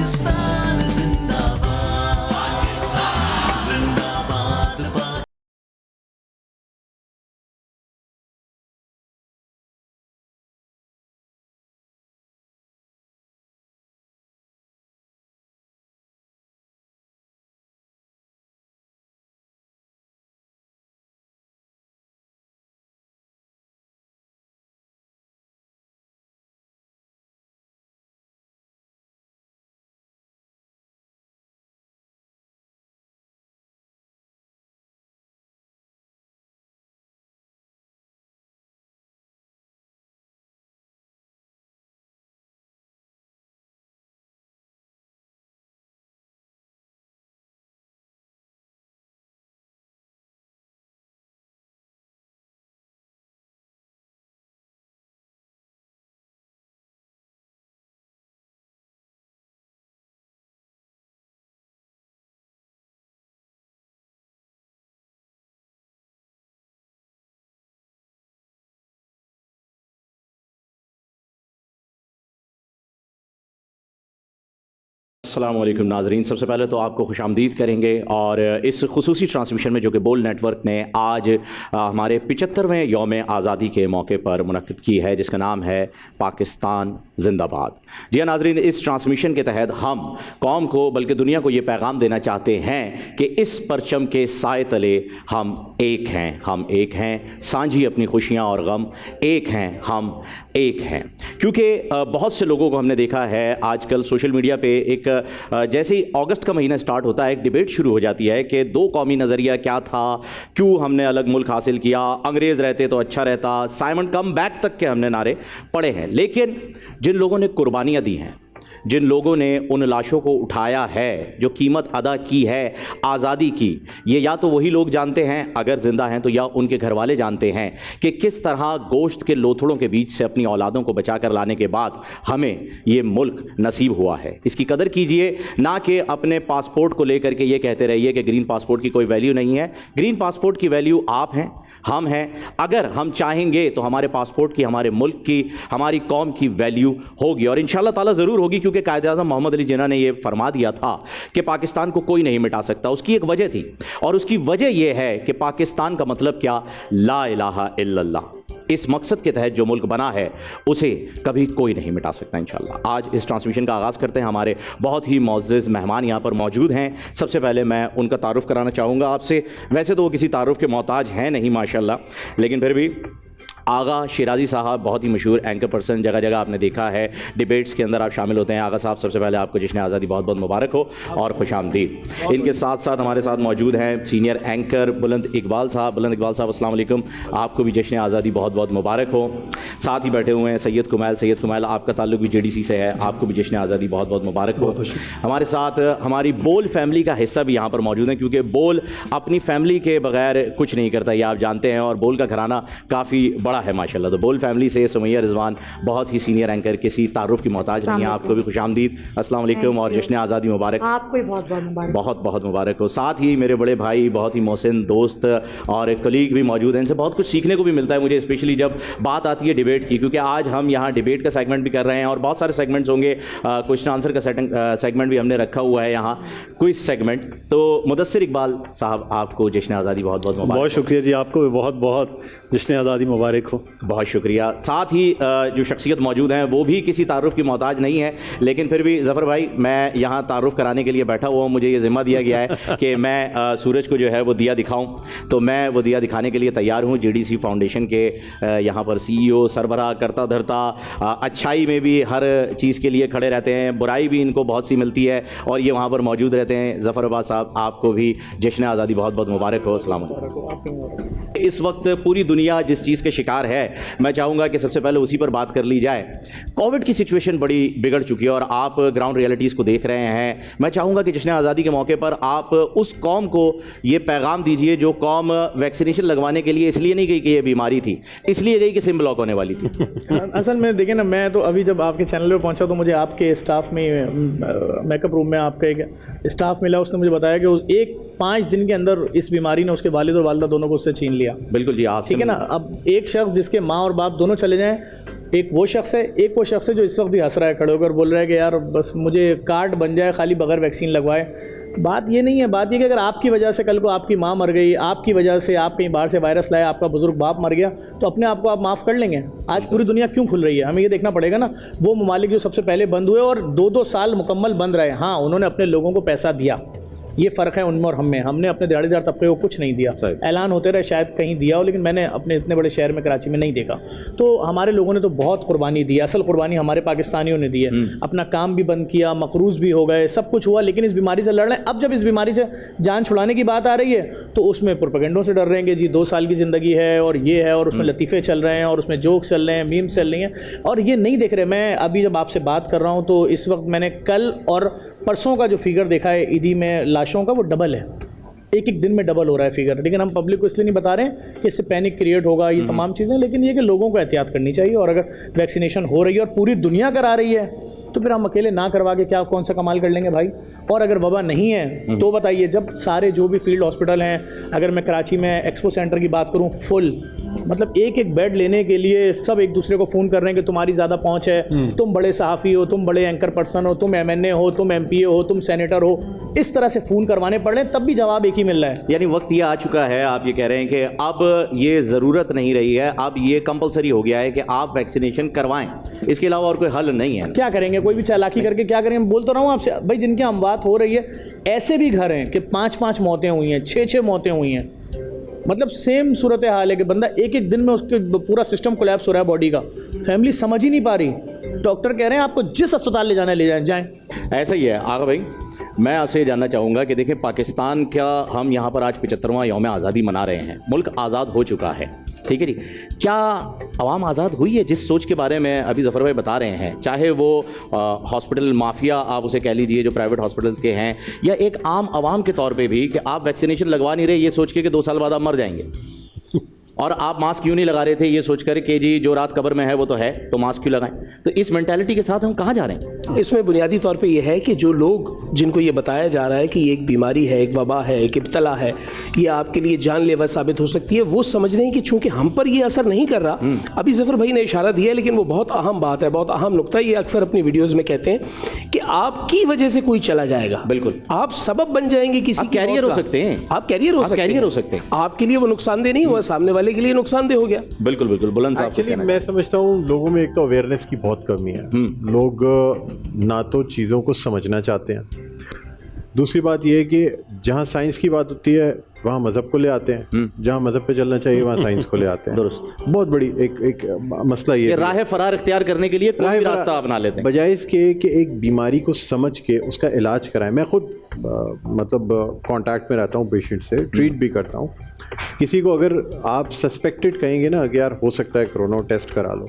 पाकिस्तान जिंदाबाद, जिंदाबाद पाकिस्तान। अस्सलाम वालेकुम नाज़रीन, सबसे पहले तो आपको खुशामदीद करेंगे और इस खुसूसी ट्रांसमिशन में जो कि बोल नेटवर्क ने आज हमारे 75वें यौम आज़ादी के मौके पर मुनक्किद की है, जिसका नाम है पाकिस्तान ज़िंदाबाद। जी हाँ नाज़रीन, इस ट्रांसमिशन के तहत हम कौम को बल्कि दुनिया को ये पैगाम देना चाहते हैं कि इस परचम के साए तले हम एक हैं, हम एक हैं, सांझी अपनी खुशियाँ और गम, एक हैं, हम एक हैं। क्योंकि बहुत से लोगों को हमने देखा है आजकल सोशल मीडिया पे एक जैसे ही अगस्त का महीना स्टार्ट होता है एक डिबेट शुरू हो जाती है कि दो कौमी नज़रिया क्या था, क्यों हमने अलग मुल्क हासिल किया, अंग्रेज़ रहते तो अच्छा रहता, साइमन कम बैक तक के हमने नारे पड़े हैं। लेकिन जिन लोगों ने कुर्बानियाँ दी हैं, जिन लोगों ने उन लाशों को उठाया है, जो कीमत अदा की है आज़ादी की, ये या तो वही लोग जानते हैं अगर ज़िंदा हैं तो, या उनके घर वाले जानते हैं कि किस तरह गोश्त के लोथड़ों के बीच से अपनी औलादों को बचा कर लाने के बाद हमें ये मुल्क नसीब हुआ है। इसकी कदर कीजिए, ना कि अपने पासपोर्ट को लेकर के ये कहते रहिए कि ग्रीन पासपोर्ट की कोई वैल्यू नहीं है। ग्रीन पासपोर्ट की वैल्यू आप हैं, हम हैं। अगर हम चाहेंगे तो हमारे पासपोर्ट की, हमारे मुल्क की, हमारी कौम की वैल्यू होगी और इंशाअल्लाह ताला ज़रूर होगी, क्योंकि कायद-ए-आज़म मोहम्मद अली जिन्ना ने यह फरमा दिया था कि पाकिस्तान को कोई नहीं मिटा सकता। उसकी एक वजह थी और उसकी वजह यह है कि पाकिस्तान का मतलब क्या, ला इलाहा इल्लल्लाह। इस मकसद के तहत जो मुल्क बना है उसे कभी कोई नहीं मिटा सकता इंशाअल्लाह। आज इस ट्रांसमिशन का आगाज़ करते हैं। हमारे बहुत ही मुअज़्ज़ज़ मेहमान यहाँ पर मौजूद हैं। सबसे पहले मैं उनका तारुफ़ कराना चाहूँगा आपसे। वैसे तो वो किसी तारुफ़ के मोहताज हैं नहीं माशाअल्लाह, लेकिन फिर भी आगा शिराज़ी साहब बहुत ही मशहूर एंकर पर्सन, जगह जगह आपने देखा है डिबेट्स के अंदर आप शामिल होते हैं। आगा साहब, सबसे पहले आपको जश्न आज़ादी बहुत बहुत मुबारक हो और खुशामदीद। इनके साथ साथ हमारे साथ मौजूद हैं सीनियर एंकर बुलंद इकबाल साहब। बुलंद इकबाल साहब अस्सलाम वालेकुम, आपको भी जश्न आज़ादी बहुत बहुत मुबारक हो। साथ ही बैठे हुए हैं सैयद कुमैल। सैयद कुमैल, आपका ताल्लुक भी JDC से है, आपको भी जश्न आज़ादी बहुत बहुत मुबारक हो। हमारे साथ हमारी बोल फैमिली का हिस्सा भी यहाँ पर मौजूद है, क्योंकि बोल अपनी फैमिली के बगैर कुछ नहीं करता, ये आप जानते हैं, और बोल का घराना काफ़ी बड़ा है माशाल्लाह। तो बोल फैमिली से सुमैया रिजवान बहुत ही सीनियर एंकर, किसी तारुफ की मोहताज नहीं है। आपको भी खुशामदीद, अस्सलाम वालेकुम और जश्न आज़ादी मुबारक। आपको भी बहुत बहुत मुबारक, बहुत बहुत मुबारक हो। साथ ही मेरे बड़े भाई, बहुत ही मोहसिन दोस्त और एक कलीग भी मौजूद हैं। इनसे बहुत कुछ सीखने को भी मिलता है मुझे, स्पेशली जब बात आती है डिबेट की, क्योंकि आज हम यहाँ डिबेट का सेगमेंट भी कर रहे हैं और बहुत सारे सेगमेंट्स होंगे। क्वेश्चन आंसर का सेगमेंट भी हमने रखा हुआ है यहाँ, क्विज सेगमेंट। तो मुदस्सिर इकबाल साहब, आपको जश्न आज़ादी बहुत बहुत मुबारक। बहुत शुक्रिया जी, आपको भी बहुत बहुत जश्न आज़ादी मुबारक हो। बहुत शुक्रिया। साथ ही जो शख्सियत मौजूद हैं वो भी किसी तारुफ़ की मोहताज नहीं है, लेकिन फिर भी ज़फ़र भाई, मैं यहाँ तारुफ़ कराने के लिए बैठा हुआ हूँ। मुझे ये ज़िम्मा दिया गया है कि मैं सूरज को जो है वो दिया दिखाऊँ, तो मैं वो दिया दिखाने के लिए तैयार हूँ। JDC फाउंडेशन के यहाँ पर CEO, सरबराह, करता धरता, अच्छाई में भी हर चीज़ के लिए खड़े रहते हैं, बुराई भी इनको बहुत सी मिलती है और ये वहाँ पर मौजूद रहते हैं। ज़फ़र अब्बास साहब, आपको भी जश्न आज़ादी बहुत बहुत मुबारक हो। अस्सलाम वालेकुम। इस वक्त पूरी दुनिया जिस चीज़ के शिकार है, मैं चाहूँगा कि सबसे पहले उसी पर बात कर ली जाए। कोविड की सिचुएशन बड़ी बिगड़ चुकी है और आप ग्राउंड रियलिटीज़ को देख रहे हैं। मैं चाहूँगा कि जश्न आज़ादी के मौके पर आप उस कौम को ये पैगाम दीजिए जो कौम वैक्सीनेशन लगवाने के लिए इसलिए नहीं गई कि ये बीमारी थी, इसलिए गई कि सिम ब्लॉक होने वाली थी। असल में देखिए ना, मैं तो अभी जब आपके चैनल पर पहुँचा तो मुझे आपके स्टाफ में, मेकअप रूम में आपका एक स्टाफ मिला, उसने मुझे बताया कि 5 दिन के अंदर इस बीमारी ने उसके वालिद और वालिदा दोनों को उससे छीन लिया। बिल्कुल जी, ठीक है ना। अब एक शख्स जिसके माँ और बाप दोनों चले जाएं, एक वो शख्स है, एक वो शख्स है जो इस वक्त भी हंस रहा है खड़े होकर, बोल रहा है कि यार बस मुझे कार्ड बन जाए खाली बगैर वैक्सीन लगवाए। बात ये नहीं है, बात ये कि अगर आपकी वजह से कल को आपकी माँ मर गई, आपकी वजह से आप कहीं बाहर से वायरस लाए, आपका बुजुर्ग बाप मर गया, तो अपने आप को आप माफ़ कर लेंगे? आज पूरी दुनिया क्यों खुल रही है, हमें ये देखना पड़ेगा ना। वो ममालिक जो सबसे पहले बंद हुए और 2-2 साल मुकम्मल बंद रहे, हाँ उन्होंने अपने लोगों को पैसा दिया, ये फ़र्क है उनमें और हम में। हमने अपने दिहाड़ीदार तबके को कुछ नहीं दिया, ऐलान होते रहे शायद कहीं दिया हो, लेकिन मैंने अपने इतने बड़े शहर में कराची में नहीं देखा। तो हमारे लोगों ने तो बहुत कुर्बानी दी, असल कुर्बानी हमारे पाकिस्तानियों ने दी है। अपना काम भी बंद किया, मकरूज़ भी हो गए, सब कुछ हुआ, लेकिन इस बीमारी से लड़ रहे हैं। अब जब इस बीमारी से जान छुड़ाने की बात आ रही है तो उसमें प्रोपेगेंडों से डर रहे हैं कि जी 2 साल की ज़िंदगी है और ये है, और उसमें लतीफ़े चल रहे हैं और उसमें जोक्स चल रहे हैं, मीम्स चल रही हैं, और ये नहीं देख रहे। मैं अभी जब आपसे बात कर रहा हूँ तो इस वक्त मैंने कल और परसों का जो फिगर देखा है ईदी में लाशों का, वो डबल है, एक दिन में डबल हो रहा है फिगर। लेकिन हम पब्लिक को इसलिए नहीं बता रहे हैं कि इससे पैनिक क्रिएट होगा, ये तमाम चीज़ें, लेकिन ये कि लोगों को एहतियात करनी चाहिए। और अगर वैक्सीनेशन हो रही है और पूरी दुनिया करा रही है तो फिर हम अकेले ना करवा के क्या कौन सा कमाल कर लेंगे भाई। और अगर वबा नहीं है तो बताइए, जब सारे जो भी फील्ड हॉस्पिटल हैं, अगर मैं कराची में एक्सपो सेंटर की बात करूं, फुल, मतलब एक बेड लेने के लिए सब एक दूसरे को फ़ोन कर रहे हैं कि तुम्हारी ज़्यादा पहुंच है, तुम बड़े सहाफ़ी हो, तुम बड़े एंकर पर्सन हो, तुम MNA हो, तुम MPA हो, तुम सेनेटर हो, इस तरह से फ़ोन करवाने पड़ रहे हैं, तब भी जवाब एक ही मिल रहा है। यानी वक्त ये आ चुका है, आप ये कह रहे हैं कि अब ये ज़रूरत नहीं रही है, अब ये कंपलसरी हो गया है कि आप वैक्सीनेशन करवाएं, इसके अलावा और कोई हल नहीं है। क्या करेंगे, कोई भी चालाकी करके क्या करेंगे? मैं बोल तो रहा हूँ आपसे भाई, जिनकी अमवात हो रही है, ऐसे भी घर हैं कि 5-5 मौतें हुई हैं, 6-6 मौतें हुई हैं, मतलब सेम सूरत हाल है कि बंदा एक दिन में उसके पूरा सिस्टम कोलैप्स हो रहा है बॉडी का, फैमिली समझ ही नहीं पा रही, डॉक्टर कह रहे हैं आपको जिस अस्पताल ले जाना है ले जाएं। ऐसा ही है। आगा भाई, मैं आपसे ये जानना चाहूँगा कि देखिए पाकिस्तान का हम यहाँ पर आज 75वां यौम आज़ादी मना रहे हैं, मुल्क आज़ाद हो चुका है, ठीक है जी, क्या आवाम आज़ाद हुई है जिस सोच के बारे में अभी ज़फ़र भाई बता रहे हैं, चाहे वो हॉस्पिटल माफिया आप उसे कह लीजिए जो प्राइवेट हॉस्पिटल्स के हैं, या एक आम आवाम के तौर पे भी कि आप वैक्सीनेशन लगवा नहीं रहे ये सोच के कि 2 साल बाद आप मर जाएंगे, और आप मास्क क्यों नहीं लगा रहे थे ये सोचकर कि जी जो रात कब्र में है वो तो है, तो मास्क क्यों लगाएं। तो इस मेंटालिटी के साथ हम कहाँ जा रहे हैं? इसमें बुनियादी तौर पे ये है कि जो लोग जिनको ये बताया जा रहा है कि ये एक बीमारी है, एक वबा है, एक इब्तला है, ये आपके लिए जानलेवा साबित हो सकती है, वो समझ रहे हैं कि चूंकि हम पर ये असर नहीं कर रहा। अभी ज़फ़र भाई ने इशारा दिया है, लेकिन वो बहुत अहम बात है, बहुत अहम नुक्ता। ये अक्सर अपनी वीडियोज़ में कहते हैं कि आपकी वजह से कोई चला जाएगा, बिल्कुल आप सबब बन जाएंगे, किसी कैरियर हो सकते हैं, आप कैरियर हो सकते हैं, आपके लिए वो नुकसानदेह नहीं हुआ, सामने वाले के लिए नुकसानदेह हो गया। बिल्कुल बिल्कुल। बुलंद साहब, एक्चुअली मैं समझता हूँ लोगों में एक तो अवेयरनेस की बहुत कमी है, लोग ना तो चीज़ों को समझना चाहते हैं, दूसरी बात यह है कि जहाँ साइंस की बात होती है वहाँ मज़हब को ले आते हैं, जहाँ मज़हब पे चलना चाहिए वहाँ साइंस को ले आते हैं। दुरुस्त। बहुत बड़ी एक मसला ये राह फरार इख्तियार करने के लिए कोई भी रास्ता अपना लेते हैं, बजाय इसके कि एक बीमारी को समझ के उसका इलाज कराएं। मैं खुद मतलब कांटेक्ट में रहता हूँ पेशेंट से, ट्रीट भी करता हूँ। किसी को अगर आप सस्पेक्टेड कहेंगे ना कि यार हो सकता है कोरोना, टेस्ट करा लो,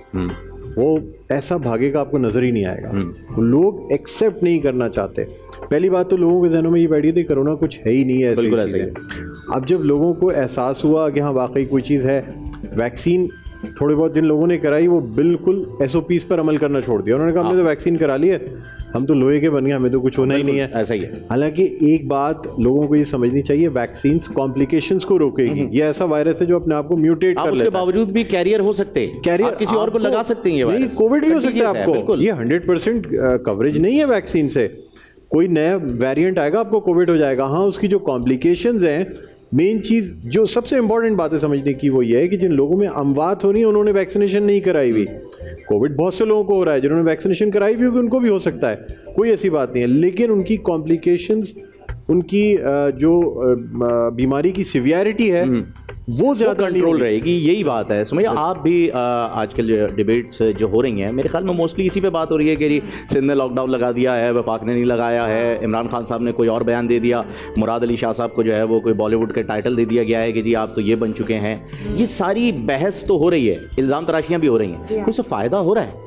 वो ऐसा भागेगा आपको नज़र ही नहीं आएगा। लोग एक्सेप्ट नहीं करना चाहते। पहली बात तो लोगों के जहनों में ये बैठी थी कोरोना कुछ है ही नहीं है, ऐसी चीज़ें। अब जब लोगों को एहसास हुआ कि हाँ वाकई कोई चीज़ है, वैक्सीन थोड़े बहुत जिन लोगों ने कराई वो बिल्कुल SOPs पर अमल करना छोड़ दिया। उन्होंने कहा हमने तो वैक्सीन करा ली है, हम तो लोहे के बन गए, हमें तो कुछ होना ही नहीं है। ऐसा ही है। हालांकि एक बात लोगों को ये समझनी चाहिए, वैक्सीन कॉम्प्लिकेशंस को रोकेगी। ये ऐसा वायरस है जो अपने आप को म्यूटेट कर लेता है। उसके बावजूद भी कैरियर हो सकते हैं, कैरियर किसी और को लगा सकते हैं। ये नहीं, कोविड भी हो सकता है आपको। ये 100% कवरेज नहीं है वैक्सीन से। कोई नया वेरिएंट आएगा आपको कोविड हो जाएगा। हाँ, उसकी जो कॉम्प्लिकेशंस हैं, मेन चीज़ जो सबसे इंपॉर्टेंट बात है समझने की वो ये है कि जिन लोगों में अमवात हो रही है उन्होंने वैक्सीनेशन नहीं कराई हुई। कोविड बहुत से लोगों को हो रहा है, जिन्होंने वैक्सीनेशन कराई हुई होगी उनको भी हो सकता है, कोई ऐसी बात नहीं है। लेकिन उनकी कॉम्प्लिकेशंस, उनकी जो बीमारी की सिवियरिटी है वो ज़्यादा कंट्रोल रहेगी। यही बात है। सुमैया, आप भी आजकल जो डिबेट्स जो हो रही हैं मेरे ख्याल में मोस्टली इसी पे बात हो रही है कि सिंध ने लॉकडाउन लगा दिया है, वफाक ने नहीं लगाया है, इमरान खान साहब ने कोई और बयान दे दिया, मुराद अली शाह साहब को जो है वो कोई बॉलीवुड के टाइटल दे दिया गया है कि जी आप तो ये बन चुके हैं। ये सारी बहस तो हो रही है, इल्ज़ाम तराशियाँ भी हो रही हैं, कुछ फ़ायदा हो रहा है?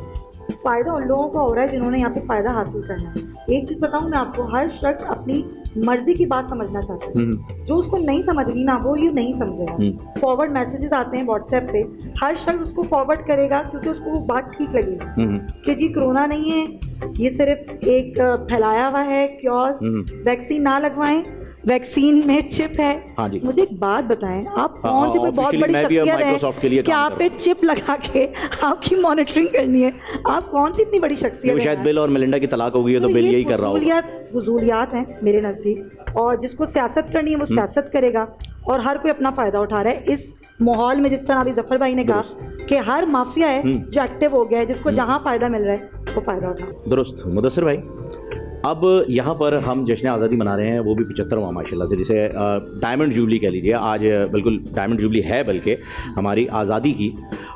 फ़ायदा उन लोगों को हो रहा है जिन्होंने यहाँ पे फ़ायदा हासिल करना है। एक चीज़ बताऊँ मैं आपको, हर शख्स अपनी मर्जी की बात समझना चाहता है। जो उसको नहीं समझनी ना वो ये नहीं समझेगा। फॉरवर्ड मैसेजेस आते हैं व्हाट्सएप पे, हर शख्स उसको फॉरवर्ड करेगा क्योंकि उसको वो बात ठीक लगेगी कि जी कोरोना नहीं है, ये सिर्फ एक फैलाया हुआ है क्योस, वैक्सीन ना लगवाएं। वैक्सीन में चिप है। हाँ जी। मुझे एक बात बताएं, आप कौन सी कोई बहुत officially बड़ी मैं भी अब शख्सियत Microsoft के है लिए कि काम आप कर पे चिप लगा के आपकी मॉनिटरिंग करनी है? आप कौन सी इतनी बड़ी शख्सियत वो है? शायद बिल और मेलिंडा की तलाक हो गई है तो तो बिल ये यही कर रहा होगा। फजूलियात हैं मेरे नज़दीक, और जिसको सियासत करनी है वो सियासत करेगा, और हर कोई अपना फ़ायदा उठा रहा है इस माहौल में। जिस तरह अभी जफर भाई ने कहा कि हर माफिया है जो एक्टिव हो गया है, जिसको जहाँ फ़ायदा मिल रहा है वो फ़ायदा उठा। दुरुस्त। मुदस्सिर भाई, अब यहाँ पर हम जश्न आज़ादी मना रहे हैं, वो भी 75वां माशाल्लाह से, जिसे डायमंड जुबली कह लीजिए। आज बिल्कुल डायमंड जुबली है बल्कि हमारी आज़ादी की।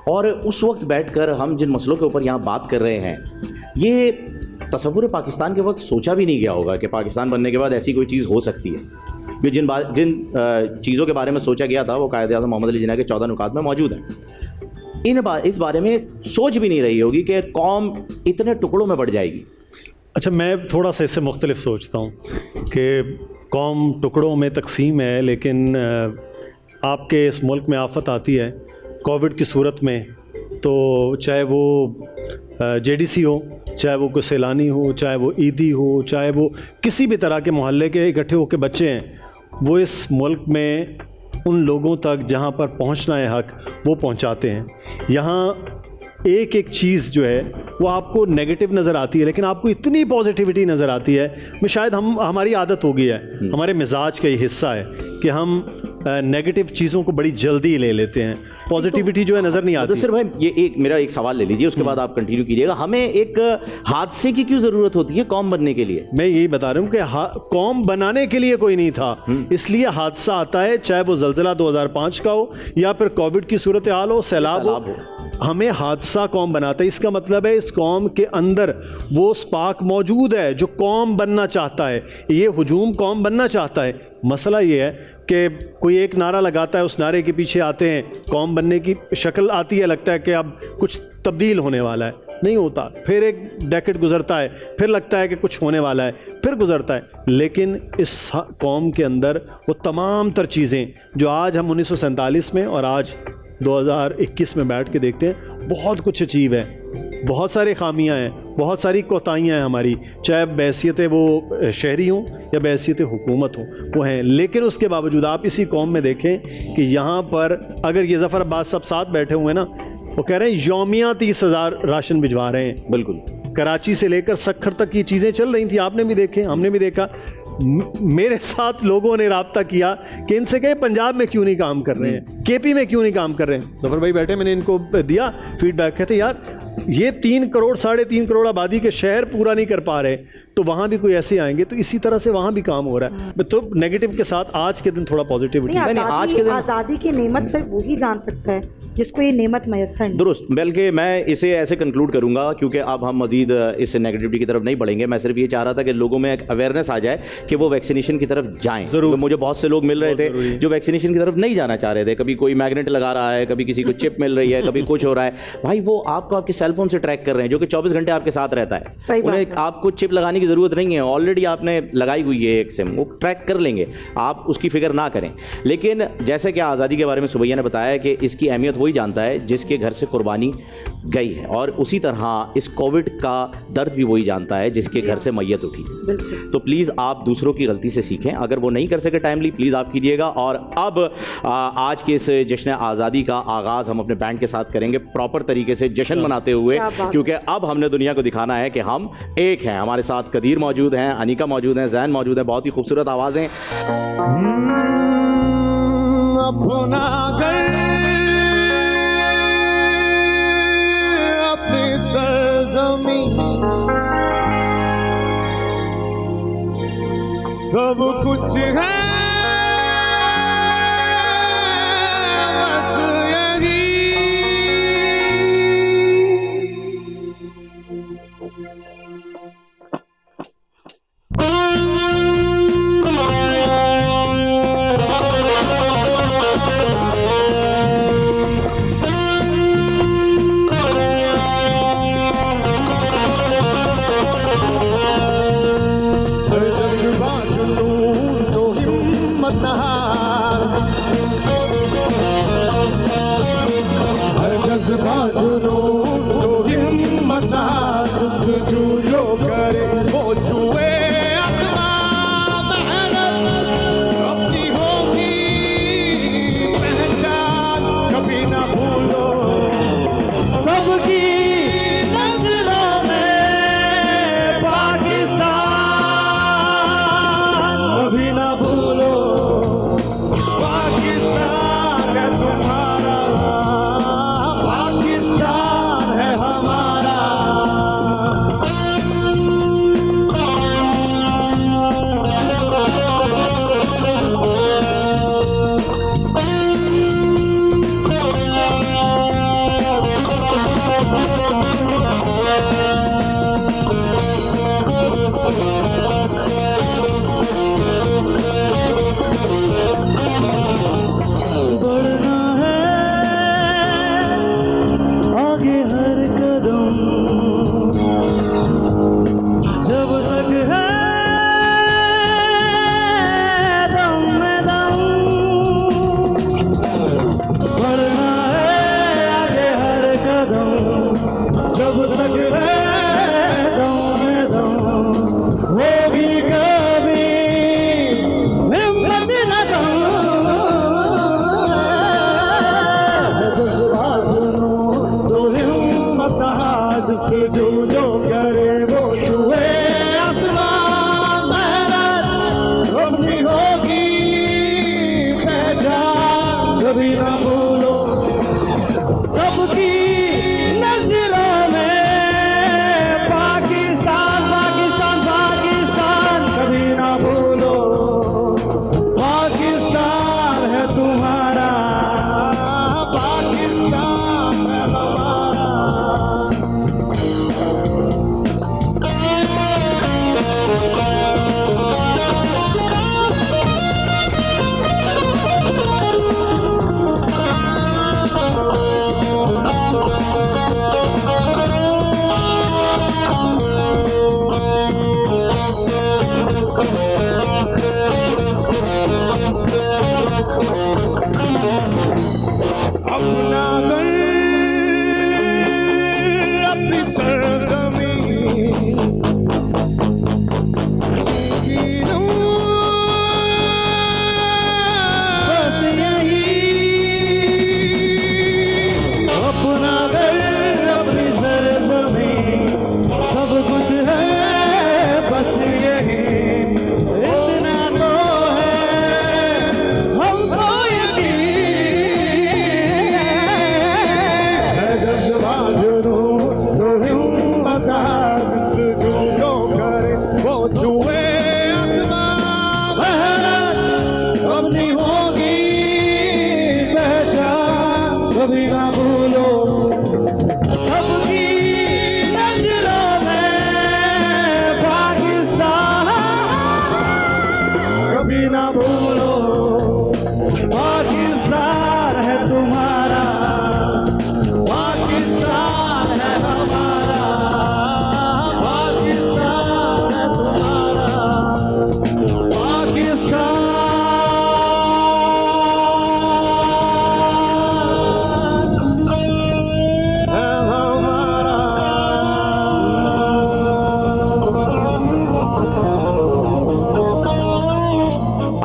और उस वक्त बैठकर हम जिन मसलों के ऊपर यहाँ बात कर रहे हैं, ये तसव्वुर पाकिस्तान के वक्त सोचा भी नहीं गया होगा कि पाकिस्तान बनने के बाद ऐसी कोई चीज़ हो सकती है। ये जिन चीज़ों के बारे में सोचा गया था वो कायद-ए-आज़म मोहम्मद अली जिन्ना के 14 नुकात में मौजूद हैं। इस बारे में सोच भी नहीं रही होगी कि कौम इतने टुकड़ों में बढ़ जाएगी। अच्छा, मैं थोड़ा सा इससे मुख्तलिफ सोचता हूँ कि कौम टुकड़ों में तकसीम है, लेकिन आपके इस मुल्क में आफत आती है कोविड की सूरत में, तो चाहे वो जेडीसी हो, चाहे वो कोई सैलानी हो, चाहे वो ईदी हो, चाहे वो किसी भी तरह के मोहल्ले के इकट्ठे होकर बच्चे हैं, वो इस मुल्क में उन लोगों तक जहाँ पर पहुँचना है हक वो पहुँचाते हैं। यहाँ एक एक चीज़ जो है वो आपको नेगेटिव नज़र आती है, लेकिन आपको इतनी पॉजिटिविटी नज़र आती है। मैं शायद हमारी आदत हो गई है, हमारे मिजाज का ये हिस्सा है कि हम नेगेटिव चीज़ों को बड़ी जल्दी ले लेते हैं, पॉजिटिविटी जो है नज़र नहीं आती। सर भाई, ये मेरा एक सवाल ले लीजिए, उसके बाद आप कंटिन्यू कीजिएगा। हमें एक हादसे की क्यों ज़रूरत होती है कौम बनने के लिए? मैं यही बता रहा हूँ कि कौम बनाने के लिए कोई नहीं था, इसलिए हादसा आता है, चाहे वो ज़लज़ला 2005 का हो या फिर कोविड की सूरत हाल हो, सैलाब हो। हमें हादसा कौम बनाता है। इसका मतलब है इस कौम के अंदर वो स्पार्क मौजूद है जो कौम बनना चाहता है, ये हुजूम कौम बनना चाहता है। मसला ये है कि कोई एक नारा लगाता है, उस नारे के पीछे आते हैं, कौम बनने की शक्ल आती है, लगता है कि अब कुछ तब्दील होने वाला है, नहीं होता। फिर एक डेकेड गुजरता है, फिर लगता है कि कुछ होने वाला है, फिर गुजरता है। लेकिन इस कौम के अंदर वो तमाम तर चीज़ें जो आज हम 1947 में और आज 2021 में बैठ के देखते हैं, बहुत कुछ अचीव है। बहुत सारी खामियां हैं, बहुत सारी कोताहियां हैं हमारी, चाहे बैसियत वो शहरी हों या बैसियत हुकूमत हो, वो हैं। लेकिन उसके बावजूद आप इसी कौम में देखें कि यहाँ पर अगर ये ज़फ़र अब्बास सब साथ बैठे हुए हैं ना, वो कह रहे हैं यौमिया 30,000 राशन भिजवा रहे हैं। बिल्कुल, कराची से लेकर सखर तक ये चीज़ें चल रही थी, आपने भी देखे, हमने भी देखा। मेरे साथ लोगों ने राब्ता किया कि इनसे कहे पंजाब में क्यों नहीं काम कर रहे हैं, केपी में क्यों नहीं काम कर रहे हैं। जफर भाई बैठे, मैंने इनको दिया फीडबैक, कहते यार ये 3 करोड़ 3.5 करोड़ आबादी के शहर पूरा नहीं कर पा रहे, तो वहाँ भी कोई ऐसे आएंगे, तो इसी तरह से वहाँ भी काम हो रहा है। तो नेगेटिव के साथ आज के दिन थोड़ा पॉजिटिविटी। आज़ादी की नेमत सिर्फ वही जान सकता है जिसको ये नेमत मैसर। दुरुस्त। बल्कि मैं इसे ऐसे कंक्लूड करूंगा, क्योंकि अब हम मजीद इस नेगेटिविटी की तरफ नहीं बढ़ेंगे। मैं सिर्फ ये चाह रहा था कि लोगों में एक अवेयरनेस आ जाए कि वो वैक्सीनेशन की तरफ जाएं। तो मुझे बहुत से लोग मिल रहे थे जो वैक्सीनेशन की तरफ नहीं जाना चाह रहे थे। कभी कोई मैग्नेट लगा रहा है, कभी किसी को चिप मिल रही है, कभी कुछ हो रहा है। भाई वो आपको आपके सेलफोन से ट्रैक कर रहे हैं, जो कि 24 घंटे आपके साथ रहता है। उन्हें आपको चिप लगाने की ज़रूरत नहीं है, ऑलरेडी आपने लगाई हुई है एक सिम, वो ट्रैक कर लेंगे, आप उसकी फिक्र ना करें। लेकिन जैसे कि आज़ादी के बारे में सुबैया ने बताया कि इसकी अहमियत वही जानता है जिसके घर से कुर्बानी गई है, और उसी तरह इस कोविड का दर्द भी वही जानता है जिसके घर से मैयत उठी। तो प्लीज़ आप दूसरों की गलती से सीखें। अगर वो नहीं कर सके टाइमली, प्लीज़ आप कीजिएगा। और अब आज के इस जश्न आज़ादी का आगाज़ हम अपने बैंड के साथ करेंगे, प्रॉपर तरीके से जश्न मनाते हुए, क्योंकि अब हमने दुनिया को दिखाना है कि हम एक हैं। हमारे साथ कदीर मौजूद हैं, अनिका मौजूद हैं, जैन मौजूद हैं, बहुत ही खूबसूरत आवाज़ें। अपना अपनी सरज़मीं सब कुछ है बस यही।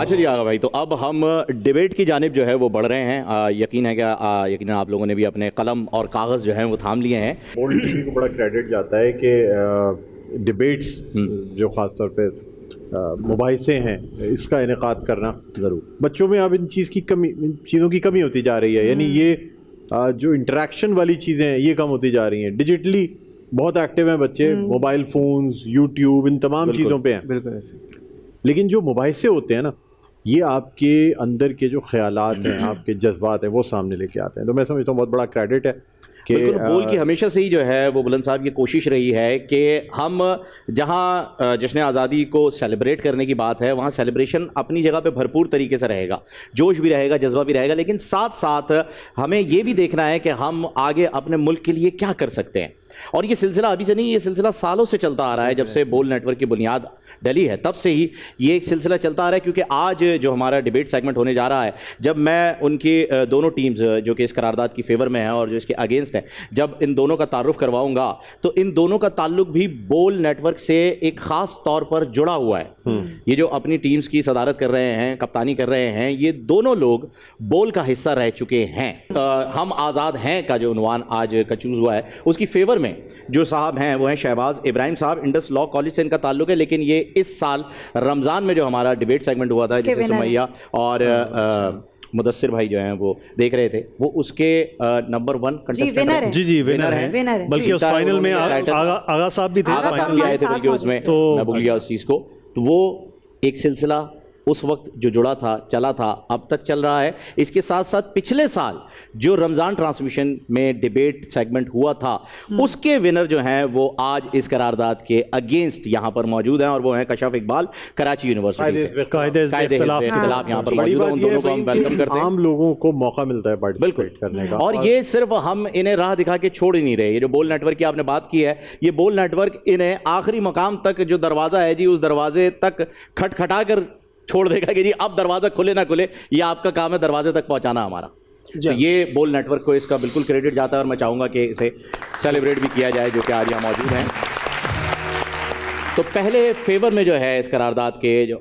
अच्छा जी आगा भाई, तो अब हम डिबेट की जानिब जो है वो बढ़ रहे हैं। यकीन है क्या, यकीन आप लोगों ने भी अपने कलम और कागज़ जो हैं वो थाम लिए हैं। बोल्ड टीवी को बड़ा क्रेडिट जाता है कि डिबेट्स जो ख़ास तौर पे मुबाहिसे हैं, इसका इनेकाद करना ज़रूर। बच्चों में अब इन चीज़ों की कमी होती जा रही है, यानी ये जो इंटरेक्शन वाली चीज़ें हैं ये कम होती जा रही हैं। डिजिटली बहुत एक्टिव हैं बच्चे, मोबाइल फ़ोन्स, यूट्यूब, इन तमाम चीज़ों पे हैं। बिल्कुल ऐसे। लेकिन जो मुबाहिसे होते हैं ना, ये आपके अंदर के जो ख्यालात हैं, आपके जज्बात हैं, वो सामने लेके आते हैं। तो मैं समझता हूँ बहुत बड़ा क्रेडिट है कि बिल्कुल बोल की हमेशा से ही जो है वो बुलंद साहब की कोशिश रही है कि हम जहां जश्न आज़ादी को सेलिब्रेट करने की बात है, वहां सेलिब्रेशन अपनी जगह पे भरपूर तरीके से रहेगा, जोश भी रहेगा, जज्बा भी रहेगा, लेकिन साथ साथ हमें ये भी देखना है कि हम आगे अपने मुल्क के लिए क्या कर सकते हैं। और ये सिलसिला अभी से नहीं, ये सिलसिला सालों से चलता आ रहा है। जब से बोल नेटवर्क की बुनियाद डली है तब से ही ये एक सिलसिला चलता आ रहा है। क्योंकि आज जो हमारा डिबेट सेगमेंट होने जा रहा है, जब मैं उनकी दोनों टीम्स जो कि इस करारदाद की फेवर में है और जो इसके अगेंस्ट है, जब इन दोनों का तारुफ करवाऊंगा तो इन दोनों का ताल्लुक भी बोल नेटवर्क से एक ख़ास तौर पर जुड़ा हुआ है। ये जो अपनी टीम्स की सदारत कर रहे हैं, कप्तानी कर रहे हैं, ये दोनों लोग बोल का हिस्सा रह चुके हैं। हम आज़ाद हैं का जो उन्वान आज का चूज़ हुआ है, उसकी फेवर में जो साहब हैं वो हैं शहबाज इब्राहिम साहब, इंडस लॉ कॉलेज से इनका ताल्लुक है। लेकिन ये इस साल रमज़ान में जो हमारा डिबेट सेगमेंट हुआ था, जिसे सुमैया और मुदस्सिर भाई जो हैं वो देख रहे थे, वो उसके नंबर 1 कंटेस्टेंट हैं। जी विनर है, बल्कि उस फाइनल में आगा साहब भी थे, आगा साहब भी आए थे बल्कि उसमें, तो मैं भूल गया उस चीज़ को। तो वो एक सिलसिला उस वक्त जो जुड़ा था, चला था, अब तक चल रहा है। इसके साथ साथ पिछले साल जो रमज़ान ट्रांसमिशन में डिबेट सेगमेंट हुआ था, उसके विनर जो हैं वो आज इस करारदाद के अगेंस्ट यहाँ पर मौजूद हैं, और वो हैं कशफ इकबाल, कराची यूनिवर्सिटी से। कायदे इख्तिलाफ यहाँ पर मौजूद हैं, उन दोनों को हम वेलकम करते हैं। आम लोगों को मौका मिलता है पार्टिसिपेट करने का, और ये सिर्फ हम इन्हें राह दिखा के छोड़ ही नहीं रहे। ये जो बोल नेटवर्क की आपने बात की है, ये बोल नेटवर्क इन्हें आखिरी मकाम तक जो दरवाज़ा है जी, उस दरवाजे तक खटखटा कर छोड़ देगा कि जी अब दरवाज़ा खुले ना खुले, ये आपका काम है दरवाजे तक पहुंचाना हमारा। तो ये बोल नेटवर्क को इसका बिल्कुल क्रेडिट जाता है, और मैं चाहूँगा कि इसे सेलिब्रेट भी किया जाए, जो कि आज यहाँ मौजूद हैं। तो पहले फेवर में जो है इस करारदाद के जो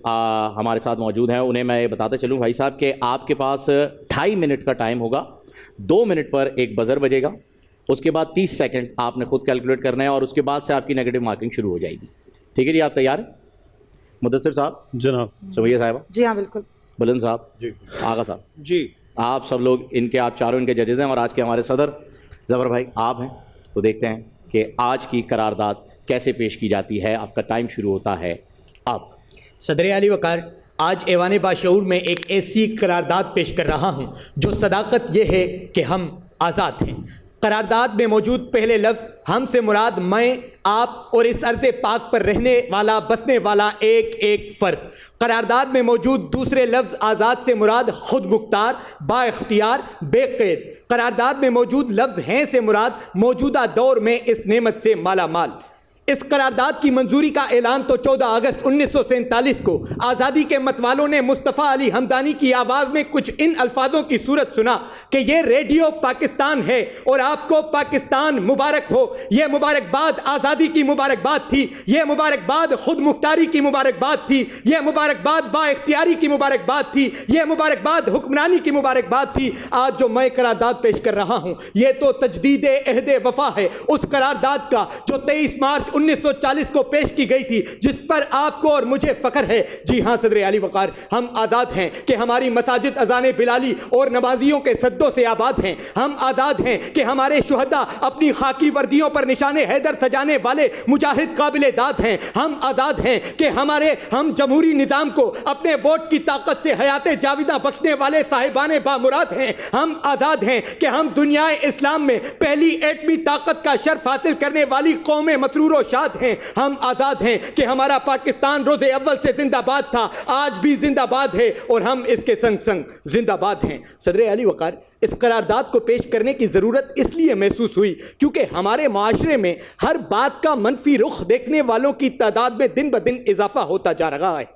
हमारे साथ मौजूद हैं, उन्हें मैं ये बताता चलूँ भाई साहब कि आपके पास 2.5 मिनट का टाइम होगा। 2 मिनट पर एक बज़र बजेगा, उसके बाद 30 सेकेंड्स आपने खुद कैलकुलेट करना है, और उसके बाद से आपकी नेगेटिव मार्किंग शुरू हो जाएगी। ठीक है जी, आप तैयार हैं? मुदस्सिर साहब जनाब, सुमैया साहिबा जी हाँ बिल्कुल, बुलंद साहब जी, आगा साहब जी, आप सब लोग इनके, आप चारों इनके जजेज हैं, और आज के हमारे सदर ज़फ़र भाई आप हैं। तो देखते हैं कि आज की करारदाद कैसे पेश की जाती है। आपका टाइम शुरू होता है अब। सदर आली वक़ार, आज ऐवान बाशऊर में एक ऐसी करारदाद पेश कर रहा हूँ जो सदाकत ये है कि हम आज़ाद हैं। करारदाद में मौजूद पहले लफ्ज़ हम से मुराद मैं, आप और इस अर्ज़े पाक पर रहने वाला, बसने वाला एक एक फ़र्द। करारदाद में मौजूद दूसरे लफ्ज़ आज़ाद से मुराद खुद मुख्तार, बाइख्तियार, बेक़ैद। करारदाद में मौजूद लफ्ज़ हैं से मुराद मौजूदा दौर में इस नेमत से माला माल। इस करारदाद की मंजूरी का ऐलान तो 14 अगस्त 1947 को आज़ादी के मतवालों ने मुस्तफ़ा अली हमदानी की आवाज़ में कुछ इन अल्फाजों की सूरत सुना कि ये रेडियो पाकिस्तान है और आपको पाकिस्तान मुबारक हो। ये मुबारकबाद आज़ादी की मुबारकबाद थी, ये मुबारकबाद खुद मुख्तारी की मुबारकबाद थी, ये मुबारकबाद बाइख्तियारी की मुबारकबाद थी, ये मुबारकबाद हुक्मरानी की मुबारकबाद थी। आज जो मैं करारदाद पेश कर रहा हूँ, ये तो तजदीद अहद वफा है उस करारदाद का जो 23 मार्च 1940 को पेश की गई थी, जिस पर आपको और मुझे फख्र है। जी हाँ सदर आली वक़ार, हम आज़ाद हैं कि हमारी मसाजिद अज़ान बिलाली और नमाजियों के सद्दों से आबाद हैं। हम आज़ाद हैं कि हमारे शुहदा अपनी खाकी वर्दियों पर निशाने हैदर सजाने वाले मुजाहिद काबिल दाद हैं। हम आज़ाद हैं कि हम जमहूरी निज़ाम को अपने वोट की ताकत से हयात जाविदा बख्शने वाले साहिबान बामुराद हैं। हम आज़ाद हैं कि हम दुनिया इस्लाम में पहली एटमी ताकत का शर्फ हासिल करने वाली कौम मसरूर शाद हैं। हम आज़ाद हैं कि हमारा पाकिस्तान रोज़े अव्वल से जिंदाबाद था, आज भी जिंदाबाद है, और हम इसके संग संग जिंदाबाद हैं। सदर अली वक़ार, इस करारदाद को पेश करने की ज़रूरत इसलिए महसूस हुई क्योंकि हमारे माशरे में हर बात का मनफी रुख देखने वालों की तादाद में दिन ब दिन इजाफा होता जा रहा है।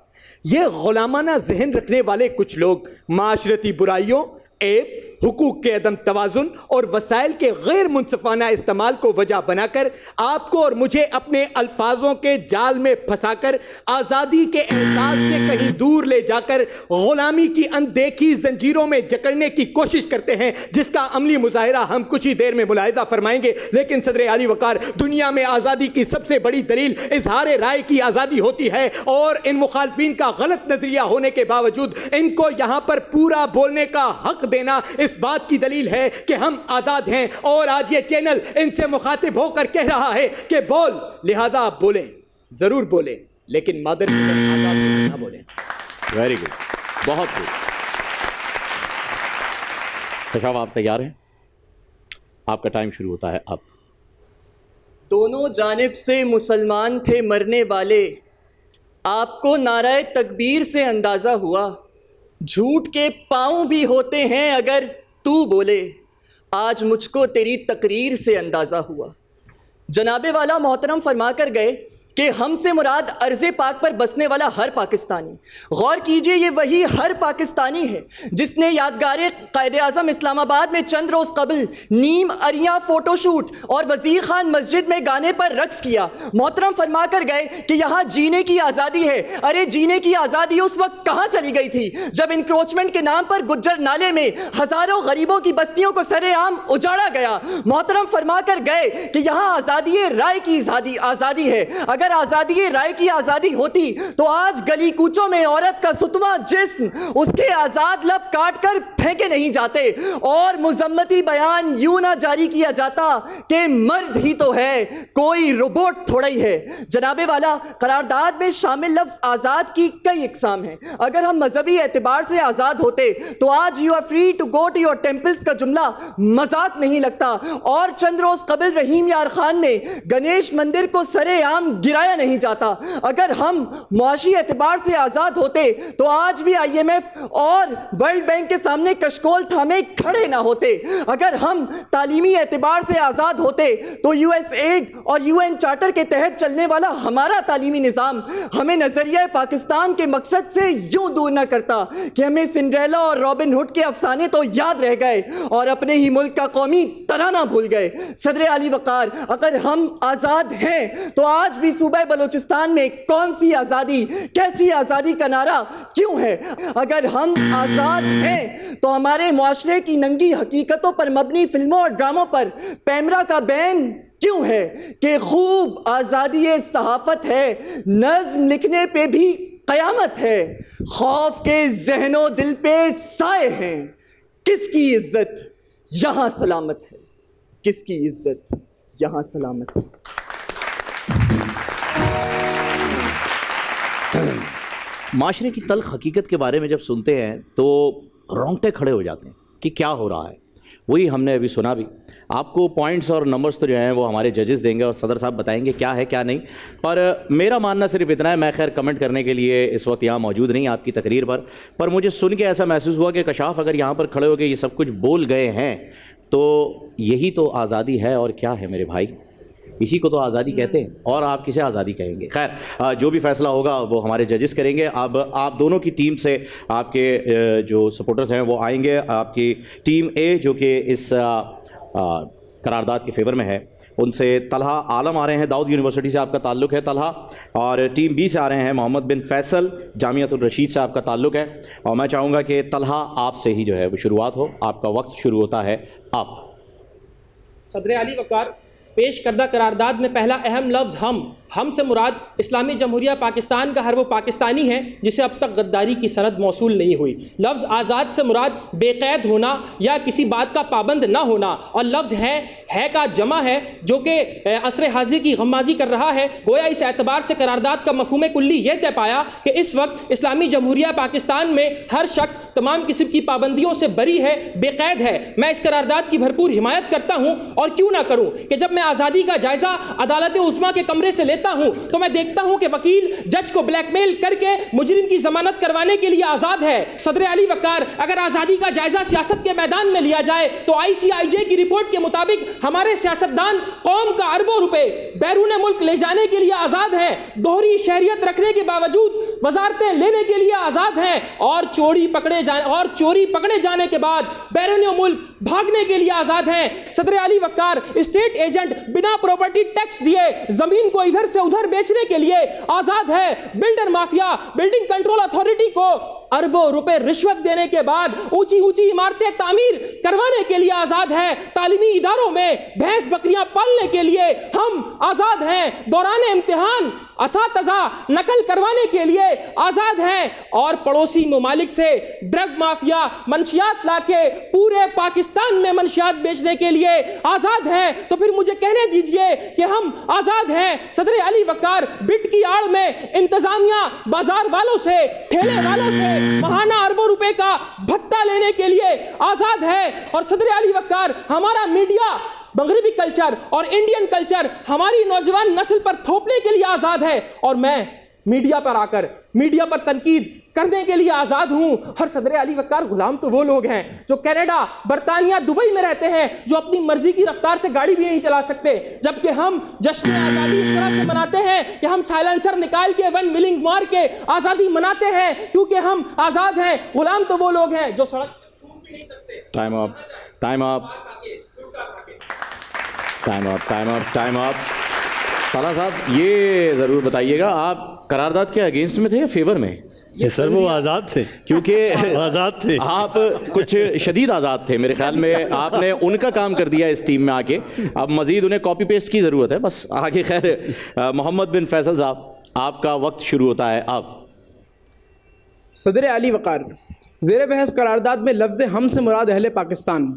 ये गुलामाना जहन रखने वाले कुछ लोग माशरती बुराइयों, ऐब, हुकूक के अदम तवाजुन और वसाइल के गैर मुनसिफाना इस्तेमाल को वजह बनाकर आपको और मुझे अपने अल्फाजों के जाल में फंसाकर आज़ादी के एहसास से कहीं दूर ले जाकर गुलामी की अनदेखी जंजीरों में जकड़ने की कोशिश करते हैं, जिसका अमली मुजाहिरा हम कुछ ही देर में मुलाहिजा फरमाएंगे। लेकिन सदर आली वकार, दुनिया में आज़ादी की सबसे बड़ी दलील इजहार राय की आज़ादी होती है, और इन मुखालफिन का गलत नजरिया होने के बावजूद इनको यहां पर पूरा बोलने का हक देना इस बात की दलील है कि हम आज़ाद हैं। और आज ये चैनल इनसे मुखातिब होकर कह रहा है कि बोल, लिहाजा आप बोलें, जरूर बोलें, लेकिन मादर की तरह आज़ाद ना बोलें। वेरी गुड, बहुत गुड। कशाफ, आप तैयार हैं? आपका टाइम शुरू होता है अब। दोनों जानिब से मुसलमान थे मरने वाले, आपको नाराए तकबीर से अंदाज़ा हुआ। झूठ के पाँव भी होते हैं अगर तू बोले, आज मुझको तेरी तकरीर से अंदाज़ा हुआ। जनाबे वाला मोहतरम फरमा कर गए कि हमसे मुराद अर्ज़े पाक पर बसने वाला हर पाकिस्तानी। गौर कीजिए, ये वही हर पाकिस्तानी है जिसने यादगारे कायदे आज़म इस्लामाबाद में चंद रोज़ कबल नीम अरिया फ़ोटोशूट और वज़ीर खान मस्जिद में गाने पर रक्स किया। मोहतरम फरमा कर गए कि यहाँ जीने की आज़ादी है। अरे जीने की आज़ादी उस वक्त कहाँ चली गई थी जब इंक्रोचमेंट के नाम पर गुज्जर नाले में हज़ारों गरीबों की बस्तियों को सरेआम उजाड़ा गया। मोहतरम फरमा कर गए कि यहाँ आज़ादी राय की आज़ादी है। अगर आज़ादी राय की आज़ादी होती तो आज गली कूचों में औरत का सुतवा जिस्म, उसके आज़ाद लब काट कर फेंके नहीं जाते और मुजम्मती बयान यूं ना जारी किया जाता कि मर्द ही तो है, कोई रोबोट थोड़ा ही है। जनाबे वाला, करारदाद में शामिल लफ्ज़ आज़ाद की कई इकसाम हैं। अगर हम मजहबी एतबार से आज़ाद होते तो आज you are free to go to your temples का जुमला मजाक नहीं लगता। और चंद रोज़ कबल रहीम यार खान में गणेश मंदिर को सरेआम गिराया नहीं जाता। अगर हम मुआशी एतबार से आज़ाद होते तो आज भी IMF और वर्ल्ड बैंक के सामने कशकोल थामे खड़े ना होते। अगर हम तालीमी एतबार से आज़ाद होते तो USAID और UN चार्टर के तहत चलने वाला हमारा तालीमी निज़ाम हमें नज़रिया पाकिस्तान के मकसद से यूं दूर ना करता कि हमें सिंड्रेला और रॉबिन हुड के अफसाने तो याद रह गए और अपने ही मुल्क का कौमी तराना भूल गए। सदर आली वकार, अगर हम आज़ाद हैं तो आज भी सूबा बलूचिस्तान में कौन सी आज़ादी, कैसी आज़ादी का नारा क्यों है? अगर हम आज़ाद हैं तो हमारे मुआशरे की नंगी हकीकतों पर मबनी फिल्मों और ड्रामों पर पैमरा का बैन क्यों है कि खूब आज़ादी सहाफ़त है, नज़्म लिखने पे भी क़यामत है, खौफ के ज़हनो दिल पे साए हैं, किसकी इज्जत यहाँ सलामत है, किसकी इज्जत यहाँ सलामत है। माशरे की तल्ख हकीकत के बारे में जब सुनते हैं तो रोंगटे खड़े हो जाते हैं कि क्या हो रहा है। वही हमने अभी सुना भी। आपको पॉइंट्स और नंबर्स तो जो हैं वो हमारे जजेस देंगे और सदर साहब बताएंगे क्या है क्या नहीं। पर मेरा मानना सिर्फ इतना है, मैं खैर कमेंट करने के लिए इस वक्त यहाँ मौजूद नहीं आपकी तकरीर पर मुझे सुन के ऐसा महसूस हुआ कि कशाफ अगर यहाँ पर खड़े होकर ये सब कुछ बोल गए हैं तो यही तो आज़ादी है। और क्या है मेरे भाई, इसी को तो आज़ादी कहते हैं, और आप किसे आज़ादी कहेंगे। खैर जो भी फैसला होगा वो हमारे जजेस करेंगे। अब आप दोनों की टीम से आपके जो सपोर्टर्स हैं वो आएंगे। आपकी टीम ए जो कि इस करारदाद के फेवर में है, उनसे तलहा आलम आ रहे हैं, दाऊद यूनिवर्सिटी से आपका ताल्लुक़ है तलहा। और टीम बी से आ रहे हैं मोहम्मद बिन फैसल, जामियातुल रशीद से आपका ताल्लुक़ है। और मैं चाहूँगा कि तलहा आपसे ही जो है वो शुरुआत हो, आपका वक्त शुरू होता है अब। सदर आली वकार, पेश करदा करारदाद में पहला अहम लफ्ज़ हम से मुराद इस्लामी जमहूरिया पाकिस्तान का हर वो पाकिस्तानी है जिसे अब तक गद्दारी की सनद मौसूल नहीं हुई। लफ्ज़ आज़ाद से मुराद बेक़ैद होना या किसी बात का पाबंद ना होना, और लफ्ज़ है का जमा है जो कि असर हाज़िर की गम्माज़ी कर रहा है। गोया इस एतबार से करारदाद का मफ़हूम कुल्ली ये तय पाया कि इस वक्त इस्लामी जमहूरिया पाकिस्तान में हर शख्स तमाम किस्म की पाबंदियों से बरी है, बेक़ैद है। मैं इस करारदाद की भरपूर हिमायत करता हूँ, और क्यों ना करूँ कि जब मैं आज़ादी का जायज़ा अदालत उज़्मा के कमरे से लेता लेता हूं तो मैं देखता हूं कि वकील जज को ब्लैकमेल करके मुजरिम की जमानत करवाने के लिए आजाद है। सदर अली वकार, अगर आजादी का जायजा सियासत के मैदान में लिया जाए तो ICIJ की रिपोर्ट के मुताबिक हमारे सियासतदान कौम का अरबों रुपए बैरून मुल्क ले जाने के लिए आजाद हैं, दोहरी शहरियत रखने के बावजूद वजारतें लेने के लिए आजाद हैं, और चोरी पकड़े जाने के बाद बैरून मुल्क भागने के लिए आजाद हैं। सदर अली वकार, स्टेट एजेंट बिना प्रॉपर्टी टैक्स दिए जमीन को इधर से उधर बेचने के लिए आजाद है। Builder mafia building control authority को अरबों रुपए रिश्वत देने के बाद ऊंची ऊंची इमारतें तामीर करवाने के लिए आजाद है। तालीमी इदारों में भैंस बकरियां पालने के लिए हम आजाद हैं। दौरान इम्तिहान असातिज़ा नकल करवाने के लिए आजाद हैं, और पड़ोसी ममालिक से ड्रग माफिया मंशियात लाके पूरे पाकिस्तान में मंशियात बेचने के लिए आजाद हैं। तो फिर मुझे कहने दीजिए कि हम आजाद हैं। सदर अली वकार बिट की आड़ में इंतजामिया बाजार वालों से, ठेले वालों से महाना अरबों रुपए का भत्ता लेने के लिए आजाद है। और सदर अली वकार, हमारा मीडिया मगरबी कल्चर और इंडियन कल्चर हमारी नौजवान नस्ल पर थोपने के लिए आजाद है, और मैं मीडिया पर आकर मीडिया पर तनकीद करने के लिए आजाद हूं। और सदर अली वकार, गुलाम तो वो लोग हैं जो कनाडा, बर्तानिया, दुबई में रहते हैं, जो अपनी मर्जी की रफ्तार से गाड़ी भी नहीं चला सकते, जबकि हम जश्न आजादी इस तरह से मनाते हैं कि हम साइलेंसर निकाल के 1 मिलिंग मार के आजादी मनाते हैं, क्योंकि हम आजाद हैं। गुलाम तो वो लोग हैं जो सड़क घूम भी नहीं सकते। Time up. ताला साहब, ये ज़रूर बताइएगा, आप करारदाद के अगेंस्ट में थे या फेवर में? ये सर वो आज़ाद थे, क्योंकि आज़ाद थे आप कुछ शदीद आज़ाद थे मेरे ख्याल में। आपने उनका काम कर दिया इस टीम में आके, अब मज़ीद उन्हें कॉपी पेस्ट की ज़रूरत है बस आगे। खैर, मोहम्मद बिन फैसल साहब, आपका वक्त शुरू होता है अब। सदर अली वकार, ज़ेर बहस करारदाद में लफ्ज़ हम से मुराद अहले पाकिस्तान,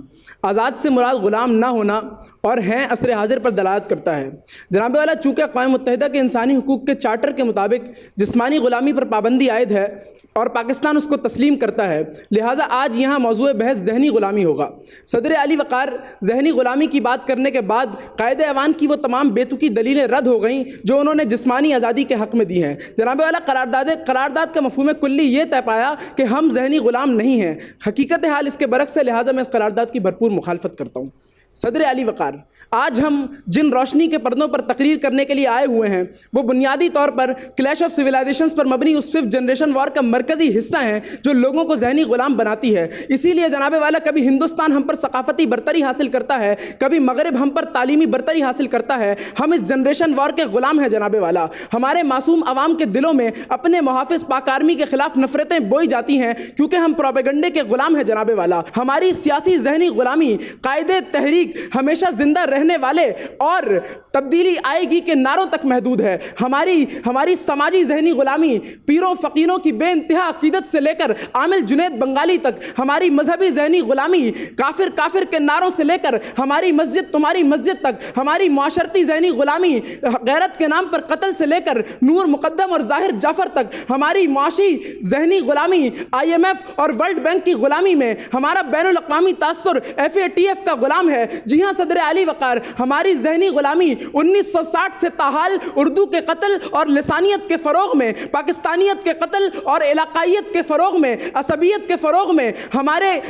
आज़ाद से मुराद ग़ुलाम ना होना और हैं असर हाजिर पर दलालत करता है। जनाब वाला, चूँकि अक़वाम मुत्तहिदा के इंसानी हुकूक़ के चार्टर के मुताबिक जिस्मानी ग़ुलामी पर पाबंदी आयद है और पाकिस्तान उसको तस्लीम करता है, लिहाजा आज यहाँ मौज़ूए बहस ज़हनी ग़ुलामी होगा। सदर अली वकार, ज़हनी ग़ुलामी की बात करने के बाद कायदे ऐवान की वो तमाम बेतुकी दलीलें रद्द हो गईं जो उन्होंने जिस्मानी आज़ादी के हक़ में दी हैं। जनाब वाला, करारदाद का मफ़हूम कुल्ली ये तय पाया कि हम ज़हनी ग़ुलाम नहीं हैं। हकीकत हाल इसके बरक्स है, लिहाजा मैं इस करारदाद की भरपूर मुखालफत करता हूँ। सदर अली वकार, आज हम जिन रोशनी के पर्दों पर तकरीर करने के लिए आए हुए हैं वो बुनियादी तौर पर क्लैश ऑफ सिविलाइजेशंस पर मबनी उस 5th जनरेशन वॉर का मरकज़ी हिस्सा हैं जो लोगों को ज़हनी ग़ुलाम बनाती है। इसीलिए जनाबे वाला, कभी हिंदुस्तान हम पर सकाफ़ती बरतरी हासिल करता है, कभी मगरब हम पर तालीमी बरतरी हासिल करता है। हम इस जनरेशन वॉर के ग़ुलाम हैं जनाबे वाला। हमारे मासूम अवाम के दिलों में अपने मुहाफ़िज़ पाक आर्मी के ख़िलाफ़ नफ़रतें बोई जाती हैं क्योंकि हम प्रोपेगंडे के ग़ुलाम हैं जनाबे वाला। हमारी सियासी ज़हनी ग़ुलामी कायदे तहरीक हमेशा ज़िंदा रहने वाले और तब्दीली आएगी के नारों तक महदूद है। हमारी समाजी ज़हनी ग़ुलामी पीरों फ़कीरों की बेइंतहा अक़ीदत से लेकर आमिल जुनैद बंगाली तक, हमारी मजहबी ज़हनी ग़ुलामी काफिर के नारों से लेकर हमारी मस्जिद तुम्हारी मस्जिद तक, हमारी माशरती ज़हनी ग़ुलामी गैरत के नाम पर कत्ल से लेकर नूर मुक़द्दम और ज़ाहिर जाफ़र तक, हमारी माशी ज़हनी ग़ुलामी IMF और वर्ल्ड बैंक की ग़ुलामी में, हमारा बैनुल अक़वामी तासुर FATF का ग़ुलाम है। जी हाँ सदर अली वकार, हमारी ज़हनी ग़ुलामी 1960 से ताहाल उर्दू के कत्ल और लिसानियत के फ़रोग़ में, पाकिस्तानियत के कत्ल और इलाक़ाइयत के फ़रोग़ में, असबियत के फ़रोग़ में, हमारे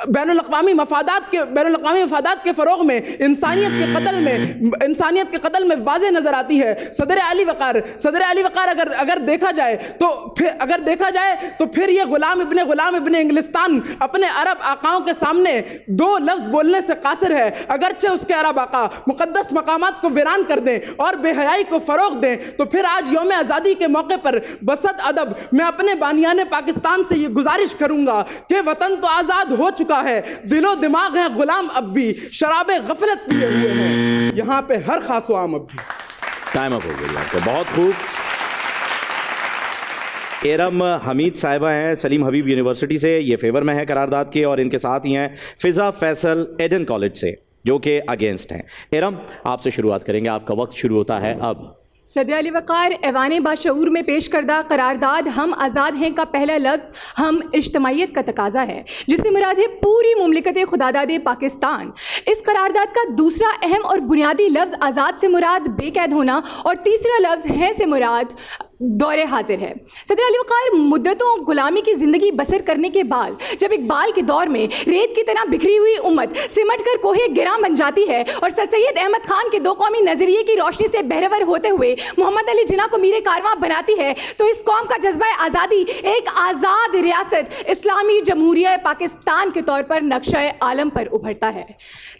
बैनुल अक़वामी मफादात के फ़रोग़ में, इंसानियत के कत्ल में वाज़े नज़र आती है। सदर अली वकार अगर देखा जाए तो फिर ये गुलाम इब्ने इंग्लिस्तान अपने अरब आकाओं के सामने 2 लफ्ज़ बोलने से कासिर है। अगरचे उसके अरब आका मुक़द्दस मकामात को वीरान कर दें और बेहयाई को फ़रोग़ दें, तो फिर आज यौम आज़ादी के मौके पर बसत अदब मैं अपने बानियाने पाकिस्तान से ये गुजारिश करूँगा कि वतन तो आज़ाद हो चुका है, दिलो दिमाग है ग़ुलाम अब भी, शराबे गफलत पिए हुए हैं यहाँ पे हर खास व आम अब भी। टाइम अप हो गया आपको, बहुत खूब। एरम हमीद साहिबा हैं सलीम हबीब यूनिवर्सिटी से, ये फेवर में है करारदाद के, और इनके साथ ही हैं फ़िज़ा फैसल एडन कॉलेज से जो कि अगेंस्ट हैं। एरम, आपसे शुरुआत करेंगे, आपका वक्त शुरू होता है अब। सदर अली वक़ार ऐवान बाशऊर में पेश करदा करारदाद हम आज़ाद हैं का पहला लफ्ज़ हम इज्तमाइयत का तकाजा है, जिससे मुराद है पूरी मुमलिकत खुदादाद पाकिस्तान। इस करारदाद का दूसरा अहम और बुनियादी लफ्ज़ आज़ाद से मुराद बेकैद होना और तीसरा लफ्ज़ हैं से मुराद दौरे हाजिर है। सदर अली वक़ार मुद्दतों गुलामी की ज़िंदगी बसर करने के बाद जब इकबाल के दौर में रेत की तरह बिखरी हुई उम्मत सिमट कर कोहे गिरां बन जाती है और सर सैयद अहमद खान के दो कौमी नज़रिए की रोशनी से बहरवर होते हुए मोहम्मद अली जिन्ना को मीरे कारवां बनाती है, तो इस कौम का जज्बा आज़ादी एक आज़ाद रियासत इस्लामी जमहूरिया पाकिस्तान के तौर पर नक्शा आलम पर उभरता है।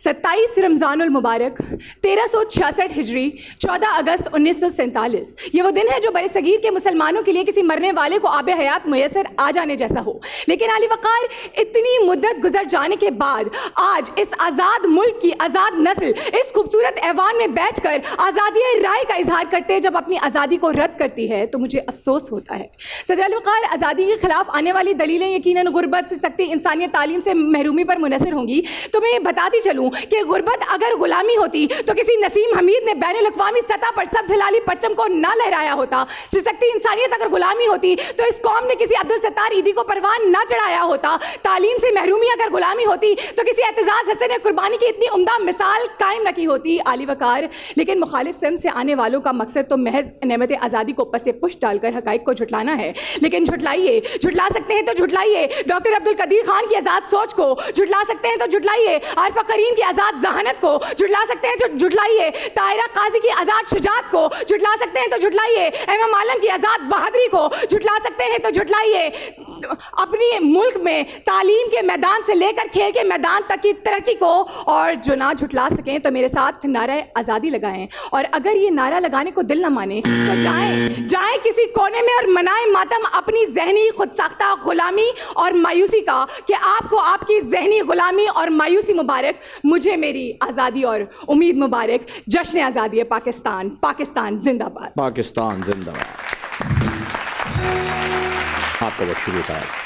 27 रमज़ानुल मुबारक 1366 हिजरी 14 अगस्त 1947 ये वो दिन है जो बरसगीर के मुसलमानों के लिए किसी मरने वाले को आब हयात मुयसर आ जाने जैसा हो। लेकिन अली वक़ार इतनी मुद्दत गुजर जाने के बाद आज इस आज़ाद मुल्क की आज़ाद नस्ल इस खूबसूरत ऐवान में बैठकर आज़ादी राय का इजहार करते जब अपनी आज़ादी को रद्द करती है तो मुझे अफसोस होता है। सदर अली वक़ार आज़ादी के खिलाफ आने वाली दलीलें यकीनन गुर्बत से सख्ती इंसानियत तालीम से महरूमी पर मुनसर होंगी। तो मैं ये बताती चलूँ कि गुर्बत अगर गुलामी होती तो किसी नसीम हमीद ने बैन अल-अक़वामी सतह पर सब्ज़ हिलाली परचम को ना लहराया होता। सिसकती इंसानियत अगर गुलामी होती तो इस कौम ने किसी अब्दुल सत्तार ईदी को परवान ना चढ़ाया होता। तालीम से महरूमी अगर गुलामी होती तो किसी एतजाज़ हसन ने कुर्बानी की इतनी उम्दा मिसाल कायम रखी होती। अली वक़ार लेकिन मुखालिफ सिम से आने वालों का मकसद तो महज नेमत आज़ादी को पसे पुश डालकर हक़ाइक़ को झुटलाना है। लेकिन झुटलाइए, झुटला सकते हैं तो झुटलाइए डॉक्टर अब्दुल कदीर खान की आज़ाद सोच को, झुटला सकते हैं तो झुटलाइए आरिफ़ा करीम की आज़ाद जहानत को, झुटला सकते हैं तो झुटलाइए ताहिरा काजी की आज़ाद शुजात को, झुटला सकते हैं तो झुटलाइए इमाम आलम की आज़ाद बहादुरी को, झुटला सकते हैं तो झुटलाइए अपनी मुल्क में तालीम के मैदान से लेकर खेल के मैदान तक की तरक्की को। और जो ना झुटला सकें तो मेरे साथ नारा आज़ादी लगाएं, और अगर ये नारा लगाने को दिल ना माने तो जाएं किसी कोने में और मनाएं मातम अपनी जहनी खुद साख्ता गुलामी और मायूसी का कि आपको आपकी जहनी गुलामी और मायूसी मुबारक, मुझे मेरी आज़ादी और उम्मीद मुबारक। जश्न आज़ादी पाकिस्तान, पाकिस्तान जिंदाबाद, पाकिस्तान जिंदाबाद। आपका वक्त शुरू होता है।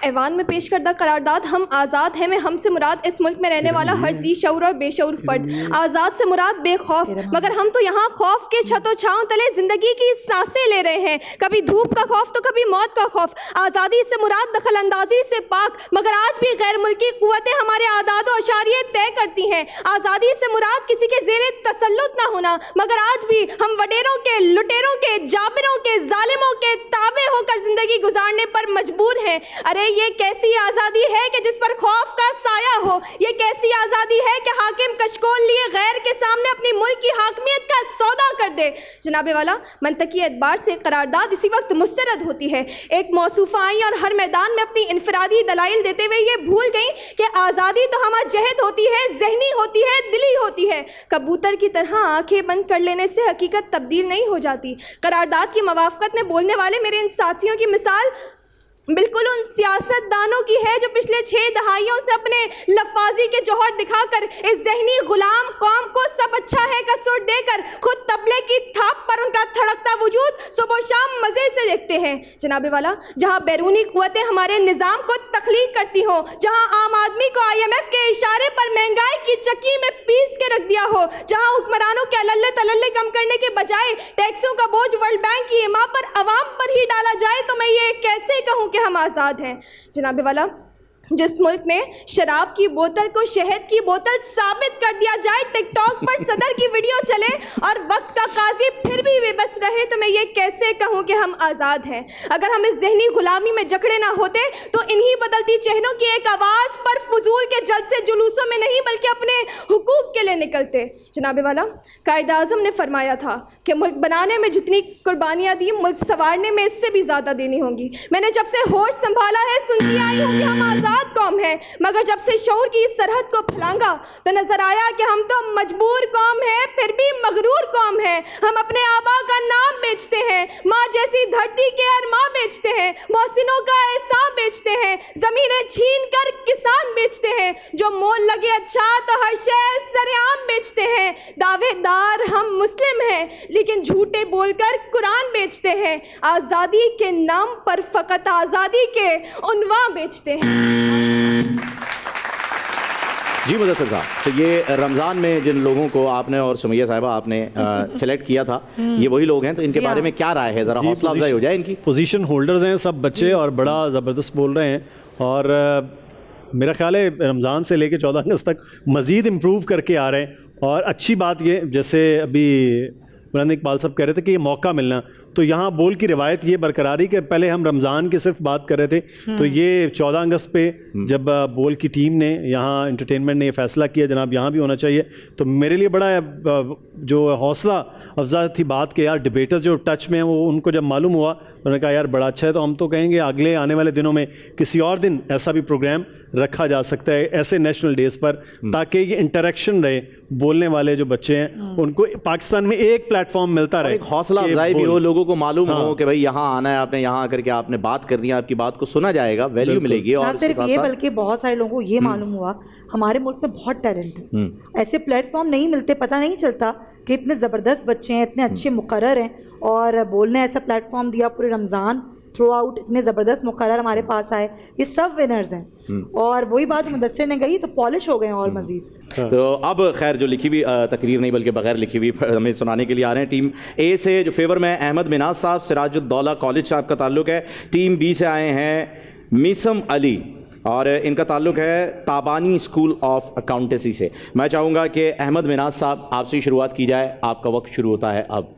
ऐवान में पेश करदा करारदाद हम आज़ाद हैं में हमसे मुराद इस मुल्क में रहने वाला हर जी शऊर और बेशऊर फ़र्द। आज़ाद से मुराद बेखौफ, मगर हम तो यहाँ खौफ के छतो छाँव तले ज़िंदगी की सांसें ले रहे हैं। कभी धूप का खौफ तो कभी मौत का खौफ। आज़ादी से मुराद दखल अंदाजी से पाक, मगर आज भी गैर मुल्की क़ुव्वतें हमारे आदाद व अशारिये तय करती हैं। आज़ादी से मुराद किसी के ज़ेरे तसल्लुत ना होना, मगर आज भी हम वडेरों के, लुटेरों के, जाबिरों के, जालिमों के ताबे होकर ज़िंदगी गुजारने पर मजबूर हैं। अरे ये कैसी आज़ादी है कि जिस पर खौफ का साया हो? ये कैसी आज़ादी है कि हाकिम कशकोल लिए गैर के सामने अपनी मुल्क की हाकमियत का सौदा कर दे? जनाबे वाला, मंतकी एतबार से करारदाद इसी वक्त मुस्तरद होती है। एक मौसूफ़ा आई और हर मैदान में अपनी इनफरादी दलाइल देते हुए ये भूल गई कि आज़ादी तो हमारा जहद होती है, जहनी होती है, दिली होती है। कबूतर की तरह आंखें बंद कर लेने से हकीकत तब्दील नहीं हो जाती। करारदाद की मवाफ़क़त में बोलने वाले मेरे इन साथियों की मिसाल बिल्कुल उन सियासतदानों की है जो पिछले 6 दहाइयों से अपने लफाजी के जौहर दिखाकर इस जहनी गुलाम कौम को सब अच्छा है का सुर देकर खुद तबले की थाप पर उनका थड़कता वजूद सुबह शाम मज़े से देखते हैं। जनाबे वाला, जहाँ बैरूनी क़ुव्वतें हमारे निज़ाम को तख्लीक करती हो, जहाँ आम आदमी को IMF के इशारे पर महंगाई की चक्की में पीस के रख दिया हो, जहाँ हुक्मरानों के अल्ले तल्ले कम करने के बजाय टैक्सों का बोझ वर्ल्ड बैंक की इमा पर अवाम पर ही डाला जाए, तो मैं ये कैसे कहूँ कि हम आज़ाद हैं? जनाबे वाला, जिस मुल्क में शराब की बोतल को शहद की बोतल साबित कर दिया जाए, टिकटॉक पर सदर की वीडियो चले और वक्त का काजी फिर भी बेबस रहे, तो मैं ये कैसे कहूँ कि हम आज़ाद हैं? अगर हम इस जहनी गुलामी में जकड़े ना होते तो इन्हीं बदलती चेहरों की एक आवाज़ पर फजूल के जलसे जुलूसों में नहीं बल्कि अपने हुकूक के लिए निकलते। जनाबे वाला, कायद-ए-आज़म ने फरमाया था कि मुल्क बनाने में जितनी कुर्बानियाँ दी, मुल्क संवारने में इससे भी ज़्यादा देनी होंगी। मैंने जब से होश संभाला है सुनती आई हूँ कि हम आज़ाद कौम है, मगर जब से शऊर की इस सरहद को फलांगा तो नजर आया कि हम तो मजबूर कौम है, फिर भी मगरूर कौम है। हम अपने आबा का नाम बेचते हैं, माँ जैसी धरती के अरमा बेचते हैं, मोहसिनों का एहसान बेचते हैं, जमीनें छीन कर किसान बेचते हैं, जो मोल लगे अच्छा तो हर शय सरेआम बेचते हैं। दावेदार हम मुस्लिम हैं लेकिन झूठे बोलकर कुरान बेचते हैं। आज़ादी के नाम पर फकत आज़ादी के उन्वान बेचते हैं। जी मुदस्सिर साहब, तो ये रमज़ान में जिन लोगों को आपने और सुमैया साहिबा आपने सेलेक्ट किया था, ये वही लोग हैं, तो इनके बारे में क्या राय है, ज़रा हौसला अफजाई हो जाए इनकी। पोजीशन होल्डर्स हैं सब बच्चे और बड़ा ज़बरदस्त बोल रहे हैं, और मेरा ख्याल है रमज़ान से लेकर 14 अगस्त तक मज़ीद इम्प्रूव करके आ रहे हैं। और अच्छी बात ये, जैसे अभी मौलाना इकबाल साहब कह रहे थे कि ये मौका मिलना, तो यहाँ बोल की रिवायत ये बरकरार रही कि पहले हम रमज़ान की सिर्फ बात कर रहे थे, तो ये 14 अगस्त पे जब बोल की टीम ने, यहाँ एंटरटेनमेंट ने ये फ़ैसला किया जनाब यहाँ भी होना चाहिए, तो मेरे लिए बड़ा जो हौसला अफजा थी बात के, यार डिबेटर जो टच में हैं वो, उनको जब मालूम हुआ उन्होंने कहा यार बड़ा अच्छा है, तो हम तो कहेंगे अगले आने वाले दिनों में किसी और दिन ऐसा भी प्रोग्राम रखा जा सकता है ऐसे नेशनल डेज़ पर, ताकि ये इंटरेक्शन रहे, बोलने वाले जो बच्चे हैं उनको पाकिस्तान में एक प्लेटफॉर्म मिलता रहे, एक हौसला अफजाई भी हो, लोगों को मालूम हो कि भाई यहाँ आना है, आपने यहाँ आकर के आपने बात करनी है, आपकी बात को सुना जाएगा, वैल्यू मिलेगी। और सिर्फ ये बल्कि बहुत सारे लोगों को ये मालूम हुआ हमारे मुल्क में बहुत टैलेंट है, ऐसे प्लेटफॉर्म नहीं मिलते, पता नहीं चलता कि इतने ज़बरदस्त बच्चे हैं, इतने अच्छे मुकर्रर हैं, और बोलने ऐसा प्लेटफॉर्म दिया पूरे रमज़ान थ्रू आउट, इतने ज़बरदस्त मुकर्रर हमारे पास आए, ये सब विनर्स हैं। और वही बात मुदस्सिर ने कही, तो पॉलिश हो गए हैं और मज़ीद। तो अब खैर जो लिखी हुई तकरीर नहीं बल्कि बगैर लिखी हुई हमें सुनाने के लिए आ रहे हैं। टीम ए से जो फेवर में अहमद मिनाज साहब, सिराजुद्दौला कॉलेज से आपका ताल्लुक़ है। टीम बी से आए हैं मीसम अली, और इनका ताल्लुक़ है ताबानी स्कूल ऑफ अकाउंटेंसी से। मैं चाहूँगा कि अहमद मिनाज साहब आपसे शुरुआत की जाए, आपका वक्त शुरू होता है अब।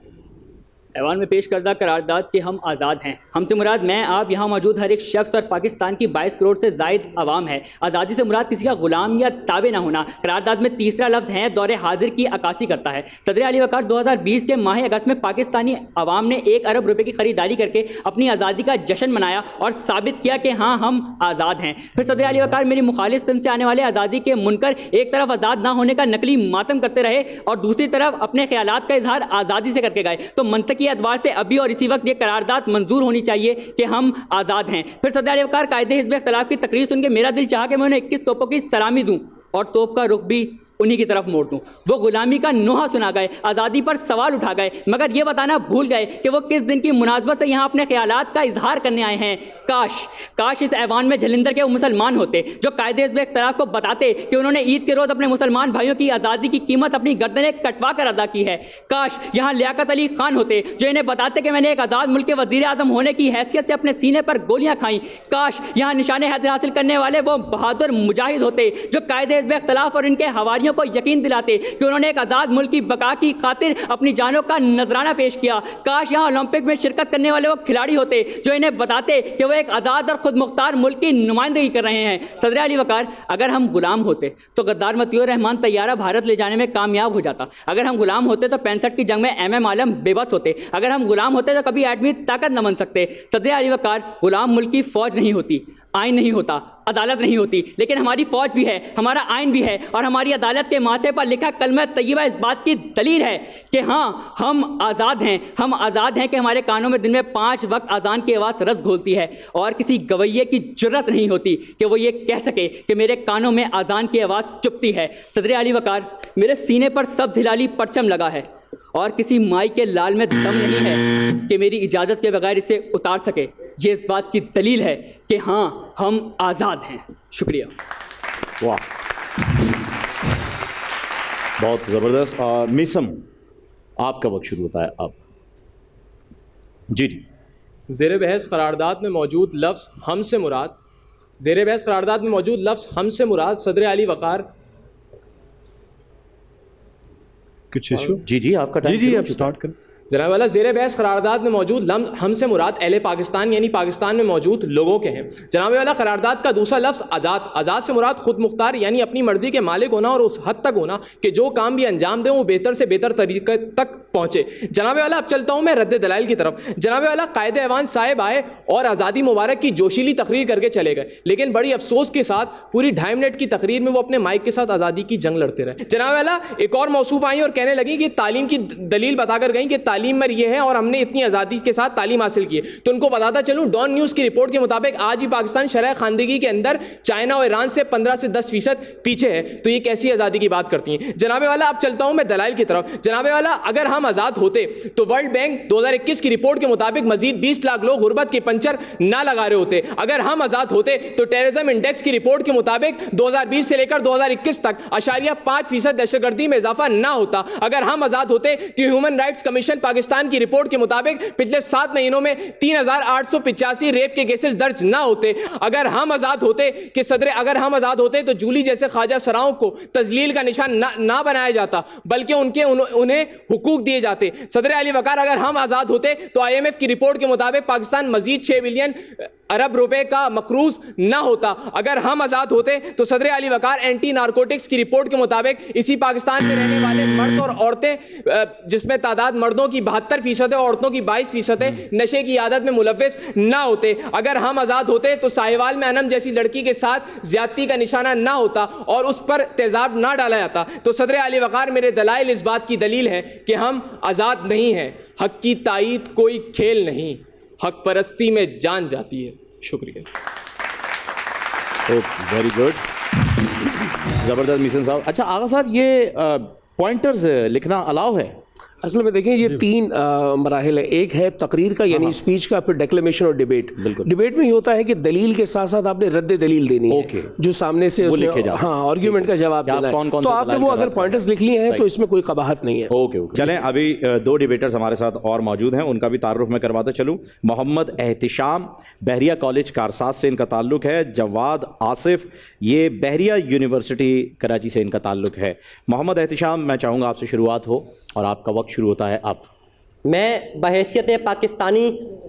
ऐवान में पेश करदा करारदाद के हम आज़ाद हैं, हमसे मुराद मैं, आप, यहाँ मौजूद हर एक शख्स और पाकिस्तान की 22 करोड़ से ज़ायद आवाम है। आज़ादी से मुराद किसी का गुलाम या ताबे ना होना। करारदाद में तीसरा लफ्ज़ है दौरे हाजिर की अक्कासी करता है। सदर अली वक़ार 2020 के माह अगस्त में पाकिस्तानी अवाम ने 1 अरब रुपये की खरीदारी करके अपनी आज़ादी का जश्न मनाया और साबित किया कि हाँ हम आज़ाद हैं। फिर सदर अली वक़ार मेरी मुखालिफ सिम से आने वाले आज़ादी के मुनकर एक तरफ आज़ाद ना होने का नकली मातम करते रहे और दूसरी तरफ अपने ख्यालात का इजहार आज़ादी से करके गए, तो मंतकी एतबार से अभी और इसी वक्त ये करारदाद मंजूर होनी चाहिए कि हम आज़ाद हैं। फिर सदर अली वक़ार कायदे हिज़्ब इख्तिलाफ की तकरीर सुन के मेरा दिल चाहा कि मैं उन्हें 21 तोपों की सलामी दूँ और तोप का रुख भी उन्हीं की तरफ मोड़ दूँ। वो गुलामी का नोहा सुना गए, आज़ादी पर सवाल उठा गए, मगर ये बताना भूल गए कि वो किस दिन की मुनासबत से यहाँ अपने ख्यालात का इजहार करने आए हैं। काश इस ऐवान में जलंधर के वो मुसलमान होते जो कायदे हिज़्ब इख्तिलाफ को बताते कि उन्होंने ईद के रोज़ अपने मुसलमान भाइयों की आज़ादी की कीमत अपनी गर्दनें कटवा कर अदा की है। काश यहाँ लियाकत अली खान होते जो इन्हें बताते कि मैंने एक आज़ाद मुल्क के वज़ीर आज़म होने की हैसियत से अपने सीने पर गोलियाँ खाईं। काश यहाँ निशान हैदर हासिल करने वाले वो बहादुर मुजाहिद होते जो कायदे हिज़्ब इख्तिलाफ और इनके हवारियों को यकीन दिलाते कि उन्होंने एक आज़ाद मुल्क की बका की खातिर अपनी जानों का नजराना पेश किया। काश यहाँ ओलंपिक में शिरकत करने वाले वो खिलाड़ी होते जो इन्हें बताते कि वो एक आज़ाद और खुद मुख्तार मुल्क की नुमाइंदगी कर रहे हैं। सदर अली वक़ार, अगर हम गुलाम होते तो गद्दार मतियूर रहमान तैयारा भारत ले जाने में कामयाब हो जाता। अगर हम गुलाम होते तो 65 की जंग में MM आलम बेबस होते। अगर हम गुलाम होते तो कभी एटमी ताकत न बन सकते। सदर अली वक़ार, गुलाम मुल्क की फ़ौज नहीं होती, आइन नहीं होता, अदालत नहीं होती, लेकिन हमारी फ़ौज भी है, हमारा आइन भी है और हमारी अदालत के माथे पर लिखा कलमा तय्यबा इस बात की दलील है कि हाँ हम आज़ाद हैं। हम आज़ाद हैं कि हमारे कानों में दिन में 5 वक्त अजान की आवाज़ रस घोलती है और किसी गवैये की जुर्रत नहीं होती कि वो ये कह सके कि मेरे कानों में अजान की आवाज़ चुपती है। सदर अली वक़ार, मेरे सीने पर सब्ज़ हिलाली परचम लगा है और किसी माई के लाल में दम नहीं है कि मेरी इजाज़त के बगैर इसे उतार सके। ये इस बात की दलील है कि हाँ हम आज़ाद हैं। शुक्रिया। वाह, बहुत ज़बरदस्त। और मिसम, आपका वक्त शुरू होता है अब। जी जी। ज़ेर बहस करारदाद में मौजूद लफ्ज़ हम से मुराद, ज़ेर बहस करारदाद में मौजूद लफ्ज़ हम से मुराद सदर अली वक़ार। कुछ इशू? जी जी, आपका टाइम। जी आप स्टार्ट करें। जनाब वाला, ज़ेर बहस करारदाद में मौजूद लफ्ज़ हमसे मुराद अहले पाकिस्तान यानी पाकिस्तान में मौजूद लोगों के हैं। जनाब वाला, करारदाद का दूसरा लफ्ज़ आज़ाद। आज़ाद से मुराद खुद मुख्तार यानी अपनी मर्ज़ी के मालिक होना और उस हद तक होना कि जो काम भी अंजाम दें वो बेहतर से बेहतर तरीके तक पहुँचे। जनाब वाला, अब चलता हूँ मैं रद्द दलाइल की तरफ। जनाब वाला, कायदे ऐवान साहिब आए और आज़ादी मुबारक की जोशीली तकरीर करके चले गए, लेकिन बड़ी अफसोस के साथ पूरी 2.5 मिनट की तकरीर में वो अपने माइक के साथ आज़ादी की जंग लड़ते रहे। जनाब वाला, एक और मौसूफ़ आई और कहने लगी कि तालीम की दलील बताकर गई कि तालीम में ये है और हमने इतनी आज़ादी के साथ तालीम हासिल की है। तो उनको बताता चलूँ, डॉन न्यूज़ की रिपोर्ट के मुताबिक आज भी पाकिस्तान शरह खानदगी के अंदर चाइना और ईरान से 15 से 10% पीछे है। तो ये कैसी आज़ादी की बात करती हैं जनाबे वाला। अब चलता हूँ मैं दलाइल की तरफ। जनाबे वाला, अगर हम आज़ाद होते तो वर्ल्ड बैंक 2021 की रिपोर्ट के मुताबिक मजीद 20 लाख लोग गुर्बत के पंचर ना लगा रहे होते। अगर हम आज़ाद होते तो टेररिज्म इंडेक्स की रिपोर्ट के मुताबिक 2020 से लेकर 2021 तक 0.5% दहशतगर्दी में इजाफा ना होता। अगर हम आज़ाद होते तो ह्यूमन राइट्स कमीशन पाकिस्तान की रिपोर्ट के मुताबिक पिछले 7 महीनों में 3,885 रेप के केसेस दर्ज ना होते। अगर हम आज़ाद होते कि अगर हम आज़ाद होते तो जूली जैसे ख्वाजा सराओं को तजलील का निशान ना बनाया जाता, बल्कि उन्हें हुकूक दिए जाते। सदर अली वकार, अगर हम आज़ाद होते तो IMF की रिपोर्ट के मुताबिक पाकिस्तान मजीद 6 बिलियन अरब रुपए का मकरूज ना होता। अगर हम आज़ाद होते तो सदर अली वकार एंटी नारकोटिक्स की रिपोर्ट के मुताबिक इसी पाकिस्तान में रहने वाले मर्द और औरतें, जिसमें तादाद मर्दों की 72% है, औरतों की 22% है, नशे की आदत में मुलव्वस ना होते। अगर हम आज़ाद होते तो साहिवाल में अनम जैसी लड़की के साथ ज्यादती का निशाना ना होता और उस पर तेजाब ना डाला जाता। तो सदर अली वकार, मेरे दलाइल इस बात की दलील है कि हम आज़ाद नहीं हैं। हक की तायीद कोई खेल नहीं, हक परस्ती में जान जाती है। शुक्रिया। वेरी गुड, ज़बरदस्त मिशन साहब। अच्छा आगा साहब, ये पॉइंटर्स लिखना अलाउ है? असल में देखें ये 3 मराहिल है। एक है तकरीर का यानी स्पीच का, फिर डेक्लेमेशन और डिबेट। डिबेट में ये होता है कि दलील के साथ साथ आपने रद्द दलील देनी है, जो सामने से आर्ग्यूमेंट का जवाब देना है। तो आपने वो अगर पॉइंटर्स लिख लिए हैं तो इसमें कोई कबाहत नहीं है। ओके, चलें अभी 2 डिबेटर्स हमारे साथ और मौजूद हैं, उनका भी तारुफ मैं करवाता चलूँ। मोहम्मद एहतिशाम, बहरिया कॉलेज कारसाज से इनका ताल्लुक है। जवाद आसिफ, ये बहरिया यूनिवर्सिटी कराची से इनका ताल्लुक है। मोहम्मद एहतिशाम, मैं चाहूँगा आपसे शुरुआत हो और आपका वक्त शुरू होता है अब। मैं बहैसियत पाकिस्तानी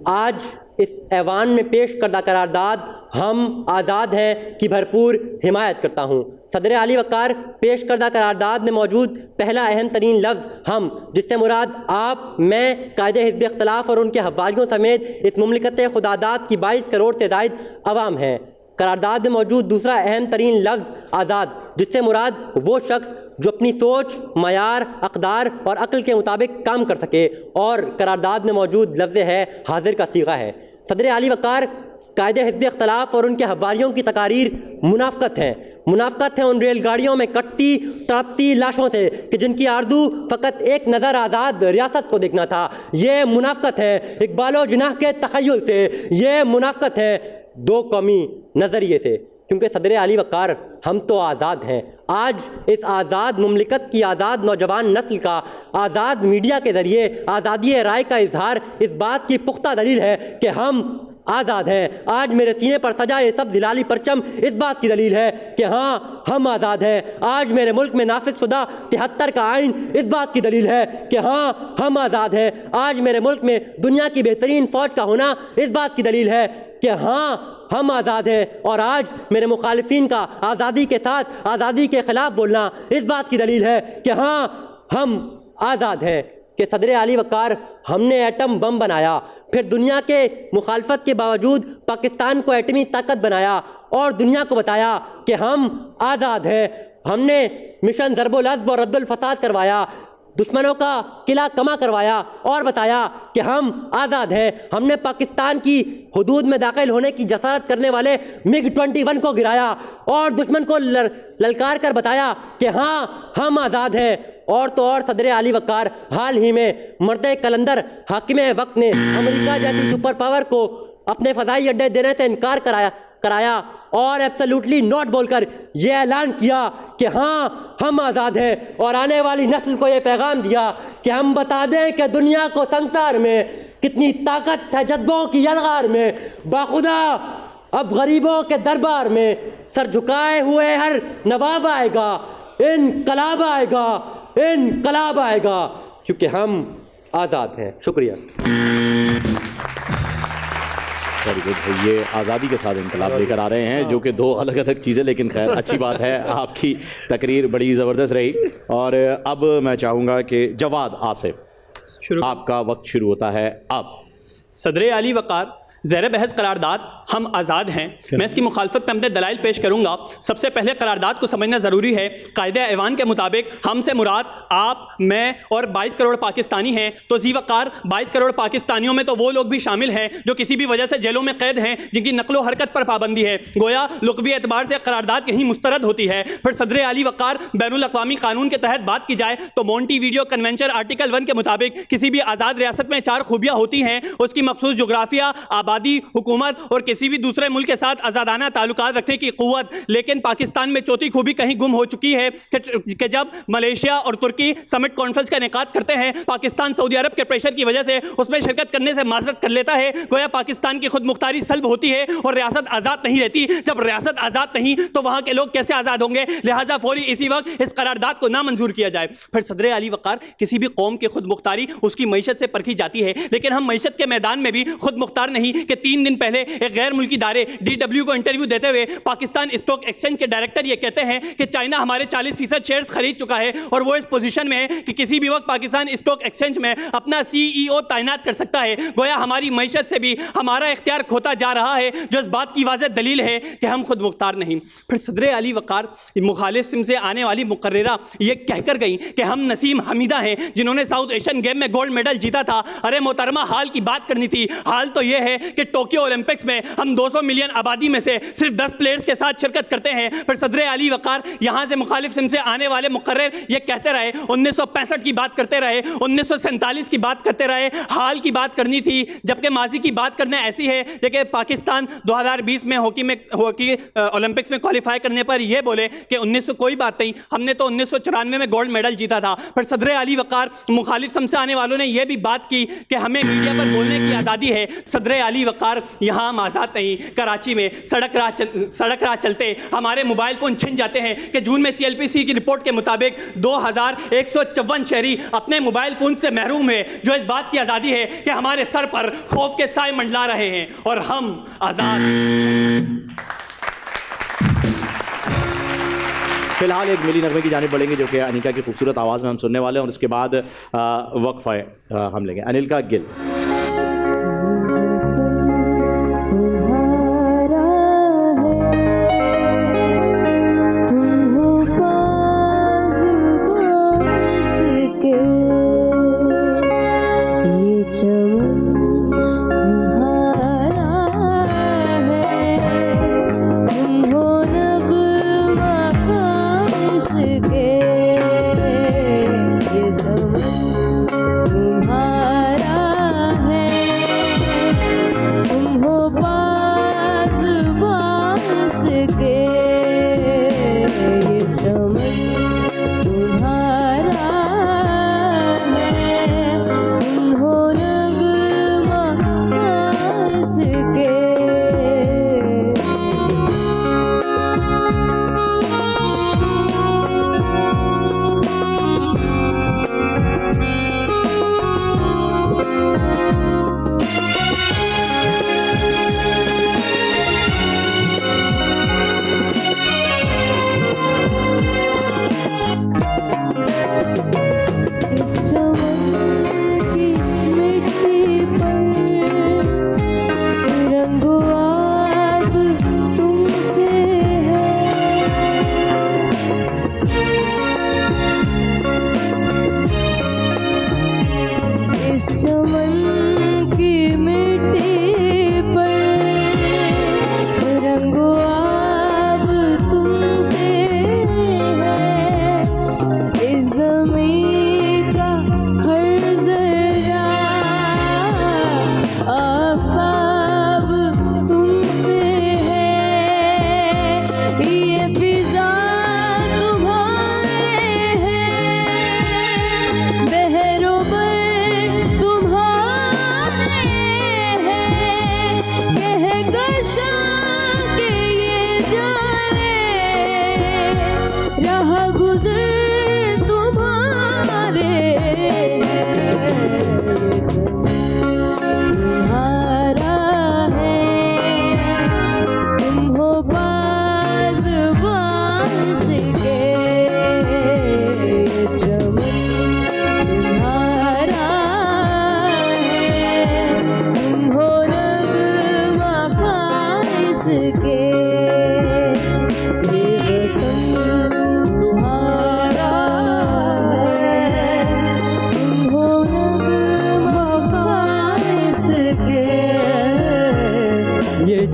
आज इस ऐवान में पेश करदा करारदाद हम आज़ाद हैं की भरपूर हिमायत करता हूँ। सदर आली वकार, पेश करदा करारदाद में मौजूद पहला अहम तरीन लफ्ज़ हम, जिससे मुराद आप, मैं, कायदे हिज़्ब इख्तिलाफ और उनके हवारियों समेत इस मुमलिकत खुदादात की 22 करोड़ से ज़ायद अवाम हैं। करारदाद में मौजूद दूसरा अहम तरीन लफ्ज़ आज़ाद, जिससे मुराद वो शख्स जो अपनी सोच, मयार, अक़दार और अक्ल के मुताबिक काम कर सके, और करारदाद में मौजूद लफ्ज़ है हाजिर का सीगा है। सदर आली वकार, कायदे हिज़्ब इख्तिलाफ और उनके हवारियों की तकारीर मुनाफ़क़त है उन रेलगाड़ियों में कटती तड़पती लाशों से कि जिनकी आरज़ू फ़कत एक नज़र आज़ाद रियासत को देखना था। ये मुनाफ़क़त है इक़बाल जिनाह के तख़य्युल से, ये मुनाफ़क़त है 2 कौमी नज़रिए से। क्योंकि सदर आली वकार, हम तो आज़ाद हैं। आज इस आज़ाद मुमलिकत की आज़ाद नौजवान नस्ल का आज़ाद मीडिया के ज़रिए आज़ादी राय का इजहार इस बात की पुख्ता दलील है कि हम आज़ाद हैं। आज मेरे सीने पर सजा ये सब जिलाली परचम इस बात की दलील है कि हाँ, हम आज़ाद हैं। आज मेरे मुल्क में नाफिज शुदा 73 का आइन इस बात की दलील है कि हाँ, हम आज़ाद हैं। आज मेरे मुल्क में दुनिया की बेहतरीन फ़ौज का होना इस बात की दलील है कि हाँ, हम आज़ाद हैं। और आज मेरे मुखालिफिन का आज़ादी के साथ आज़ादी के ख़िलाफ़ बोलना इस बात की दलील है कि हाँ, हम आज़ाद हैं। कि सदर आली वकार, हमने एटम बम बनाया, फिर दुनिया के मुखालफत के बावजूद पाकिस्तान को एटमी ताकत बनाया और दुनिया को बताया कि हम आज़ाद हैं। हमने मिशन ज़रबुल अज़्ब और रद्दुल फ़साद करवाया, दुश्मनों का किला कमा करवाया और बताया कि हम आज़ाद हैं। हमने पाकिस्तान की हुदूद में दाखिल होने की जसारत करने वाले MiG-21 को गिराया और दुश्मन को ललकार कर बताया कि हाँ, हम आज़ाद हैं। और तो और सदर आली वकार, हाल ही में मर्द कलंदर हाकिम वक्त ने अमेरिका जैसी सुपर पावर को अपने फ़ज़ाई अड्डे देने से इनकार कराया और एब्सोल्युटली नॉट बोलकर ये ऐलान किया कि हाँ, हम आज़ाद हैं। और आने वाली नस्ल को ये पैगाम दिया कि हम बता दें कि दुनिया को संसार में कितनी ताकत है जज्बों की यलगार में। बाखुदा अब गरीबों के दरबार में सर झुकाए हुए हर नवाब आएगा, इनकलाब आएगा, इनकलाब आएगा, क्योंकि हम आज़ाद हैं। शुक्रिया। Very good. ये आज़ादी के साथ इनकलाब लेकर आ रहे हैं, जो कि 2 अलग अलग चीज़ें, लेकिन खैर अच्छी बात है। आपकी तकरीर बड़ी ज़बरदस्त रही। और अब मैं चाहूँगा कि जवाद आसिफ, आपका वक्त शुरू होता है अब। सदर आली वकार, ज़ेर बहस करारदाद हम आज़ाद हैं, मैं इसकी मुखालफत में अपने दलाइल पेश करूँगा। सबसे पहले करारदाद को समझना ज़रूरी है। कायदे ऐवान के मुताबिक हमसे मुराद आप, मैं और 22 करोड़ पाकिस्तानी हैं। तो जी वक़ार 22 करोड़ पाकिस्तानियों में तो वो लोग भी शामिल हैं जो किसी भी वजह से जेलों में कैद हैं, जिनकी नकलो हरकत पर पाबंदी है। गोया लुग़वी एतबार से करारदाद यहीं मुस्तरद होती है। फिर सदर आली वक़ार बैनुल अक़वामी कानून के तहत बात की जाए तो मोंटीवीडियो कन्वेंशन आर्टिकल 1 के मुताबिक किसी भी आज़ाद रियासत में 4 खूबियाँ होती हैं। उसकी मखसूस जोग्राफिया, आबादी, हुकूमत और किसी भी दूसरे मुल्क के साथ आज़ादाना ताल्लुकात रखने की क़ुव्वत। लेकिन पाकिस्तान में चौथी खूबी कहीं गुम हो चुकी है कि जब मलेशिया और तुर्की समिट कॉन्फ्रेंस का इनेकाद करते हैं, पाकिस्तान सऊदी अरब के प्रेशर की वजह से उसमें शिरकत करने से माजरत कर लेता है। गोया पाकिस्तान की खुद मुख्तारी सल्ब होती है और रियासत आज़ाद नहीं रहती। जब रियासत आज़ाद नहीं तो वहाँ के लोग कैसे आज़ाद होंगे? लिहाजा फौरी इसी वक्त इस करारदाद को ना मंजूर किया जाए। फिर सदर आली वक़ार किसी भी कौम की खुद मुख्तारी उसकी मईशत से परखी जाती है, लेकिन हम मईशत के मैदान में भी खुद मुख्तार नहीं कि 3 दिन पहले एक गैर मुल्की दायरे DW को इंटरव्यू देते हुए पाकिस्तान स्टॉक एक्सचेंज के डायरेक्टर ये कहते हैं कि चाइना हमारे 40% शेयर्स खरीद चुका है और वो इस पोजीशन में है कि किसी भी वक्त पाकिस्तान स्टॉक एक्सचेंज में अपना CEO तैनात कर सकता है। गोया हमारी मईशत से भी हमारा इख्तियार खोता जा रहा है, जो इस बात की वाज़ेह दलील है कि हम खुद मुख्तार नहीं। फिर सदर आली वक़ार मुखालिफ सिम से आने वाली मुकर्ररा ये कहकर गई कि हम नसीम हमीदा हैं जिन्होंने साउथ एशियन गेम में गोल्ड मेडल जीता था। अरे मोहतरमा, हाल की बात करनी थी। हाल तो ये है कि टोक्यो ओलंपिक्स में हम 200 मिलियन आबादी में से सिर्फ 10 प्लेयर्स के साथ शिरकत करते हैं। फिर सदर आली वक़ार यहाँ से मुखालिफ सिम से आने वाले मुकर्रर ये कहते रहे, 1965 की बात करते रहे, 1947 की बात करते रहे। हाल की बात करनी थी, जबकि माजी की बात करना ऐसी है कि पाकिस्तान 2020 में हॉकी ओलंपिक्स में क्वालिफाई करने पर यह बोले कि 1900 कोई बात नहीं, हमने तो 1994 में गोल्ड मेडल जीता था। फिर सदर आली वक़ार मुखालिफ सिम से आने वालों ने यह भी बात की कि हमें मीडिया पर बोलने की आज़ादी है। सदर आली वक़ार यहाँ हम आज़ाद नहीं। कराची में सड़क राह चलते हमारे मोबाइल फ़ोन छिन जाते हैं कि जून में CLPC की रिपोर्ट के मुताबिक 2154 शहरी अपने मोबाइल फ़ोन से महरूम है, जो इस बात की आज़ादी है कि हमारे सर पर खौफ के साए मंडला रहे हैं और हम आज़ाद। फिलहाल एक मिली नगमे की जानिब बढ़ेंगे जो कि अनिका की खूबसूरत आवाज़ में हम सुनने वाले हैं, और उसके बाद वक्फा हम लेंगे। अनिल का गिल।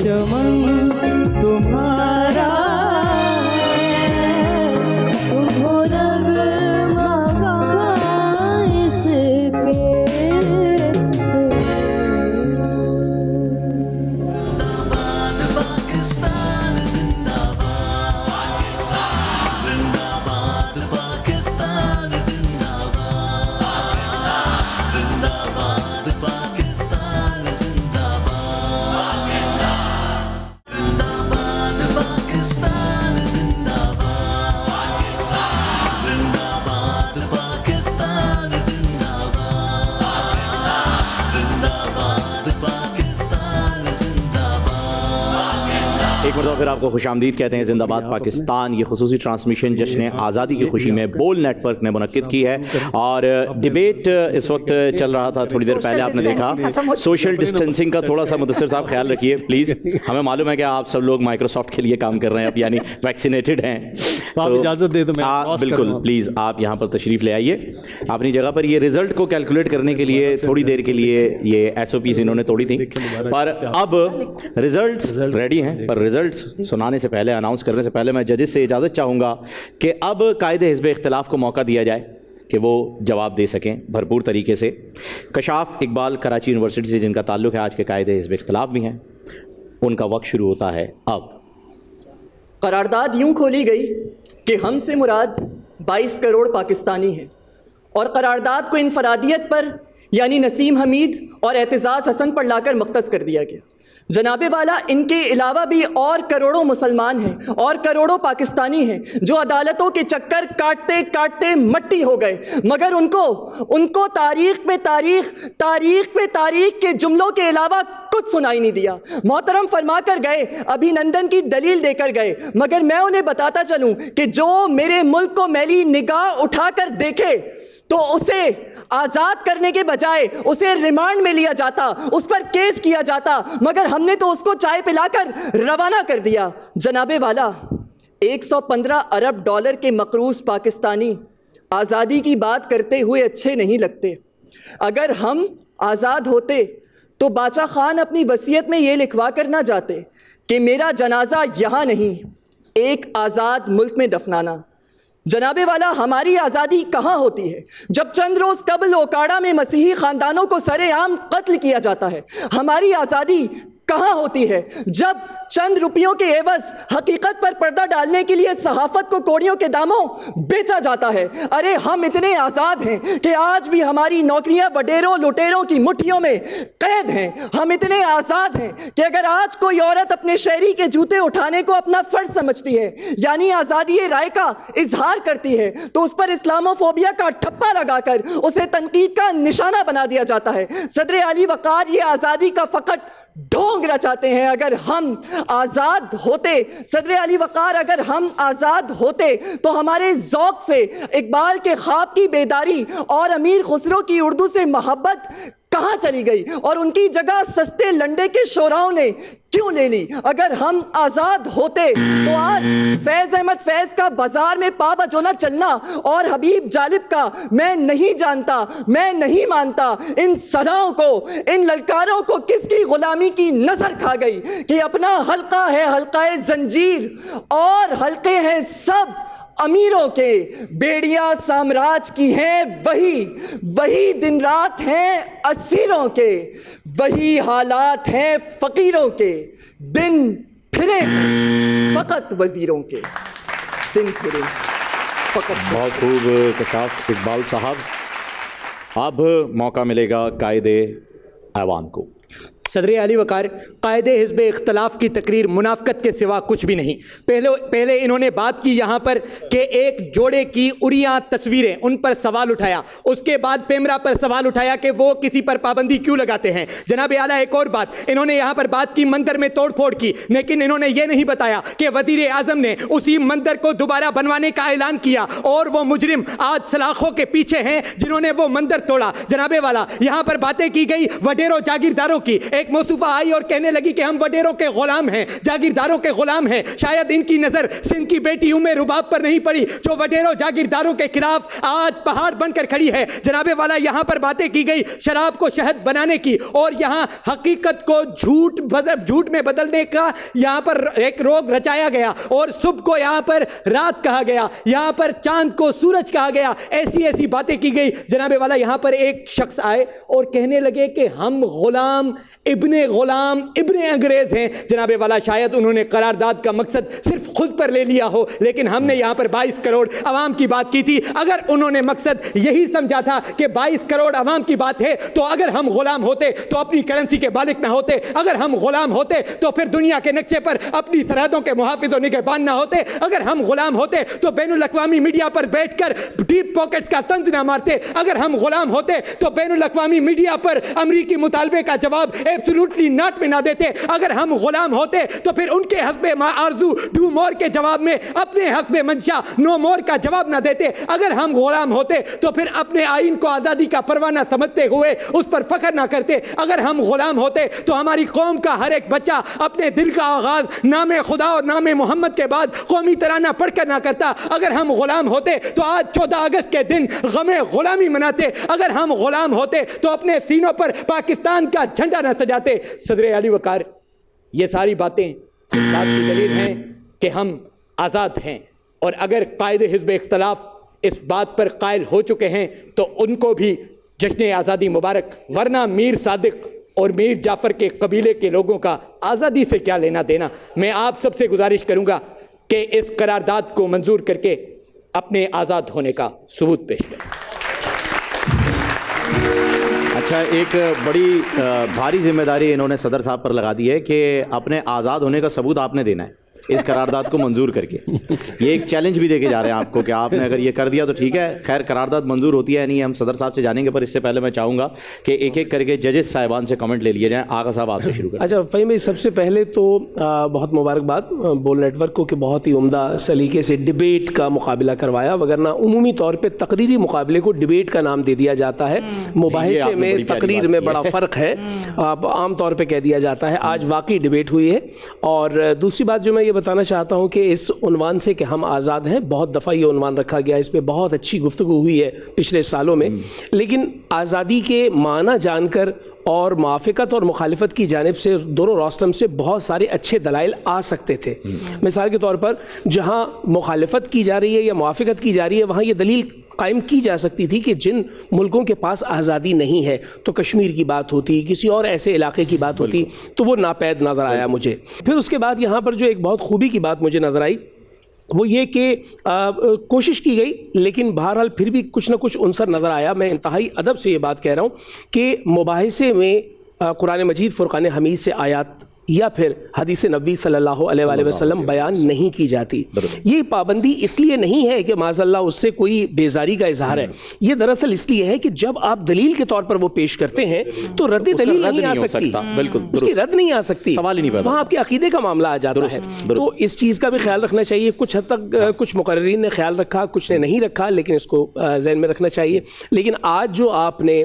चमन तुम्हारा तुम हो नगमा इसके। पाकिस्तान जिंदाबाद, जिंदाबाद पाकिस्तान जिंदाबाद, जिंदाबाद पाकिस्तान जिंदाबाद, जिंदाबाद पाकिस्तान जिंदाबाद, जिंदाबाद पाकिस्तान जिंदाबाद, जिंदाबाद पाकिस्तान जिंदाबाद। एक मरतबा फिर आपको खुशामदीद कहते हैं। जिंदाबाद पाकिस्तान ये खुसूसी ट्रांसमिशन जश्न आज़ादी की खुशी में बोल नेटवर्क ने मुनक्किद की है और डिबेट इस वक्त चल रहा था। थोड़ी देर पहले आपने देखा सोशल डिस्टेंसिंग का थोड़ा सा मुदस्सिर साहब ख्याल रखिए प्लीज़। हमें मालूम है कि आप सब लोग माइक्रोसॉफ्ट के लिए काम कर रहे हैं अब, यानी वैक्सीनेटेड हैं, तो आप इजाज़त दे दो मैं बिल्कुल प्लीज़ आप यहाँ पर तशरीफ़ ले आइए अपनी जगह पर। ये रिजल्ट को कैलकुलेट करने के लिए थोड़ी देर के लिए ये SOPs इन्होंने तोड़ी थी, पर अब रिजल्ट रेडी हैं। पर रिजल्ट सुनाने से पहले, अनाउंस करने से पहले मैं जजेस से इजाज़त चाहूँगा कि अब कायदे हिज़्ब इख्तिलाफ़ को मौका दिया जाए कि वो जवाब दे सकें भरपूर तरीके से। कशाफ इकबाल कराची यूनिवर्सिटी से जिनका ताल्लुक़ है आज के कायदे हिज़्ब इख्तिलाफ़ भी हैं, उनका वक्त शुरू होता है अब। करारदाद यूं खोली गई कि हमसे मुराद 22 करोड़ पाकिस्तानी हैं और करारदाद को इनफरादियत पर यानी नसीम हमीद और एतजाज़ हसन पर लाकर मुख्तस कर दिया गया। जनाबे वाला इनके अलावा भी और करोड़ों मुसलमान हैं और करोड़ों पाकिस्तानी हैं जो अदालतों के चक्कर काटते काटते मट्टी हो गए, मगर उनको तारीख पे तारीख के जुमलों के अलावा कुछ सुनाई नहीं दिया। मोहतरम फरमा कर गए, अभिनंदन की दलील देकर गए, मगर मैं उन्हें बताता चलूं कि जो मेरे मुल्क को मैली निगाह उठाकर देखे तो उसे आज़ाद करने के बजाय उसे रिमांड में लिया जाता, उस पर केस किया जाता, मगर हमने तो उसको चाय पिलाकर रवाना कर दिया। जनाबे वाला 115 अरब डॉलर के मकरूज पाकिस्तानी आज़ादी की बात करते हुए अच्छे नहीं लगते। अगर हम आज़ाद होते तो बादशाह खान अपनी वसीयत में ये लिखवा कर ना जाते कि मेरा जनाजा यहाँ नहीं, एक आज़ाद मुल्क में दफनाना। जनाबे वाला हमारी आज़ादी कहाँ होती है जब चंद रोज़ कबल ओकाड़ा में मसीही ख़ानदानों को सरेआम कत्ल किया जाता है? हमारी आज़ादी कहाँ होती है जब चंद रुपयों के एवज हकीकत पर पर्दा डालने के लिए सहाफ़त को कौड़ियों के दामों बेचा जाता है? अरे हम इतने आज़ाद हैं कि आज भी हमारी नौकरियां वडेरों लुटेरों की मुट्ठियों में कैद हैं। हम इतने आज़ाद हैं कि अगर आज कोई औरत अपने शहरी के जूते उठाने को अपना फ़र्ज समझती है, यानी आज़ादी राय का इजहार करती है, तो उस पर इस्लामोफोबिया का ठप्पा लगाकर उसे तनकीद का निशाना बना दिया जाता है। सदर आली वक़ार ये आज़ादी का फ़कत ढोंग रचाते हैं। अगर हम आज़ाद होते, सदर अली वक़ार, अगर हम आज़ाद होते तो हमारे ज़ौक़ से इकबाल के ख्वाब की बेदारी और अमीर खुसरो की उर्दू से मोहब्बत कहाँ चली गई और उनकी जगह सस्ते लंडे के शोराओं ने क्यों ले ली? अगर हम आज़ाद होते तो आज फैज़ अहमद फैज़ का बाजार में पा बजोला चलना और हबीब जालिब का मैं नहीं जानता, मैं नहीं मानता, इन सदाओं को, इन ललकारों को किसकी गुलामी की नजर खा गई कि अपना हल्का है हल्काए जंजीर और हल्के हैं सब अमीरों के। बेड़िया साम्राज्य की हैं वही दिन रात हैं असीरों के, वही हालात हैं फकीरों के, दिन फिरे फकत वजीरों के, दिन फिरे फकत। बहुत खूब कशाफ इकबाल साहब। अब मौका मिलेगा कायदे ऐवान को। सदर आली वक़ार, कायदे हिज़्ब इख्तिलाफ़ की तकरीर मुनाफ़क़त के सिवा कुछ भी नहीं। पहले इन्होंने बात की यहाँ पर कि एक जोड़े की उरिया तस्वीरें, उन पर सवाल उठाया। उसके बाद पेमरा पर सवाल उठाया कि वो किसी पर पाबंदी क्यों लगाते हैं। जनाब आला एक और बात इन्होंने यहाँ पर बात की, मंदिर में तोड़ फोड़ की, लेकिन इन्होंने ये नहीं बताया कि वज़ीर आज़म ने उसी मंदिर को दोबारा बनवाने का ऐलान किया और वो मुजरिम आज सलाखों के पीछे हैं जिन्होंने वो मंदिर तोड़ा। जनाबे वाला यहाँ पर बातें की गई वडेरों जागीरदारों की। एक मौसूफा आई और कहने लगी कि हम वडेरों के गुलाम हैं, जागीरदारों के गुलाम हैं। शायद इनकी नज़र सिंध की बेटी उम्मे रुबाब पर नहीं पड़ी जो वडेरों जागीरदारों के खिलाफ आज पहाड़ बनकर खड़ी है। जनाबे वाला यहाँ पर बातें की गई शराब को शहद बनाने की, और यहाँ हकीकत को झूठ में बदलने का यहाँ पर एक रोग रचाया गया, और सुबह को यहाँ पर रात कहा गया, यहाँ पर चांद को सूरज कहा गया। ऐसी ऐसी बातें की गई। जनाबे वाला यहाँ पर एक शख्स आए और कहने लगे कि हम गुलाम इब्ने अंग्रेज हैं। जनाबे वाला शायद उन्होंने करारदाद का मकसद सिर्फ खुद पर ले लिया हो, लेकिन हमने यहाँ पर 22 करोड़ अवाम की बात की थी। अगर उन्होंने मकसद यही समझा था कि 22 करोड़ अवाम की बात है, तो अगर हम गुलाम होते तो अपनी करेंसी के मालिक ना होते, अगर हम गुलाम होते तो फिर दुनिया के नक्शे पर अपनी सरहदों के मुहाफिज और निगहबान ना होते, अगर हम गुलाम होते तो बैनुल अक़वामी मीडिया पर बैठकर डीप पॉकेट्स का तंज ना मारते, अगर हम गुलाम होते तो बैनुल अक़वामी मीडिया पर अमरीकी मुतालबे का जवाब एब्सोल्युटली नॉट में ना देते, अगर हम गुलाम होते तो फिर उनके हस्बे आरजू डू मोर के जवाब में अपने हस्बे मंशा नो मोर का जवाब ना देते, अगर हम गुलाम होते तो फिर अपने आइन को आज़ादी का परवाना समझते हुए उस पर फख्र ना करते, अगर हम गुलाम होते तो हमारी कौम का हर एक बच्चा अपने दिल का आगाज नामे खुदा और नामे मोहम्मद के बाद कौमी तराना पढ़कर ना करता, अगर हम गुलाम होते तो आज 14 अगस्त के दिन गमे गुलामी मनाते, अगर हम गुलाम होते तो अपने सीनों पर पाकिस्तान का झंडा ना सजाते। सदर अली वकार, ये सारी बातें इस बात की दलील हैं कि हम आज़ाद हैं, और अगर कायदे हिज़्ब इख्तलाफ इस बात पर कायल हो चुके हैं तो उनको भी जश्न आज़ादी मुबारक, वरना मीर सादिक और मीर जाफ़र के कबीले के लोगों का आज़ादी से क्या लेना देना। मैं आप सबसे गुजारिश करूँगा कि इस करारदाद को मंजूर करके अपने आज़ाद होने का सबूत पेश करें। अच्छा, एक बड़ी भारी जिम्मेदारी इन्होंने सदर साहब पर लगा दी है कि अपने आज़ाद होने का सबूत आपने देना है इस करारदाद को मंजूर करके। ये एक चैलेंज भी देके जा रहे हैं आपको कि आपने अगर ये कर दिया तो ठीक है। खैर, करारदाद मंजूर होती है नहीं, हम सदर साहब से जानेंगे, पर इससे पहले मैं चाहूँगा कि एक एक करके जजेस साहिबान से कमेंट ले लिए जाएँ। आगा साहब, आपसे शुरू करें। अच्छा फ़हीम भाई, सबसे पहले तो बहुत मुबारकबाद बोल नेटवर्क को कि बहुत ही उम्दा सलीके से डिबेट का मुकाबला करवाया, वगरना उमूमी तौर पर तकरीरी मुकाबले को डिबेट का नाम दे दिया जाता है। मुबाहिसे में तकरीर में बड़ा फ़र्क है, आम तौर पर कह दिया जाता है। आज वाकई डिबेट हुई है। और दूसरी बात जो मैं बताना चाहता हूं कि इस उन्वान से कि हम आज़ाद हैं, बहुत दफ़ा ये उन्वान रखा गया, इस पे बहुत अच्छी गुफ्तगू हुई है पिछले सालों में, लेकिन आज़ादी के माना जानकर और मुआफ़िकत और मुखालिफत की जानिब से दोनों रास्तम से बहुत सारे अच्छे दलाइल आ सकते थे। मिसाल के तौर पर जहाँ मुखालिफत की जा रही है या मुआफ़िकत की जा रही है, वहाँ ये दलील कायम की जा सकती थी कि जिन मुल्कों के पास आज़ादी नहीं है, तो कश्मीर की बात होती, किसी और ऐसे इलाके की बात होती, तो वो नापैद नज़र आया मुझे। फिर उसके बाद यहाँ पर जो एक बहुत खूबी की बात मुझे नज़र आई वो ये कि कोशिश की गई, लेकिन बहरहाल फिर भी कुछ ना कुछ उनसर नज़र आया। मैं इंतहाई अदब से ये बात कह रहा हूँ कि मुबाहिसे में कुरान मजीद फ़ुरक़ान हमीद से आयात या फिर हदीस नबी सल्लल्लाहु अलैहि वसल्लम बयान नहीं की जाती। ये पाबंदी इसलिए नहीं है कि माज़अल्लाह उससे कोई बेजारी का इजहार है, ये दरअसल इसलिए है कि जब आप दलील के तौर पर वो पेश करते हैं तो रद्द दलील नहीं आ सकती, बिल्कुल उसकी रद्द नहीं आ सकती, सवाल ही नहीं पैदा, वहाँ आपके अकीदे का मामला आ जाता है। तो इस चीज़ का भी ख्याल रखना चाहिए। कुछ हद तक कुछ मुकर्रीरीन ने ख्याल रखा, कुछ ने नहीं रखा, लेकिन इसको ज़हन में रखना चाहिए। लेकिन आज जो आपने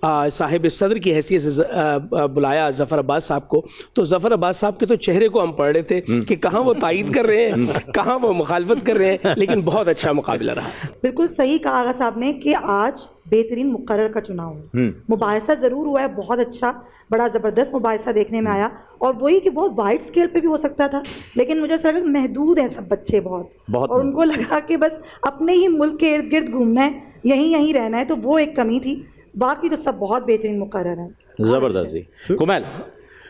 साहिब सदर की हैसियत से बुलाया ज़फ़र अब्बास साहब को, तो ज़फ़र अब्बास साहब के तो चेहरे को हम पढ़ रहे थे कि कहाँ वो तायीद कर रहे हैं, कहाँ वो मुखालफत कर रहे हैं, लेकिन बहुत अच्छा मुकाबला रहा। बिल्कुल सही कहा आगा साहब ने कि आज बेहतरीन मुकर्रर का चुनाव है। मुबाहिसा ज़रूर हुआ है, बहुत अच्छा, बड़ा ज़बरदस्त मुबाहिसा देखने में आया, और वही कि बहुत वाइड स्केल पे भी हो सकता था, लेकिन मुझे ऐसा लगा महदूद हैं सब बच्चे बहुत, और उनको लगा कि बस अपने ही मुल्क के इर्द गिर्द घूमना है, यहीं रहना है, तो वो एक कमी थी। बाकी तो सब बहुत बेहतरीन मुकर्रर है। ज़बरदस्त। कुमैल,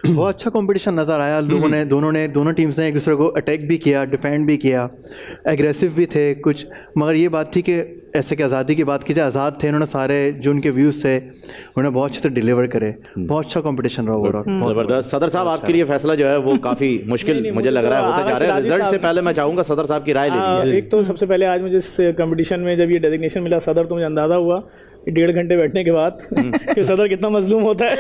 बहुत अच्छा कंपटीशन नज़र आया। लोगों ने दोनों टीम्स ने एक दूसरे को अटैक भी किया, डिफेंड भी किया, एग्रेसिव भी थे कुछ, मगर ये बात थी कि ऐसे कि आज़ादी की बात की जाए, आज़ाद थे, उन्होंने सारे जो उनके व्यूज़ थे उन्होंने बहुत अच्छे से डिलीवर करे। बहुत अच्छा कंपटीशन रहा ओवरऑल। ज़बरदस्त। सदर साहब, आपके लिए फैसला जो है वो काफ़ी मुश्किल मुझे लग रहा है होता जा रहा है। रिजल्ट से पहले मैं चाहूँगा सदर साहब की राय लेनी है। एक तो सबसे पहले आज मुझे इस कंपटीशन में जब ये डेजिग्नेशन मिला सदर, तो मुझे अंदाज़ा हुआ 1.5 घंटे बैठने के बाद कि सदर कितना मजलूम होता है।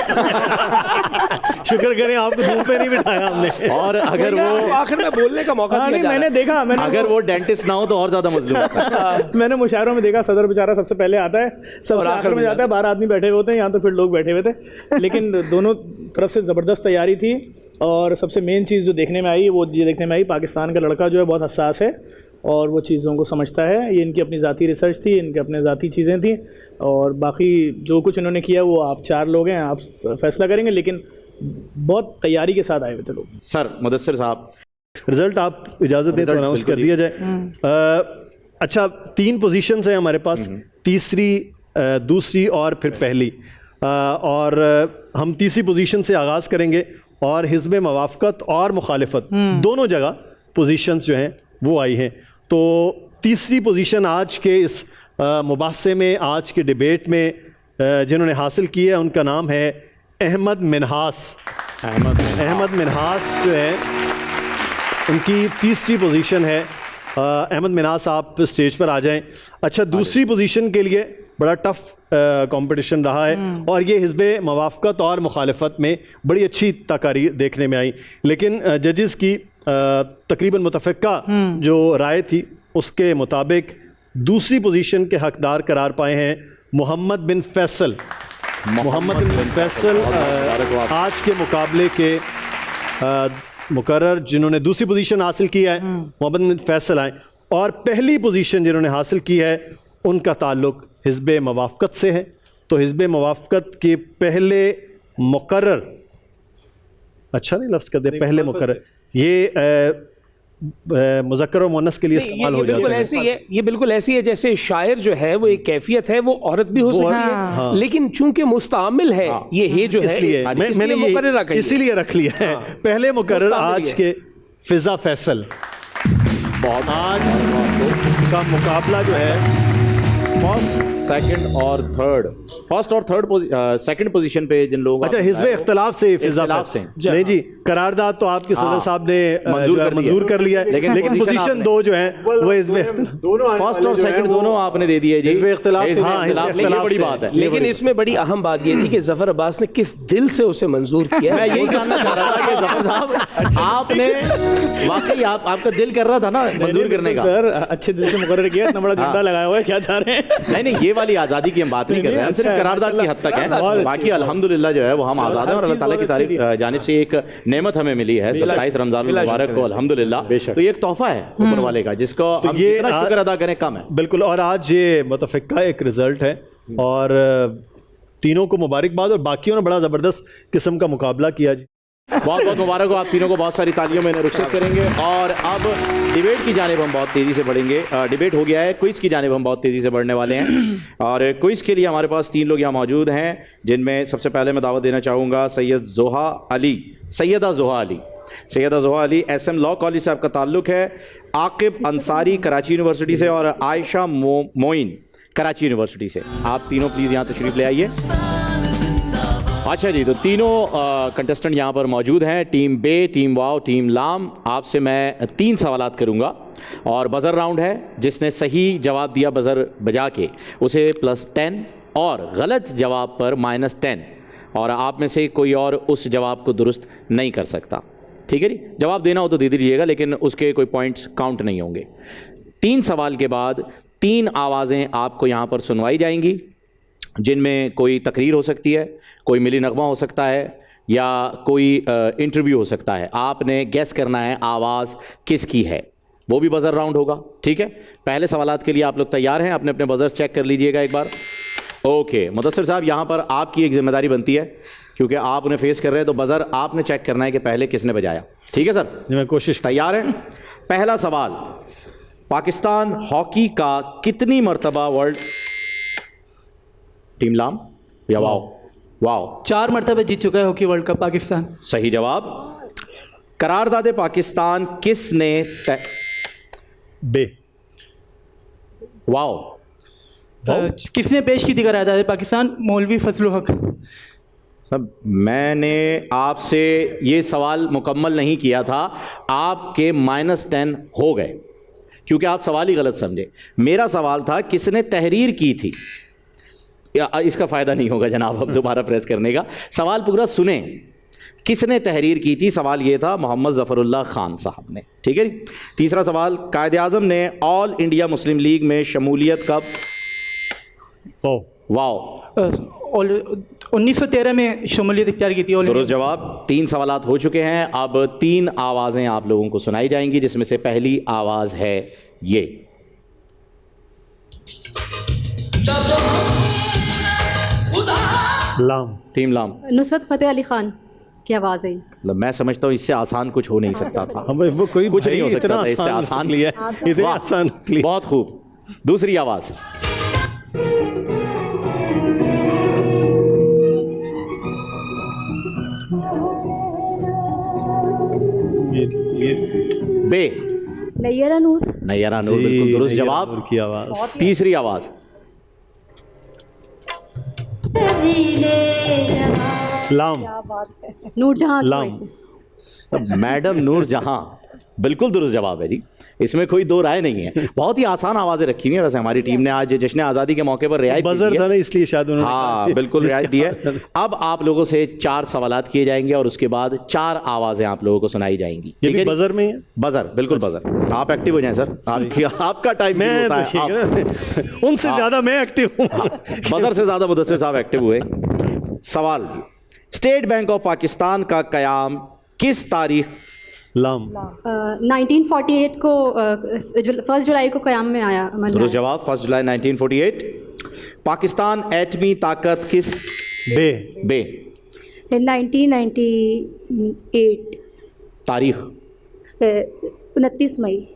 शुक्र करें आपको धूप में नहीं बिठाया हमने। और अगर वो आखिर में बोलने का मौका दिया जा रहा है। मैंने देखा, अगर वो डेंटिस्ट ना हो तो और ज़्यादा मजलूम होता है। मैंने मुशायरों में देखा सदर बेचारा सबसे पहले आता है, सबसे आखिर में जाता है, 12 आदमी बैठे हुए होते हैं, यहाँ तो फिर लोग बैठे हुए थे। लेकिन दोनों तरफ से ज़बरदस्त तैयारी थी। और सबसे मेन चीज़ जो देखने में आई वो ये देखने में आई, पाकिस्तान का लड़का जो है बहुत हसास है और वो चीज़ों को समझता है। ये इनकी अपनी ज़ाती रिसर्च थी, इनके अपने ज़ाती चीज़ें थी, और बाकी जो कुछ इन्होंने किया वो आप 4 लोग हैं, आप फैसला करेंगे, लेकिन बहुत तैयारी के साथ आए हुए थे लोग। सर मुदस्सिर साहब, रिजल्ट आप इजाज़त दें तो अनाउंस कर दिया जाए। अच्छा, 3 पोजीशंस हैं हमारे पास, तीसरी, दूसरी और फिर पहली। और हम तीसरी पोजीशन से आगाज़ करेंगे और हिज़्ब मवाफ़क़त और मुखालिफत दोनों जगह पोजीशंस जो हैं वो आई हैं। तो तीसरी पोजीशन आज के इस मुबाहसे में, आज के डिबेट में जिन्होंने हासिल की है उनका नाम है अहमद मिन्हास। अहमद मिन्हास जो है उनकी तीसरी पोजीशन है। अहमद मिन्हास आप स्टेज पर आ जाएं। अच्छा, दूसरी पोजीशन के लिए बड़ा टफ कंपटीशन रहा है और ये हिज़्ब मवाफ़क़त और मुखालिफत में बड़ी अच्छी तकारीर देखने में आई, लेकिन जजेस की तकरीबन मुतफ़िक़ा जो राय थी उसके मुताबिक दूसरी पोजीशन के हकदार करार पाए हैं मोहम्मद बिन फैसल। मोहम्मद बिन फैसल आज के मुकाबले के मुकर्रर जिन्होंने दूसरी पोजीशन हासिल की है, मोहम्मद बिन फैसल आए। और पहली पोजीशन जिन्होंने हासिल की है उनका ताल्लुक़ हिज़्ब मवाफ़क़त से है। तो हिज़्ब मवाफ़क़त के पहले मुकर्रर, अच्छा नहीं लफ्ज़ कर दे, पहले मुकर्रर, ये मुज़क्कर और मुअन्नस के लिए इस्तेमाल हो जाता है। ये बिल्कुल ऐसी है जैसे शायर जो है वो एक कैफियत है, वो औरत भी हो सकती है। हाँ। लेकिन चूंकि मुस्तामिल है ये है जो है, इसलिए मैंने ये इसीलिए रख लिया है। पहले मुकर्रर आज के फ़िज़ा फैसल। बहुत आज का मुकाबला जो है फर्स्ट और थर्ड सेकंड पोजीशन पे जिन लोगों, अच्छा, हिज़्ब इख्तिलाफ से फ़िज़ा नहीं जी, करारदाद तो आपके सदर साहब ने मंजूर कर लिया है, लेकिन पोजीशन 2 जो है वो हिज़्ब फर्स्ट और सेकंड दोनों आपने दे दिए जी। हिज़्ब इख्तिलाफ बड़ी बात है। लेकिन इसमें बड़ी अहम बात ये थी कि ज़फ़र अब्बास ने किस दिल से उसे मंजूर किया। मैं यही जानना चाह रहा था कि ज़फ़र साहब आपने वाकई आपका दिल कर रहा था ना मंजूर करने का। सर अच्छे दिल से मुकर्रर किया, इतना बड़ा झंडा लगाया हुआ है, क्या चाह रहे हैं? नहीं, ये वाली आज़ादी की हम बात नहीं कर रहे हैं, हम सिर्फ करारदाद की हद तक है। बाकी अल्हम्दुलिल्लाह जो है वो हम आज़ाद हैं और अल्लाह ताला की तारीफ जानिब से एक नेमत हमें मिली है 27 रमज़ान मुबारक को, अल्हम्दुलिल्लाह। तो ये एक तोहफा है ऊपर वाले का जिसको हम जितना शुक्र अदा करें कम है। बिल्कुल। और आज ये मुतफ़िक़ा एक रिज़ल्ट है और तीनों को मुबारकबाद, और बाकियों ने बड़ा ज़बरदस्त किस्म का मुकाबला किया जी। बहुत बहुत मुबारक हो आप तीनों को, बहुत सारी तालियों में रुखसत करेंगे। और अब डिबेट की जानिब हम बहुत तेज़ी से बढ़ेंगे। डिबेट हो गया है, क्विज़ की जानिब हम बहुत तेज़ी से बढ़ने वाले हैं। और क्विज़ के लिए हमारे पास 3 लोग यहाँ मौजूद हैं, जिनमें सबसे पहले मैं दावत देना चाहूँगा Syeda Zoha Ali SM law college से आपका ताल्लुक़ है, आकिब अंसारी कराची यूनिवर्सिटी से और आयशा मोइन कराची यूनिवर्सिटी से। आप तीनों प्लीज़ यहाँ तशरीफ़ ले आइए। अच्छा जी, तो तीनों कंटेस्टेंट यहाँ पर मौजूद हैं, टीम बे, टीम वाव, टीम लाम। आपसे मैं 3 सवालात करूँगा और बज़र राउंड है। जिसने सही जवाब दिया बज़र बजा के उसे +10 और गलत जवाब पर -10, और आप में से कोई और उस जवाब को दुरुस्त नहीं कर सकता। ठीक है जी, जवाब देना हो तो दे दीजिएगा, लेकिन उसके कोई पॉइंट्स काउंट नहीं होंगे। 3 सवाल के बाद 3 आवाज़ें आपको यहाँ पर सुनवाई जाएंगी, जिनमें कोई तकरीर हो सकती है, कोई मिली नगमा हो सकता है, या कोई इंटरव्यू हो सकता है। आपने गैस करना है आवाज़ किसकी है, वो भी बज़र राउंड होगा। ठीक है, पहले सवालात के लिए आप लोग तैयार हैं? अपने अपने बज़र्स चेक कर लीजिएगा एक बार। ओके मुदस्सिर साहब, यहाँ पर आपकी एक जिम्मेदारी बनती है, क्योंकि आप उन्हें फेस कर रहे हैं, तो बज़र आपने चेक करना है कि पहले किसने बजाया। ठीक है सर, मैं कोशिश। तैयार हैं? पहला सवाल, पाकिस्तान हॉकी का कितनी मरतबा वर्ल्ड, टीम लाम या वाओ 4 मरतबे जीत चुका है हॉकी वर्ल्ड कप पाकिस्तान। सही जवाब। करारदाद पाकिस्तान किसने बे वाओ किसने पेश की थी करारदाद पाकिस्तान? मौलवी फजलुल हक। मैंने आपसे ये सवाल मुकम्मल नहीं किया था, आपके -10 हो गए क्योंकि आप सवाल ही गलत समझे। मेरा सवाल था किसने तहरीर की थी, इसका फ़ायदा नहीं होगा जनाब अब दोबारा प्रेस करने का। सवाल पूरा सुने, किसने तहरीर की थी? सवाल ये था मोहम्मद ज़फ़रुल्लाह ख़ान साहब ने, ठीक है जी। तीसरा सवाल, कायद आज़म ने ऑल इंडिया मुस्लिम लीग में शमूलियत कब? वाओ 1913 में शमूलियत इख्तियार की थी। दुरुस्त जवाब। 3 सवालात हो चुके हैं, अब 3 आवाज़ें आप लोगों को सुनाई जाएंगी, जिसमें से पहली आवाज़ है ये। लाम। टीम लाम। नुसरत फ़तेह अली खान की आवाज़ है। मैं समझता हूँ इससे आसान कुछ हो नहीं सकता था। वो कोई कुछ नहीं हो सकता था इससे आसान लिया। इतने आसान लिया। बहुत खूब। दूसरी आवाज़। बे। नैयरा नूर। नैयरा नूर, बिल्कुल दुरुस्त जवाब। की आवाज़। तीसरी आवाज़। लाम। नूरजहां। लाम। मैडम नूरजहां, बिल्कुल दुरुस्त जवाब है जी, इसमें कोई दो राय नहीं है। बहुत ही आसान आवाज़ें रखी हुई है वैसे हमारी टीम ने आज जश्न आज़ादी के मौके पर रियायत बजर था ना, इसलिए शायद उन्होंने हाँ बिल्कुल रियायत दी है। अब आप लोगों से 4 सवालात किए जाएंगे और उसके बाद 4 आवाज़ें आप लोगों को सुनाई जाएंगी। ये भी बजर में है? बजर, बिल्कुल बजर। आप एक्टिव हो जाएं सर, आपका टाइम मैं होता है। उनसे ज़्यादा मैं एक्टिव हूँ। बजर से ज़्यादा मुदस्सिर साहब एक्टिव हुए। सवाल, स्टेट बैंक ऑफ पाकिस्तान का क़याम किस तारीख? लाम। 1948 को 1 जुलाई को क़याम में आया। दुरुस्त जवाब, 1 जुलाई 1948। पाकिस्तान एटमी ताकत किस? बे। बे। 1998 तारीख? 29 मई।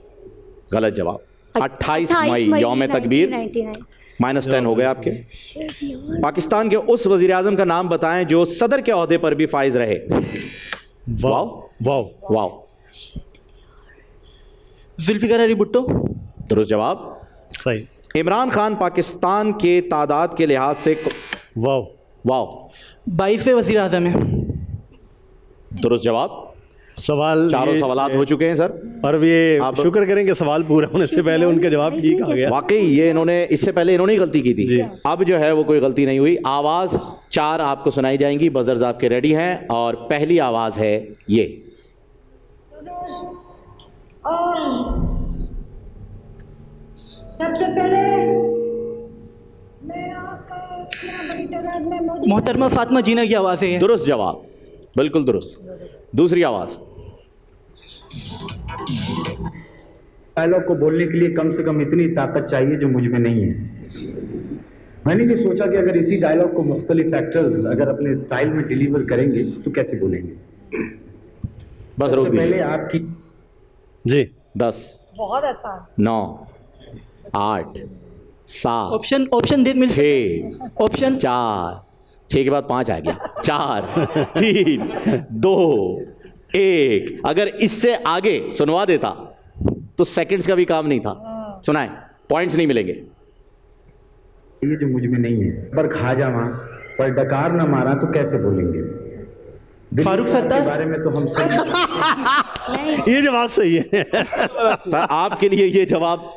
गलत जवाब, 28 मई यौम तकबीर। -10 हो गए आपके। पाकिस्तान के उस वज़ीर आज़म का नाम बताएं जो सदर के ओहदे पर भी फाइज रहे। Wow wow wow. Zulfikar Ali Bhutto. दुरुस्त जवाब। सही। इमरान खान पाकिस्तान के तादाद के लिहाज से वाओ वाओ 22वें वज़ीर आज़म है। दुरुस्त जवाब। सवाल, चारों सवालात हो चुके हैं सर, और ये शुक्र करेंगे सवाल पूरा होने से पहले उनका जवाब ठीक आ गया। वाकई ये इन्होंने इससे पहले इन्होंने ही गलती की थी, अब जो है वो कोई गलती नहीं हुई। आवाज़ 4 आपको सुनाई जाएंगी, बजर्स आपके रेडी हैं, और पहली आवाज़ है ये। सबसे पहले मोहतरमा फातिमा जीना की आवाज़ है। दुरुस्त जवाब, बिल्कुल दुरुस्त। दूसरी आवाज़। डायलॉग को बोलने के लिए कम से कम इतनी ताकत चाहिए जो मुझ में नहीं है। मैंने ये सोचा कि अगर इसी डायलॉग को मुख्तलिफ एक्टर्स अगर अपने स्टाइल में डिलीवर करेंगे तो कैसे बोलेंगे। बस सबसे पहले आपकी जी 10 बहुत आसान 9 8 7 ऑप्शन दे मिल 6 ऑप्शन 4 6 के बाद 5 आ गया 4 3 2 1। अगर इससे आगे सुनवा देता तो सेकंड्स का भी काम नहीं था। सुनाए, पॉइंट्स नहीं मिलेंगे। ये जो मुझ में नहीं है, पर खा जावा पर डकार न मारा तो कैसे बोलेंगे। फारूक सत्तार के बारे में तो हम सब ये जवाब सही है सर, आपके लिए ये जवाब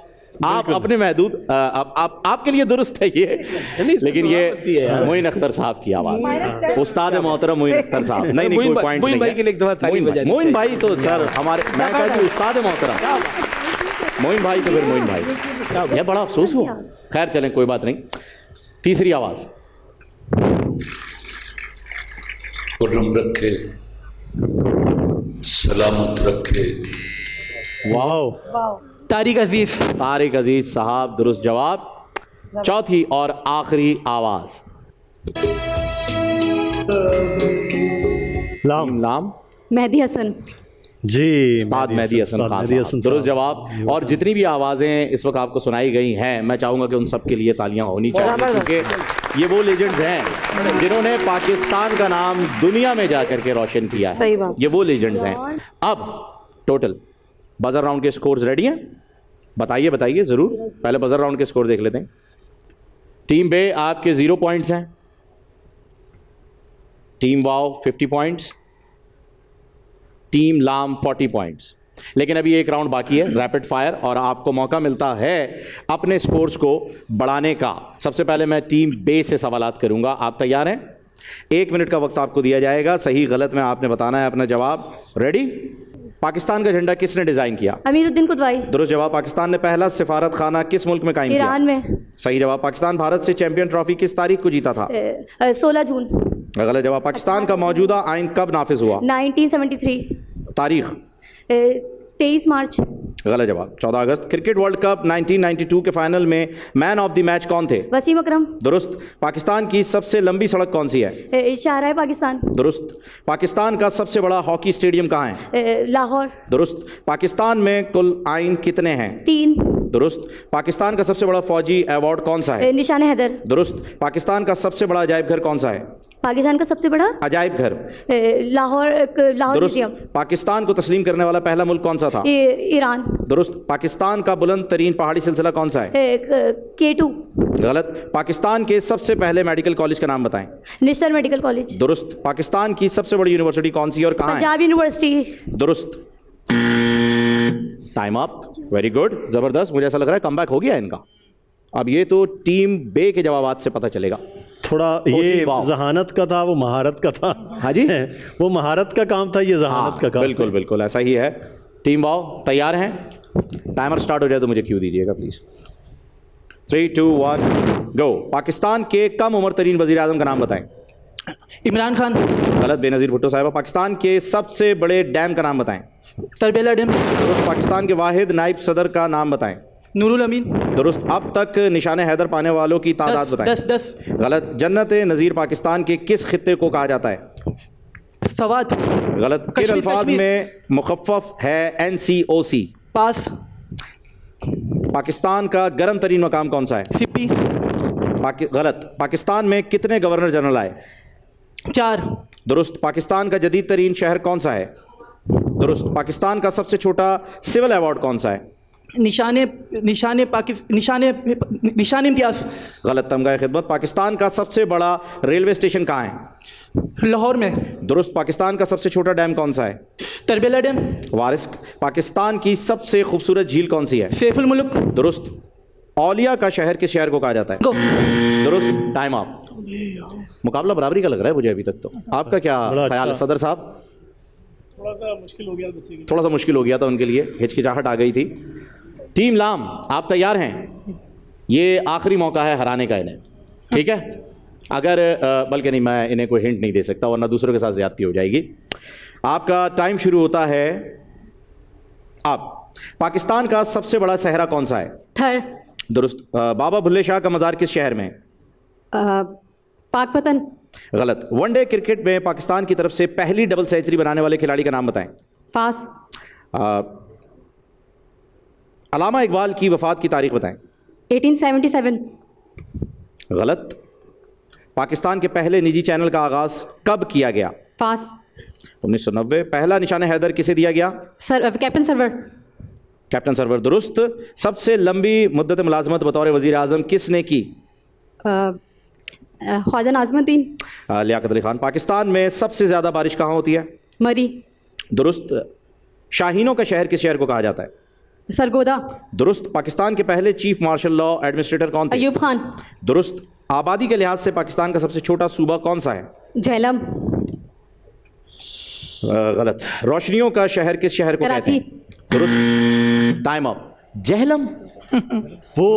आप अपने महदूद आपके लिए दुरुस्त है ये, लेकिन ये मोइन अख्तर साहब की आवाज़, उस्ताद मोहतरम मोइन अख्तर साहब। नहीं कोई पॉइंट नहीं। मोइन भाई तो सर हमारे, मैं कहती हूँ उस्ताद मोहतरम मोइन भाई, तो फिर मोइन भाई। यह बड़ा अफसोस हुआ। खैर चलें, कोई बात नहीं। तीसरी आवाज़। खुर्रम रखे, सलामत रखे। वाह। तारिक अजीज साहब, दुरुस्त जवाब। चौथी और आखिरी आवाज। लाम। मेहदी हसन जी, मेहदी हसन खान साहब, दुरुस्त जवाब। और जितनी भी आवाज़ें इस वक्त आपको सुनाई गई हैं, मैं चाहूँगा कि उन सब के लिए तालियां होनी चाहिए, क्योंकि ये वो लेजेंड्स हैं जिन्होंने पाकिस्तान का नाम दुनिया में जा कर के रोशन किया है। ये वो लेजेंड्स हैं। अब टोटल बजर राउंड के स्कोर्स रेडी हैं? बताइए ज़रूर। पहले बजर राउंड के स्कोर देख लेते हैं। टीम बे आपके 0 पॉइंट्स हैं, टीम वाओ 50 पॉइंट्स, टीम लाम 40 पॉइंट्स। लेकिन अभी एक राउंड बाकी है, रैपिड फायर, और आपको मौका मिलता है अपने स्कोर्स को बढ़ाने का। सबसे पहले मैं टीम बे से सवालात करूंगा। आप तैयार हैं? 1 मिनट का वक्त आपको दिया जाएगा, सही गलत में आपने बताना है अपना जवाब। रेडी? पाकिस्तान का झंडा किसने डिजाइन किया? अमीरुद्दीन कुतवाई। दुरुस्त जवाब। पाकिस्तान ने पहला सिफारत खाना किस मुल्क में कायम किया? ईरान में। सही जवाब। पाकिस्तान भारत से चैंपियन ट्रॉफी किस तारीख को जीता था? 16 जून। गलत जवाब। पाकिस्तान का मौजूदा आइन कब नाफिज हुआ? 1973। तारीख? 23 मार्च। गलत जवाब। 14 अगस्त। क्रिकेट वर्ल्ड कप 1992 के फाइनल में मैन ऑफ द मैच कौन थे? वसीम अकरम। दुरुस्त। पाकिस्तान की सबसे लंबी सड़क कौन सी है? शाहराह पाकिस्तान। दुरुस्त। पाकिस्तान का सबसे बड़ा हॉकी स्टेडियम कहाँ है? लाहौर। दुरुस्त। पाकिस्तान में कुल आइन कितने हैं? 3। दुरुस्त। पाकिस्तान का सबसे बड़ा फौजी अवार्ड कौन सा है? निशान हैदर। दुरुस्त। पाकिस्तान का सबसे बड़ा अजायब घर कौन सा है? पाकिस्तान का सबसे बड़ा अजायब घर? लाहौर म्यूजियम। दुरुस्त। पाकिस्तान को तस्लीम करने वाला पहला मुल्क कौन सा था? ईरान। दुरुस्त। पाकिस्तान का बुलंद तरीन पहाड़ी सिलसिला कौन सा है? K2। गलत। पाकिस्तान के सबसे पहले मेडिकल कॉलेज का नाम बताएं। National medical college. दुरुस्त। पाकिस्तान की सबसे बड़ी यूनिवर्सिटी कौन सी है और कहाँ है? पंजाब यूनिवर्सिटी। दुरुस्त। Time up. वेरी गुड, जबरदस्त। मुझे ऐसा लग रहा है कमबैक हो गया इनका। अब ये तो टीम बे के जवाबात से पता चलेगा। थोड़ा ये जहानत का था, वो महारत का था। हाँ जी, वो महारत का काम था, ये जहानत का काम। बिल्कुल बिल्कुल ऐसा ही है। टीम वाओ तैयार हैं? टाइमर स्टार्ट हो जाए तो मुझे क्यू दीजिएगा प्लीज। 3, 2, 1 गो। पाकिस्तान के कम उम्र तरीन वजीर आजम का नाम बताएं। इमरान खान। गलत। बेनज़ीर भुट्टो साहिबा। पाकिस्तान के सबसे बड़े डैम का नाम बताएं। तरबेला डैम। पाकिस्तान के वाहिद नाइब सदर का नाम बताएं। नूरुल अमीन। दुरुस्त। अब तक निशान हैदर पाने वालों की तादाद बताएं। 10। गलत। जन्नत नज़ीर पाकिस्तान के किस खित्ते को कहा जाता है? सवाद। गलत। किन अल्फाज में मुखफ़्फ़फ है NCOC? पास। पाकिस्तान का गर्म तरीन मकाम कौन सा है? सिप्पी। गलत। पाकिस्तान में कितने गवर्नर जनरल आए? 4। दुरुस्त। पाकिस्तान का जदीद तरीन शहर कौन सा है? दुरुस्त। पाकिस्तान का सबसे छोटा सिविल अवार्ड कौन सा है? निशान इम्तियाज। गलत। तमगाए खिदमत। पाकिस्तान का सबसे बड़ा रेलवे स्टेशन कहाँ है? लाहौर में। दुरुस्त। पाकिस्तान का सबसे छोटा डैम कौन सा है? तरबेला डैम। वारिस। पाकिस्तान की सबसे खूबसूरत झील कौन सी है? सैफुल मुल्क। दुरुस्त। औलिया का शहर किस शहर को कहा जाता है? दुरुस्त। Time up. मुकाबला बराबरी का लग रहा है मुझे अभी तक तो। आपका क्या ख्याल है सदर साहब? थोड़ा सा मुश्किल हो गया बच्चे के लिए। थोड़ा सा मुश्किल हो गया था उनके लिए, हिचकिचाहट आ गई थी। टीम लाम आप तैयार हैं? ये आखिरी मौका है हराने का इन्हें, ठीक है? अगर बल्कि नहीं, मैं इन्हें कोई हिंट नहीं दे सकता वरना दूसरों के साथ ज्यादती हो जाएगी। आपका टाइम शुरू होता है अब। पाकिस्तान का सबसे बड़ा सहरा कौन सा है? थर। दुरुस्त। बाबा भुल्ले शाह का मज़ार किस शहर में है? पाकपतन। गलत। वनडे क्रिकेट में पाकिस्तान की तरफ से पहली डबल सेंचुरी बनाने वाले खिलाड़ी का नाम बताएं। पास। अलामा इकबाल की वफात की तारीख बताएं। 1877। गलत। पाकिस्तान के पहले निजी चैनल का आगाज कब किया गया? पास। 1990। पहला निशान हैदर किसे दिया गया? कैप्टन सरवर। कैप्टन सरवर। दुरुस्त। सबसे लंबी मुद्दत मुलाजमत बतौर वजीर आजम किसने की? ख्वाजा नाज़मुद्दीन। लियाकत अली खान। पाकिस्तान में सबसे ज़्यादा बारिश कहाँ होती है? मरी। दुरुस्त। शाहीनों का शहर किस शहर को कहा जाता है? सरगोदा। दुरुस्त। पाकिस्तान के पहले चीफ मार्शल लॉ एडमिनिस्ट्रेटर कौन थे? अयूब खान। दुरुस्त। आबादी के लिहाज से पाकिस्तान का सबसे छोटा सूबा कौन सा है? झेलम। गलत। रोशनियों का शहर किस शहर को कहते हैं? दुरुस्त। Time up. जहलम। वो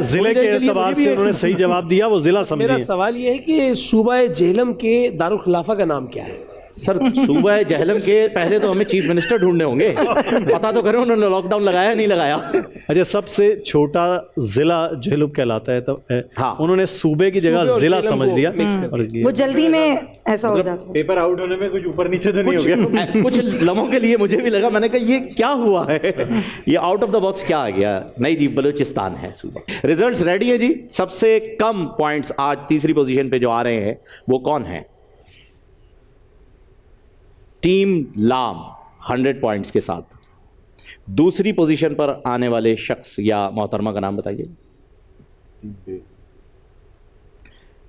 जिले के एतबार से उन्होंने सही जवाब दिया, वो जिला समझिए। मेरा सवाल ये है कि सूबा जहलम के दारुल खिलाफा का नाम क्या है? सर सूबा जहलम के पहले तो हमें चीफ मिनिस्टर ढूंढने होंगे, पता तो करें उन्होंने लॉकडाउन लगाया नहीं लगाया। अच्छा, सबसे छोटा जिला जहलुब कहलाता है, तब हाँ, उन्होंने सूबे की जगह जिला समझ लिया। वो जल्दी में ऐसा हो जाता है। पेपर आउट होने में कुछ ऊपर नीचे तो नहीं हो गया? कुछ लम्हों के लिए मुझे भी लगा, मैंने कहा ये क्या हुआ है, ये आउट ऑफ द बॉक्स क्या आ गया। नहीं जी, बलूचिस्तान है सूबा। रिजल्ट्स रेडी है जी। सबसे कम पॉइंट्स आज तीसरी पोजीशन पे जो आ रहे हैं वो कौन है? टीम लाम 100 पॉइंट्स के साथ। दूसरी पोजीशन पर आने वाले शख्स या मोहतरमा का नाम बताइए।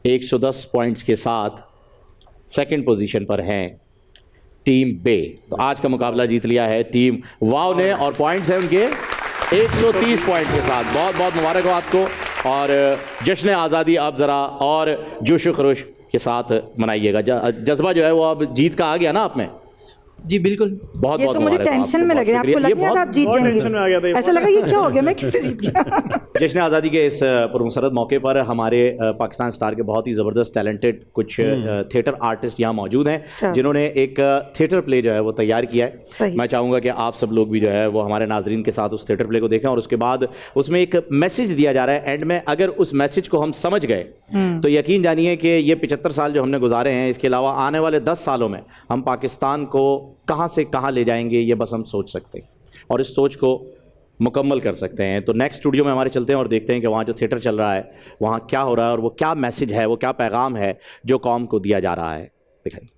110 पॉइंट्स के साथ सेकंड पोजीशन पर हैं टीम बे। तो आज का मुकाबला जीत लिया है टीम वाव ने और पॉइंट्स हैं उनके 130 पॉइंट के साथ। बहुत बहुत मुबारक हो आपको और जश्न आज़ादी आप ज़रा और जोश व खरोश के साथ मनाइएगा। जज्बा जो है वो अब जीत का आ गया ना आप में। जी बिल्कुल। बहुत ये बहुत तो मुझे टेंशन में लग रहा है, आपको लग रहा था आप जीत जाएंगे, ऐसा लगा ये क्या हो गया, मैं कैसे जीत गया। जश्न आज़ादी के इस पुरमसरत मौके पर हमारे पाकिस्तान स्टार के बहुत ही ज़बरदस्त टैलेंटेड कुछ थिएटर आर्टिस्ट यहाँ मौजूद हैं जिन्होंने एक थिएटर प्ले जो है वो तैयार किया है। मैं चाहूँगा कि आप सब लोग भी जो है वो हमारे नाजरीन के साथ उस थिएटर प्ले को देखें और उसके बाद उसमें एक मैसेज दिया जा रहा है एंड में। अगर उस मैसेज को हम समझ गए तो यकीन जानिए कि ये 75 साल जो हमने गुजारे हैं, इसके अलावा आने वाले 10 सालों में हम पाकिस्तान को कहाँ से कहाँ ले जाएंगे ये बस हम सोच सकते हैं और इस सोच को मुकम्मल कर सकते हैं। तो नेक्स्ट स्टूडियो में हमारे चलते हैं और देखते हैं कि वहाँ जो थिएटर चल रहा है वहाँ क्या हो रहा है और वो क्या मैसेज है, वो क्या पैगाम है जो कौम को दिया जा रहा है। दिखाइए।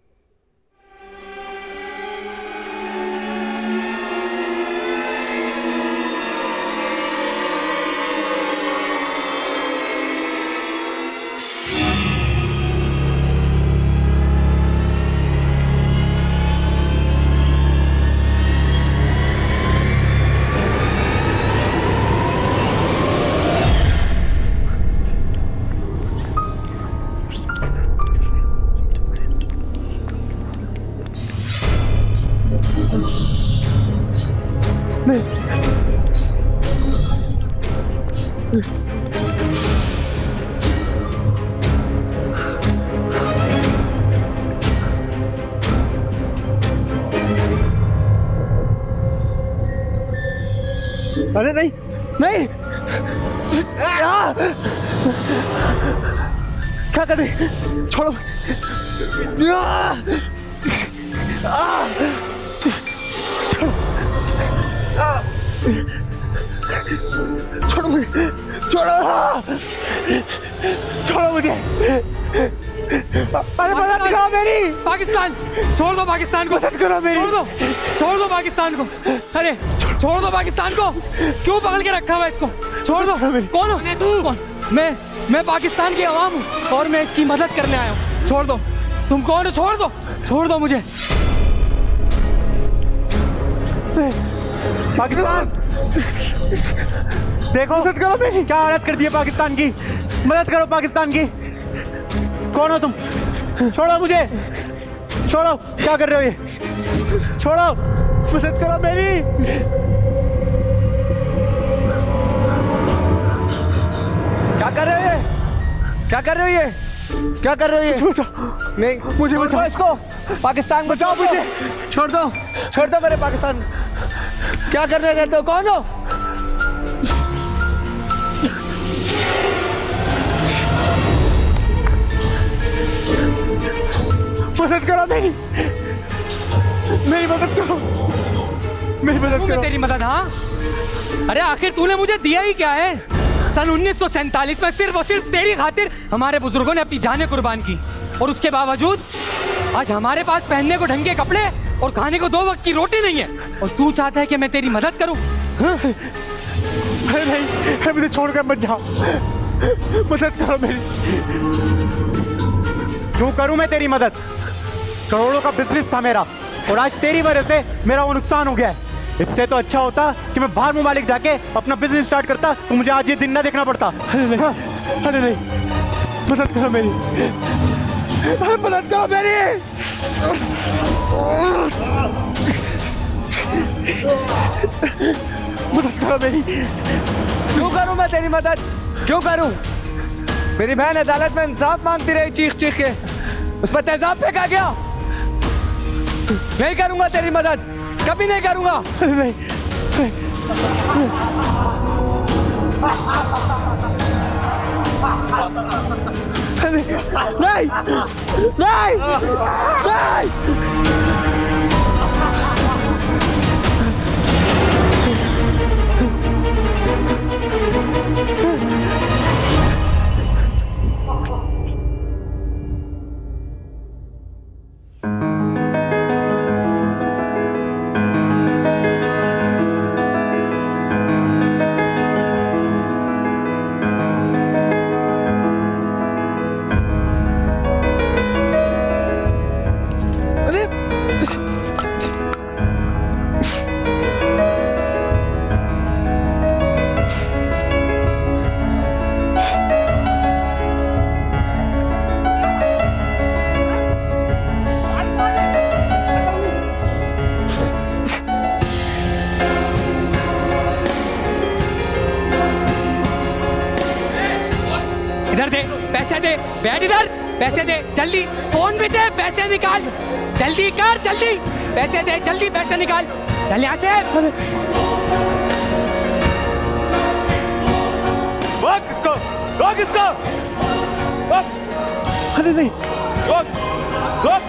अरे नहीं नहीं, क्या कर रही, छोड़ो, छोड़ो मुझे, छोड़ो, छोड़ो मुझे, अरे मदद करो मेरी, पाकिस्तान छोड़ दो, पाकिस्तान को मदद करो मेरी, छोड़ दो पाकिस्तान को, अरे छोड़ दो पाकिस्तान को, क्यों पकड़ के रखा हुआ इसको, छोड़ दो। कौन हो तू? कौन? मैं पाकिस्तान की आवाम हूँ और मैं इसकी मदद करने आया हूँ। छोड़ दो, तुम कौन हो? छोड़ दो मुझे। पाकिस्तान देखो, मदद करो मेरी, क्या हालत कर दी है पाकिस्तान की, मदद करो पाकिस्तान की। कौन हो तुम? छोड़ो मुझे, छोड़ो, क्या कर रहे हो ये, छोड़ो, मदद करो मेरी। क्या कर रहे हो ये, क्या कर रहे हो ये, क्या कर रहे हो ये? नहीं, मुझे बचाओ, इसको पाकिस्तान बचाओ मुझे, छोड़ दो मेरे पाकिस्तान। क्या करने रहते हो, कौन हो? मदद करो मेरी मदद करो, मेरी मदद करो। तेरी मदद? हाँ, अरे आखिर तूने मुझे दिया ही क्या है? सन 1947 में सिर्फ और सिर्फ तेरी खातिर हमारे बुजुर्गों ने अपनी जानें कुर्बान की और उसके बावजूद आज हमारे पास पहनने को ढंग के कपड़े और खाने को 2 वक्त की रोटी नहीं है और तू चाहता है कि मैं तेरी मदद करूं? हाँ? अरे नहीं, मुझे छोड़कर मत जाओ, मदद करो मेरी। क्यों करूं मैं तेरी मदद? करोड़ों का बिजनेस था मेरा और आज तेरी वजह से मेरा वो नुकसान हो गया है। इससे तो अच्छा होता कि मैं बाहर मुमालिक जाके अपना बिजनेस स्टार्ट करता, तो मुझे आज ये दिन ना देखना पड़ता। अरे नहीं, मदद करो मेरी, मदद करो मेरी। मदद करो मेरी। क्यों करूं मैं तेरी मदद, क्यों करूं? मेरी बहन अदालत में इंसाफ मांगती रही चीख चीख के, उस पर तेजाब फेंका गया। नहीं करूंगा तेरी मदद, कभी नहीं करूंगा। नहीं, नहीं, नहीं, नहीं। बैठ इधर, पैसे दे जल्दी, फोन भी दे, पैसे निकाल, जल्दी कर, जल्दी पैसे दे, जल्दी पैसे निकाल, चल यहाँ से। रोक इसको, रोक इसको, रोक, अरे नहीं, रोक, रोक,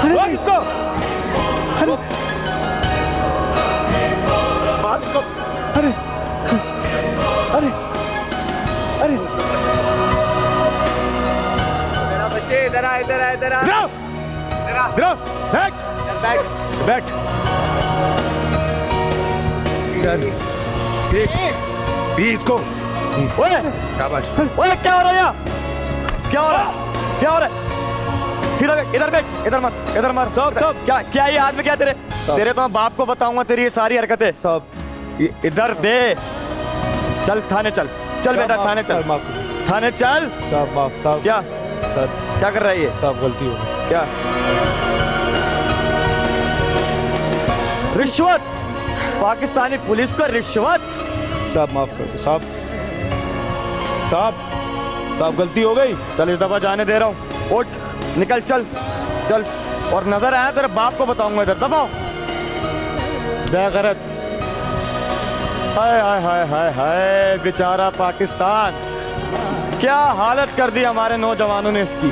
रोक इसको, अरे मार इसको, अरे अरे अरे बच्चे इधर आ, इधर आ, इधर आ, इधर आओ, बैठ, बैठ, बैठ, चल, पी इसको, ओए, शाबाश, ओए क्या हो रहा है यहाँ? क्या हो रहा है? क्या हो रहा है? सीधा बैठ, इधर बैठ, इधर मत, इधर मत, सब क्या क्या ये हाथ में क्या तेरे? तेरे तो मैं बाप को बताऊंगा तेरी ये सारी हरकतें सब। इधर दे, चल थाने चल, चल बेटा थाने चल, थाने चल। साहब माफ, साहब क्या सर क्या कर रहा है ये? साहब गलती हो गई। क्या रिश्वत? पाकिस्तानी पुलिस को रिश्वत? साहब माफ कर दो साहब, साहब साहब गलती हो गई। चल इस दफा जाने दे रहा हूँ, उठ निकल, चल चल, और नजर आया तेरे बाप को बताऊंगा, इधर दबाओ बेगैरत। हाय हाय हाय हाय हाय, बेचारा पाकिस्तान, क्या हालत कर दी हमारे नौजवानों ने इसकी।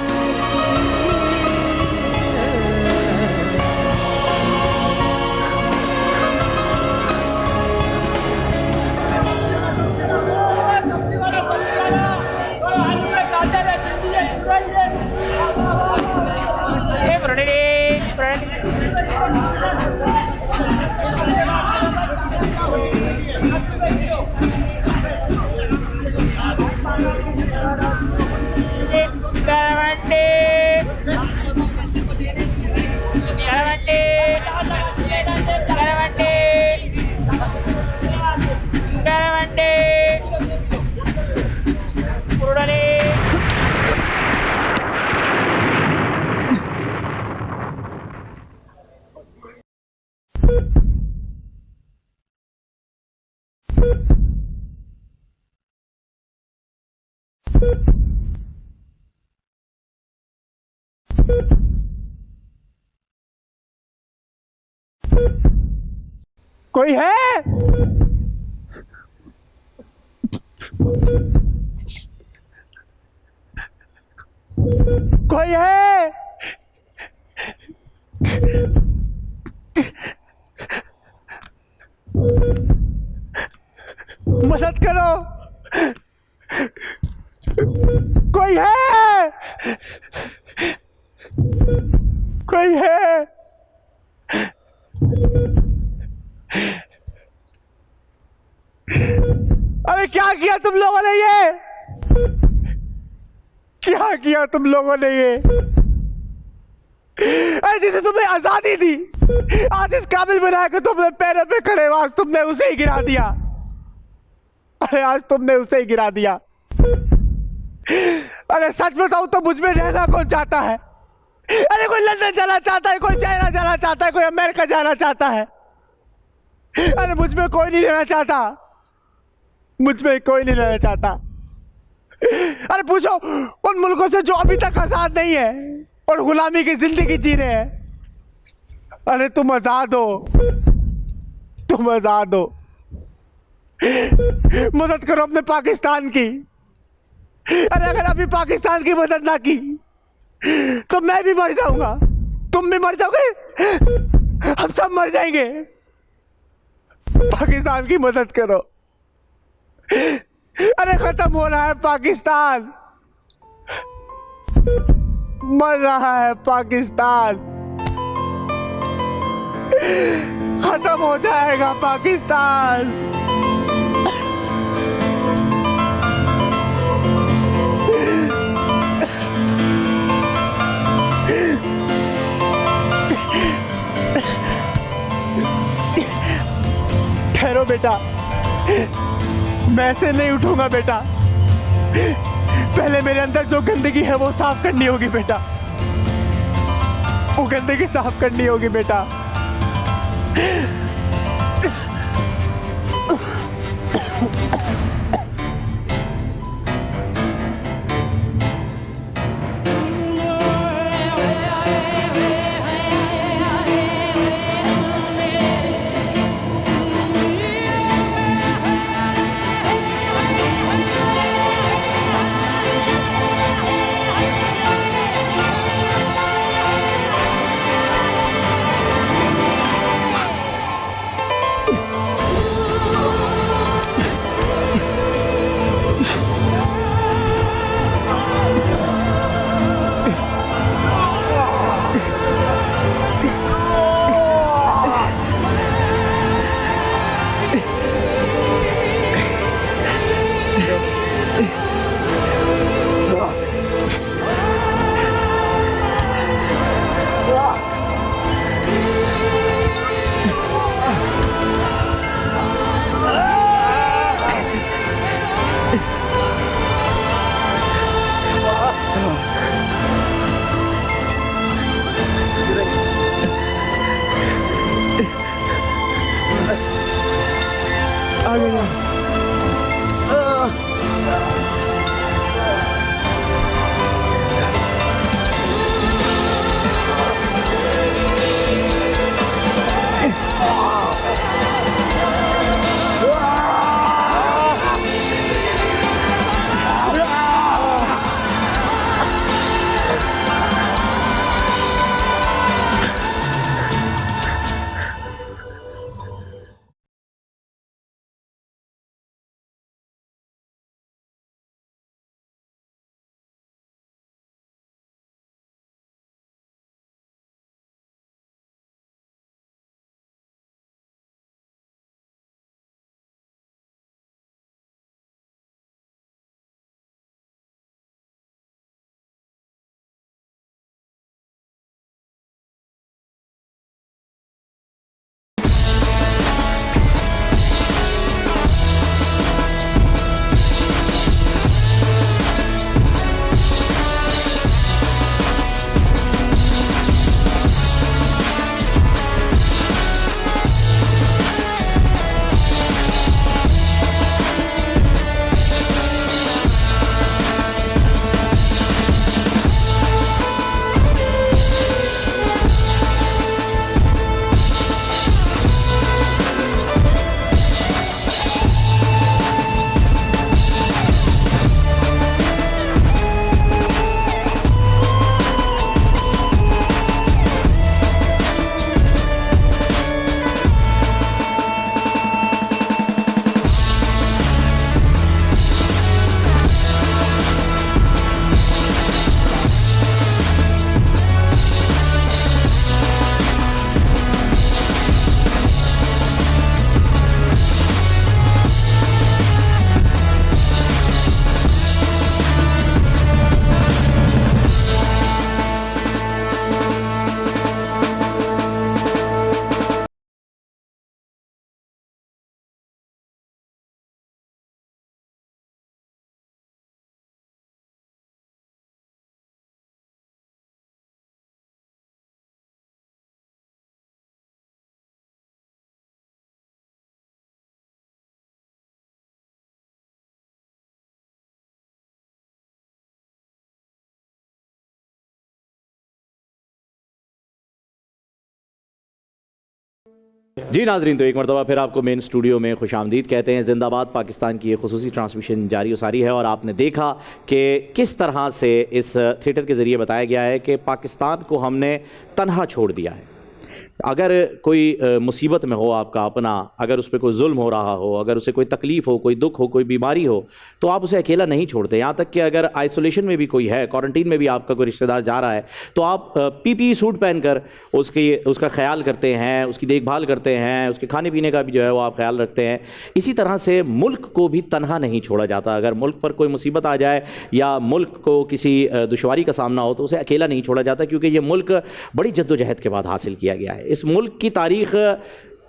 कोई है? कोई है? मदद करो, कोई है? कोई है? अरे क्या किया तुम लोगों ने ये? क्या किया तुम लोगों ने ये? अरे जिसे तुम्हें आजादी दी, आज इस काबिल बनाया कि तुमने पैरों पे खड़े हो, आज तुमने उसे ही गिरा दिया। अरे आज तुमने उसे ही गिरा दिया। अरे सच बताऊं तो मुझ में रहना कौन चाहता है? अरे कोई लंदन जाना चाहता है, कोई चाइना जाना चाहता है, कोई अमेरिका जाना चाहता है। अरे मुझ में कोई नहीं रहना चाहता, मुझ में कोई नहीं रहना चाहता। अरे पूछो उन मुल्कों से जो अभी तक आजाद नहीं है और गुलामी की जिंदगी जी रहे हैं। अरे तुम आजाद हो, तुम आजाद हो। मदद करो अपने पाकिस्तान की। अरे अगर अभी पाकिस्तान की मदद ना की तो मैं भी मर जाऊंगा, तुम भी मर जाओगे, हम सब मर जाएंगे। पाकिस्तान की मदद करो। अरे खत्म हो रहा है पाकिस्तान, मर रहा है पाकिस्तान, खत्म हो जाएगा पाकिस्तान। ठहरो बेटा, मैं से नहीं उठूंगा बेटा। पहले मेरे अंदर जो गंदगी है वो साफ करनी होगी बेटा, वो गंदगी साफ करनी होगी बेटा। जी नाजरीन, तो एक मरतबा फिर आपको मेन स्टूडियो में खुशामदीद कहते हैं। जिंदाबाद पाकिस्तान की ये खुसूसी ट्रांसमिशन जारी सारी है और आपने देखा कि किस तरह से इस थिएटर के ज़रिए बताया गया है कि पाकिस्तान को हमने तन्हा छोड़ दिया है। अगर कोई मुसीबत में हो आपका अपना, अगर उस पर कोई जुल्म हो रहा हो, अगर उसे कोई तकलीफ़ हो, कोई दुख हो, कोई बीमारी हो, तो आप उसे अकेला नहीं छोड़ते। यहाँ तक कि अगर आइसोलेशन में भी कोई है, क्वारंटीन में भी आपका कोई रिश्तेदार जा रहा है, तो आप पीपीई सूट पहनकर उसका ख्याल करते हैं, उसकी देखभाल करते हैं, उसके खाने पीने का भी जो है वो आप ख्याल रखते हैं। इसी तरह से मुल्क को भी तन्हा नहीं छोड़ा जाता। अगर मुल्क पर कोई मुसीबत आ जाए या मुल्क को किसी दुश्वारी का सामना हो तो उसे अकेला नहीं छोड़ा जाता, क्योंकि ये मुल्क बड़ी जद्दोजहद के बाद हासिल किया गया है। इस मुल्क की तारीख़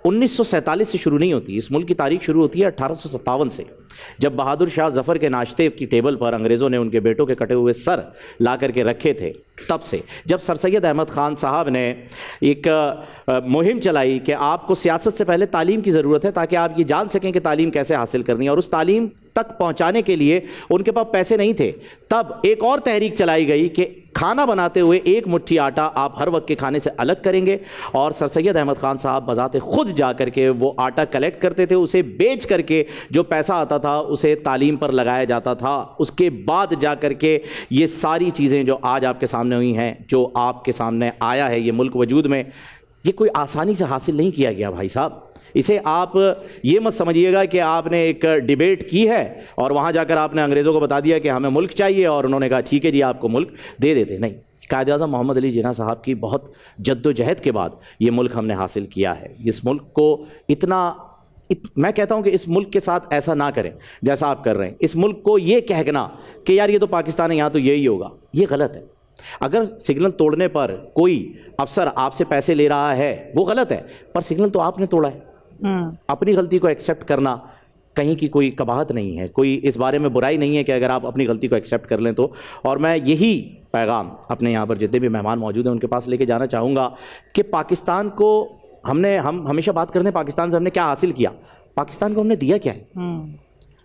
1947 से शुरू नहीं होती। इस मुल्क की तारीख शुरू होती है 1857 से, जब बहादुर शाह जफ़र के नाश्ते की टेबल पर अंग्रेज़ों ने उनके बेटों के कटे हुए सर ला करके रखे थे। तब से जब सर सैयद अहमद ख़ान साहब ने एक मुहिम चलाई कि आपको सियासत से पहले तालीम की ज़रूरत है, ताकि आप ये जान सकें कि तालीम कैसे हासिल करनी है, और उस तालीम तक पहुँचाने के लिए उनके पास पैसे नहीं थे। तब एक और तहरीक चलाई गई कि खाना बनाते हुए एक मुट्ठी आटा आप हर वक्त के खाने से अलग करेंगे, और सर सैयद अहमद ख़ान साहब बज़ाते खुद जा करके वो आटा कलेक्ट करते थे, उसे बेच करके जो पैसा आता था उसे तालीम पर लगाया जाता था। उसके बाद जा करके ये सारी चीज़ें जो आज आपके सामने हुई हैं, जो आपके सामने आया है ये मुल्क वजूद में, ये कोई आसानी से हासिल नहीं किया गया भाई साहब। इसे आप ये मत समझिएगा कि आपने एक डिबेट की है और वहाँ जाकर आपने अंग्रेज़ों को बता दिया कि हमें मुल्क चाहिए और उन्होंने कहा ठीक है जी आपको मुल्क दे देते। नहीं, कायद-ए-आज़म मोहम्मद अली जिन्ना साहब की बहुत जद्दोजहद के बाद ये मुल्क हमने हासिल किया है। इस मुल्क को मैं कहता हूँ कि इस मुल्क के साथ ऐसा ना करें जैसा आप कर रहे हैं। इस मुल्क को ये कहना कि यार ये तो पाकिस्तान है, यहाँ तो यही होगा, ये गलत है। अगर सिग्नल तोड़ने पर कोई अफसर आपसे पैसे ले रहा है वो गलत है, पर सिग्नल तो आपने तोड़ा है। अपनी गलती को एक्सेप्ट करना कहीं की कोई कबाहत नहीं है, कोई इस बारे में बुराई नहीं है कि अगर आप अपनी गलती को एक्सेप्ट कर लें तो। और मैं यही पैगाम अपने यहाँ पर जितने भी मेहमान मौजूद हैं उनके पास लेके जाना चाहूँगा कि पाकिस्तान को हम हमेशा बात करते हैं पाकिस्तान से हमने क्या हासिल किया, पाकिस्तान को हमने दिया क्या है।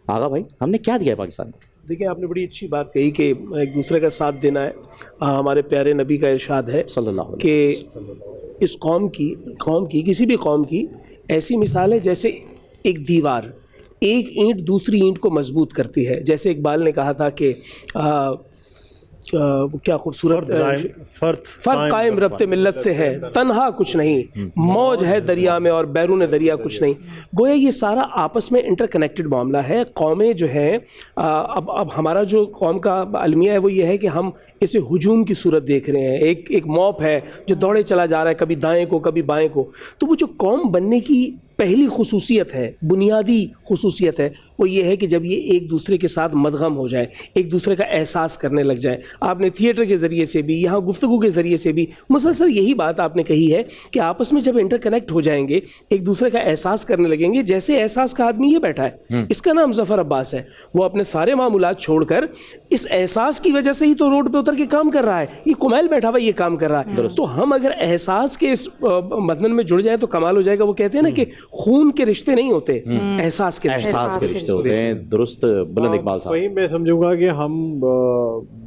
आगा भाई, हमने क्या दिया है पाकिस्तान को? देखिए, आपने बड़ी अच्छी बात कही कि एक दूसरे का साथ देना है। हमारे प्यारे नबी का इरशाद है सल्लल्लाहु कि इस कौम की किसी भी कौम की ऐसी मिसाल है जैसे एक दीवार एक ईंट दूसरी ईंट को मजबूत करती है। जैसे इकबाल ने कहा था कि क्या खूबसूरत फर्क कायम रब्ते मिल्लत से है, तन्हा कुछ नहीं, मौज है दरिया में और बैरून दरिया कुछ नहीं। गोया ये सारा आपस में इंटरकनेक्टेड मामला है। कौमें जो हैं, अब हमारा जो कौम का अलमिया है वो ये है कि हम इसे हुजूम की सूरत देख रहे हैं। एक मॉब है जो दौड़े चला जा रहा है, कभी दाएं को कभी बाएं को। तो वो जो कौम बनने की पहली खुसूसियत है, बुनियादी खुसूसियत है, वो ये है कि जब ये एक दूसरे के साथ मदगम हो जाए, एक दूसरे का एहसास करने लग जाए। आपने थिएटर के ज़रिए से भी, यहाँ गुफ्तगू के ज़रिए से भी मुसलसल यही बात आपने कही है कि आपस में जब इंटरकनेक्ट हो जाएंगे, एक दूसरे का एहसास करने लगेंगे। जैसे एहसास का आदमी ये बैठा है, इसका नाम ज़फ़र अब्बास है, वो अपने सारे मामूलात छोड़कर इस एहसास की वजह से ही तो रोड पर उतर के काम कर रहा है। ये कुमैल बैठा हुआ ये काम कर रहा है। तो हम अगर एहसास के इस बंधन में जुड़ जाए तो कमाल हो जाएगा। वो कहते हैं ना कि खून के रिश्ते नहीं होते, एहसास के रिश्ते होते हैं। दुरुस्त बुलंद इकबाल साहब। वही मैं समझूंगा कि हम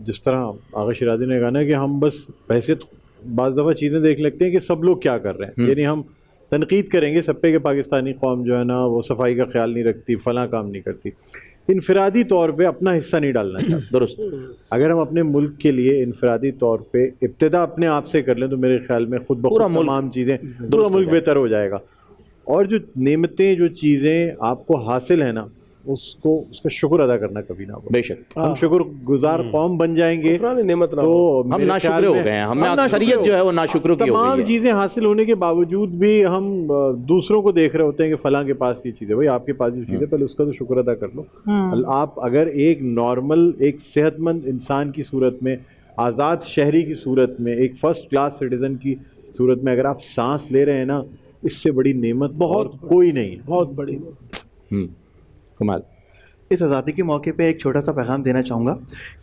जिस तरह आगा शिराज़ी ने कहा ना कि हम बस हैसियत बाज़ दफ़ा चीज़ें देख लेते हैं कि सब लोग क्या कर रहे हैं, यानी हम तनकीद करेंगे सब पे कि पाकिस्तानी कौम जो है ना वो सफाई का ख्याल नहीं रखती, फला काम नहीं करती। इनफरादी तौर पे अपना हिस्सा नहीं डालना चाहते। दुरुस्त। अगर हम अपने मुल्क के लिए इनफरादी तौर पे इब्तिदा अपने आप से कर लें तो मेरे ख्याल में खुद ब खुद तमाम चीज़ें, पूरा मुल्क बेहतर हो जाएगा। और जो नेमतें, जो चीज़ें आपको हासिल है ना, उसका शुक्र अदा करना कभी ना हो। बेशक हम शुक्र गुजार कौम बन जाएंगे तो हम नाशुक्र हो गए हैं। हमें अक्सरियत जो है वो नाशुक्र की हो गई है। तमाम चीज़ें हासिल होने के बावजूद भी हम दूसरों को देख रहे होते हैं कि फलां के पास ये चीज़ है। भाई आपके पास ये चीज़ है, पहले उसका तो शुक्र अदा कर लो। आप अगर एक नॉर्मल, एक सेहतमंद इंसान की सूरत में, आज़ाद शहरी की सूरत में, एक फर्स्ट क्लास सिटीज़न की सूरत में अगर आप सांस ले रहे हैं ना, इससे बड़ी नेमत बहुत कोई नहीं है। बहुत बड़ी कमाल। इस आज़ादी के मौके पे एक छोटा सा पैगाम देना चाहूँगा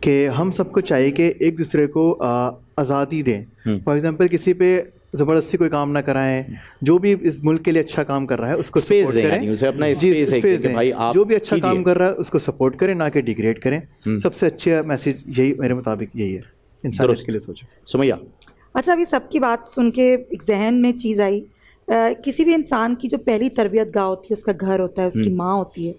कि हम सबको चाहिए कि एक दूसरे को आज़ादी दें। फॉर एग्जांपल किसी पे ज़बरदस्ती कोई काम ना कराएं। जो भी इस मुल्क के लिए अच्छा काम कर रहा है उसको सपोर्ट करें, उसे अपना स्पेस दें। भाई आप जो भी अच्छा काम कर रहा है उसको सपोर्ट करें, ना कि डिग्रेड करें। सबसे अच्छा मैसेज यही मेरे मुताबिक यही है, इंसानियत के लिए सोचें। सुमैया। अच्छा, अभी सबकी बात सुन के एक जहन में चीज़ आई किसी भी इंसान की जो पहली तरबियत गाह होती है उसका घर होता है, उसकी माँ होती है।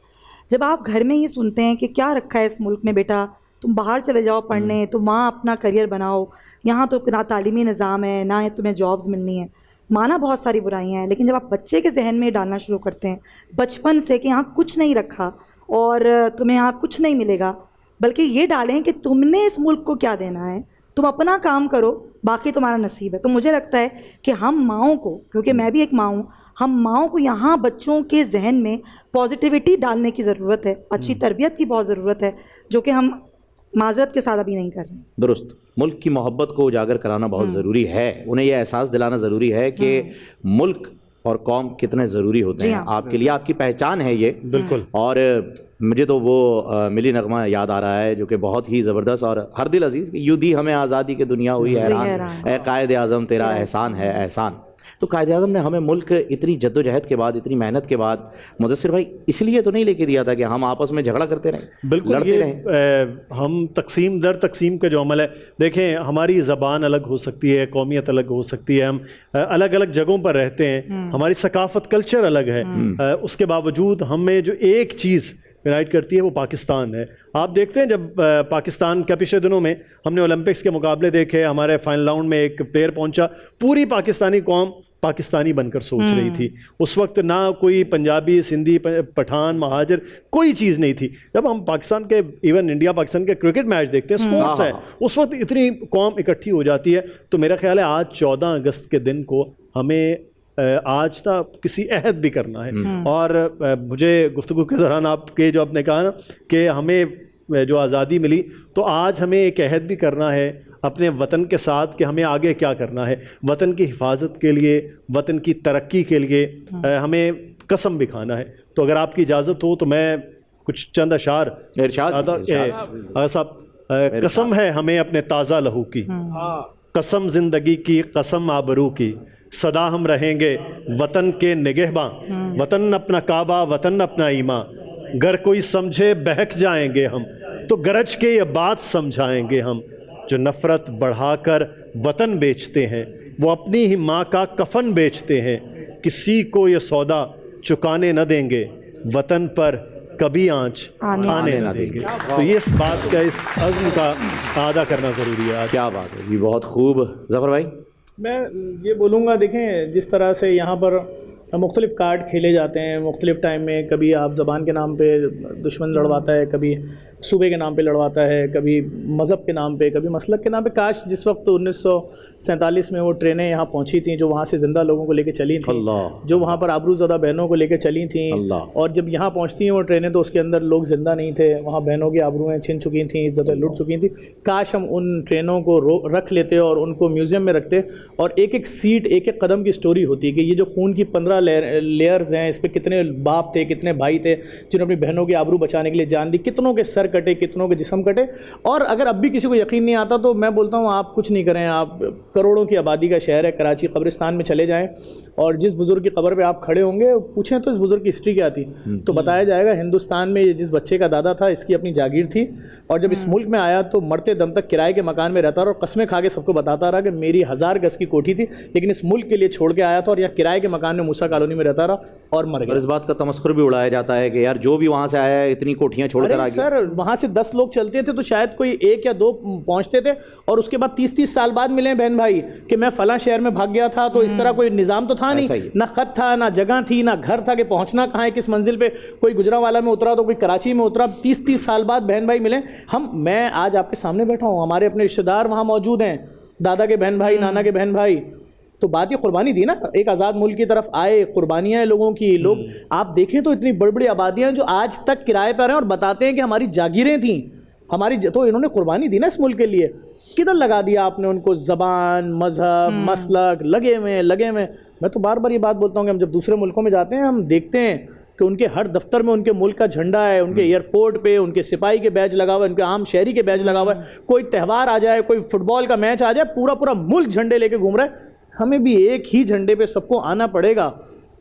जब आप घर में ही सुनते हैं कि क्या रखा है इस मुल्क में बेटा, तुम बाहर चले जाओ पढ़ने, तो माँ अपना करियर बनाओ, यहाँ तो ना तालीमी निज़ाम है ना तुम्हें जॉब्स मिलनी है, माना बहुत सारी बुराइयाँ हैं, लेकिन जब आप बच्चे के जहन में डालना शुरू करते हैं बचपन से कि यहाँ कुछ नहीं रखा और तुम्हें यहाँ कुछ नहीं मिलेगा, बल्कि ये डालें कि तुमने इस मुल्क को क्या देना है, तुम अपना काम करो, बाकी तुम्हारा नसीब है। तो मुझे लगता है कि हम माँओं को, क्योंकि मैं भी एक माँ हूँ, हम माँओं को यहाँ बच्चों के जहन में पॉजिटिविटी डालने की ज़रूरत है, अच्छी तरबियत की बहुत ज़रूरत है, जो कि हम माजरत के साथ अभी नहीं कर रहे। दुरुस्त। मुल्क की मोहब्बत को उजागर कराना बहुत ज़रूरी है, उन्हें यह एहसास दिलाना ज़रूरी है कि मुल्क और कौम कितने ज़रूरी होते हैं आपके लिए, आपकी पहचान है ये। बिल्कुल। और मुझे तो वो मिली नगमा याद आ रहा है जो कि बहुत ही ज़बरदस्त और हर दिल अजीज़, यूँ दी हमें आज़ादी की दुनिया हुई हैरान, ए कायद आज़म तेरा एहसान है एहसान। तो कायद आज़म ने हमें मुल्क इतनी जद्दोजहद के बाद, इतनी मेहनत के बाद, मुदस्सिर भाई, इसलिए तो नहीं लेके दिया था कि हम आपस में झगड़ा करते रहें, बिल्कुल लड़ते रहें। हम तकसीम दर तकसीम का जो अमल है, देखें हमारी ज़बान अलग हो सकती है, कौमियत अलग हो सकती है, हम अलग अलग जगहों पर रहते हैं, हमारी सकाफ़त कल्चर अलग है, उसके बावजूद हमें जो एक चीज़ यूनाइट करती है वो पाकिस्तान है। आप देखते हैं जब पाकिस्तान के पिछले दिनों में हमने ओलंपिक्स के मुकाबले देखे, हमारे फाइनल राउंड में एक प्लेयर पहुंचा, पूरी पाकिस्तानी कौम पाकिस्तानी बनकर सोच रही थी। उस वक्त ना कोई पंजाबी, सिंधी, पठान, महाजर, कोई चीज़ नहीं थी। जब हम पाकिस्तान के, इवन इंडिया पाकिस्तान के क्रिकेट मैच देखते हैं, स्पोर्ट्स है, उस वक्त इतनी कौम इकट्ठी हो जाती है। तो मेरा ख्याल है आज 14 अगस्त के दिन को हमें आज ना किसी अहद भी करना है। और मुझे गुफ्तगू के दौरान आपके जो आपने कहा ना कि हमें जो आज़ादी मिली, तो आज हमें एक अहद भी करना है अपने वतन के साथ कि हमें आगे क्या करना है, वतन की हिफाजत के लिए, वतन की तरक्की के लिए हमें कसम भी खाना है। तो अगर आपकी इजाज़त हो तो मैं कुछ चंद अशार साहब, कसम है हमें अपने ताज़ा लहू की, कसम ज़िंदगी की, कसम आबरू की, सदा हम रहेंगे वतन के निगहबां, वतन अपना काबा, वतन अपना ईमा, गर कोई समझे बहक जाएंगे हम, तो गरज के ये बात समझाएंगे हम, जो नफ़रत बढ़ाकर वतन बेचते हैं वो अपनी ही माँ का कफन बेचते हैं, किसी को ये सौदा चुकाने न देंगे, वतन पर कभी आँच आने न देंगे। तो ये इस बात का, इस अज़्म का आदा करना ज़रूरी है। क्या बात है जी, बहुत खूब। ज़फ़र भाई, मैं ये बोलूँगा, देखें जिस तरह से यहाँ पर मुख्तलिफ़ कार्ड खेले जाते हैं मुख्तलिफ़ टाइम में, कभी आप ज़बान के नाम पे दुश्मन लड़वाता है, कभी सूबे के नाम पे लड़वाता है, कभी मज़हब के नाम पे, कभी मसलक के नाम पे। काश जिस वक्त 1947 में वो ट्रेनें यहाँ पहुँची थी जो वहाँ से ज़िंदा लोगों को लेके चली थी, जो वहाँ पर आबरूज़दा बहनों को लेके चली थी, और जब यहाँ पहुँचती हैं वो ट्रेनें तो उसके अंदर लोग ज़िंदा नहीं थे, वहाँ बहनों की आबरूएँ छिन चुकी थी, इज़्ज़तें लुट चुकी थी। काश हम उन ट्रेनों को रख लेते और उनको म्यूज़ियम में रखते, और एक एक सीट, एक एक कदम की स्टोरी होती कि ये जो खून की 15 लेयर्स हैं, इस पर कितने बाप थे, कितने भाई थे जिन्होंने अपनी बहनों की आबरू बचाने के लिए जान दी, कितनों के सर कटे, कितनों के जिस्म कटे। और अगर अब भी किसी को यकीन नहीं आता तो मैं बोलता हूँ आप कुछ नहीं करें, आप करोड़ों की आबादी का शहर है कराची, कब्रिस्तान में चले जाएं और जिस बुज़ुर्ग की कब्र पे आप खड़े होंगे पूछें तो इस बुज़ुर्ग की हिस्ट्री क्या थी, तो बताया जाएगा हिंदुस्तान में जिस बच्चे का दादा था इसकी अपनी जागीर थी, और जब इस मुल्क में आया तो मरते दम तक किराए के मकान में रहता रहा और कस्में खा के सबको बताता रहा कि मेरी 1000 गज की कोठी थी, लेकिन इस मुल्क के लिए छोड़ के आया था और यहाँ किराए के मकान में मूसा कॉलोनी में रहता रहा और मर गया। और इस बात का तमस्कुर भी उड़ाया जाता है कि यार जो भी वहाँ से आया है इतनी कोठियाँ छोड़कर आ गया। सर वहाँ से 10 लोग चलते थे तो शायद कोई 1 या 2 पहुँचते थे, और उसके बाद 30-30 साल बाद मिले बहन भाई कि मैं फलां शहर में भाग गया था, तो इस तरह कोई निज़ाम तो था नहीं, ना खत था, ना जगह थी, ना घर था कि पहुँचना कहाँ है, किस मंजिल पे, कोई गुजरांवाला में उतरा तो कोई कराची में उतरा। 30-30 साल बाद बहन भाई मिले। मैं आज आपके सामने बैठा हूँ, हमारे अपने रिश्तेदार वहाँ मौजूद हैं, दादा के बहन भाई, नाना के बहन भाई, तो बात ये कुर्बानी थी ना, एक आज़ाद मुल्क की तरफ आए, कुर्बानियाँ हैं लोगों की। लोग आप देखें तो इतनी बड़ी बड़ी आबादियाँ जो आज तक किराए पर हैं और बताते हैं कि हमारी जागीरें थीं, हमारी तो इन्होंने कुर्बानी दी ना इस मुल्क के लिए। किधर लगा दिया आपने उनको, ज़बान, मज़हब, मसलक लगे हुए। मैं तो बार बार ये बात बोलता हूँ कि हम जब दूसरे मुल्कों में जाते हैं हम देखते हैं कि उनके हर दफ्तर में उनके मुल्क का झंडा है, उनके एयरपोर्ट पे उनके सिपाही के बैज लगा हुआ है, उनके आम शहरी के बैज लगा हुआ है। कोई त्यौहार आ जाए, कोई फुटबॉल का मैच आ जाए, पूरा पूरा मुल्क झंडे लेके घूम रहा है। हमें भी एक ही झंडे पे सबको आना पड़ेगा।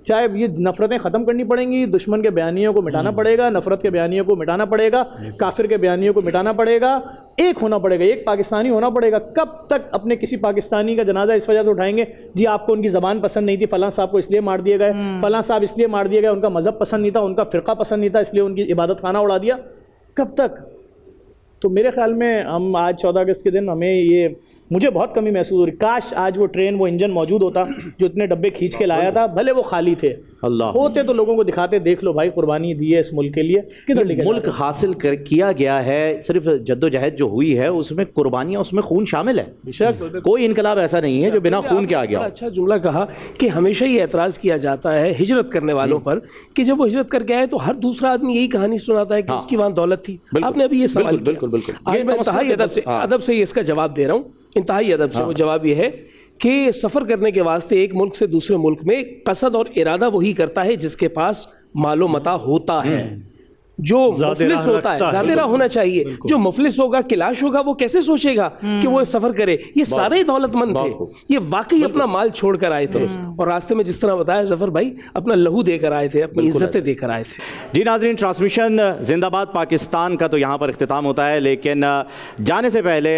चाहे ये नफ़रतें ख़त्म करनी पड़ेंगी, दुश्मन के बयानियों को मिटाना पड़ेगा, नफ़रत के बयानियों को मिटाना पड़ेगा, काफिर के बयानियों को मिटाना पड़ेगा, एक होना पड़ेगा, एक पाकिस्तानी होना पड़ेगा। कब तक अपने किसी पाकिस्तानी का जनाजा इस वजह से उठाएंगे जी आपको उनकी ज़बान पसंद नहीं थी, फ़लाँ साहब को इसलिए मार दिए गए, फ़लाँ साहब इसलिए मार दिए गए, उनका मज़हब पसंद नहीं था, उनका फ़िरका पसंद नहीं था, इसलिए उनकी इबादत खाना उड़ा दिया। कब तक? तो मेरे ख्याल में हम आज 14 अगस्त के दिन हमें ये, मुझे बहुत कमी महसूस हो रही, काश आज वो ट्रेन, वो इंजन मौजूद होता जो इतने डब्बे खींच के लाया था, भले वो खाली थे, अल्लाह होते तो लोगों को दिखाते, देख लो भाई कुर्बानी दी है इस मुल्क के लिए। किधर लेके मुल्क हासिल किया गया है, सिर्फ जद्दोजहद जो हुई है उसमें कुर्बानियाँ, उसमें खून शामिल है। बेशक कोई इनकलाब ऐसा नहीं है जो बिना खून के आ गया। अच्छा जुमला कहा कि हमेशा ये एतराज़ किया जाता है हिजरत करने वालों पर कि जब वो हिजरत करके आए तो हर दूसरा आदमी यही कहानी सुनाता है कि उसकी वहाँ दौलत थी। आपने अभी ये सवाल किया। बिल्कुल बिल्कुल। आज मैं इंतहाई अदब से इसका जवाब दे रहा हूँ, इंतहाई अदब से। वो जवाब ये है कि सफ़र करने के वास्ते एक मुल्क से दूसरे मुल्क में कसद और इरादा वही करता है जिसके पास मालो मता होता है। जो मुफलिस होता है, ज़ादिरा होना चाहिए, जो मुफलिस होगा, किलाश होगा, वो कैसे सोचेगा कि वो सफ़र करे। ये सारे दौलतमंद थे, ये वाकई अपना माल छोड़ कर आए थे और रास्ते में जिस तरह बताया जफ़र भाई अपना लहू देकर आए थे, अपनी इज्जतें देकर आए थे। जी नाज़रीन, ट्रांसमिशन जिंदाबाद पाकिस्तान का तो यहाँ पर इख्तिताम होता है, लेकिन जाने से पहले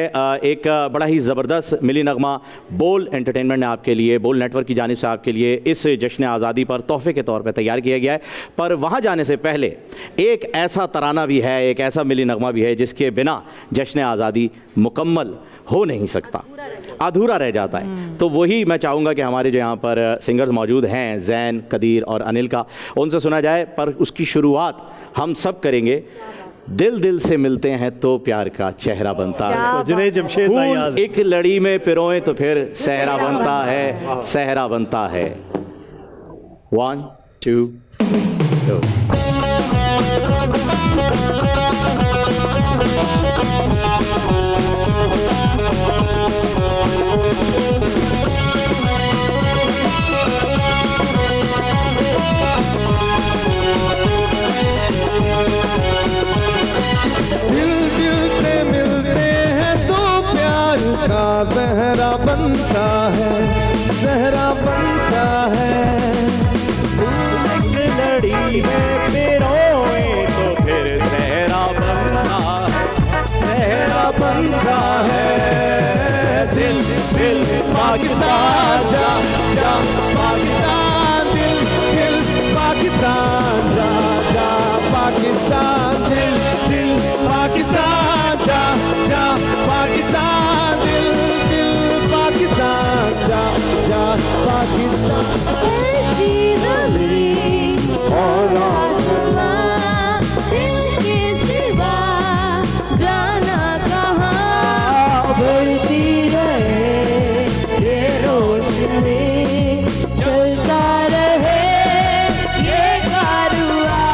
एक बड़ा ही ज़बरदस्त मिली नगमा बोल एंटरटेनमेंट ने आपके लिए, बोल नेटवर्क की जानिब से आपके लिए इस जश्न आज़ादी पर तोहफे के तौर पर तैयार किया गया है। पर वहाँ जाने से पहले एक ऐसा तराना भी है, एक ऐसा मिली नगमा भी है जिसके बिना जश्न आज़ादी मुकम्मल हो नहीं सकता, अधूरा रह जाता है। तो वही मैं चाहूँगा कि हमारे जो यहाँ पर सिंगर्स मौजूद हैं, ज़ैन, कदीर और अनिल का, उनसे सुना जाए। पर उसकी शुरुआत हम सब करेंगे, दिल दिल से मिलते हैं तो प्यार का चेहरा बनता है। जुनैद जमशेद भाई याद, एक लड़ी में पिरोएं तो फिर सहरा बनता है, सहरा बनता है। 1 2 3 ज़हरा बनता है, ज़हरा बनता है। एक लड़ी में पिरोए तो फिर सहरा बनता है, सहरा बनता है। दिल दिल पाकिस्तान जा जा पाकिस्तान, दिल दिल पाकिस्तान जा जा पाकिस्तान, दिल दिल पाकिस्तान जा जा पाकिस्तान, दिल दिल पाकिस्तान जा जा पाकिस्तान। ऐसी ज़मीं और आसमां, दिल के सिवा जाना कहाँ। बढ़ती रहे ये रोशनी, चलता रहे ये कारवां।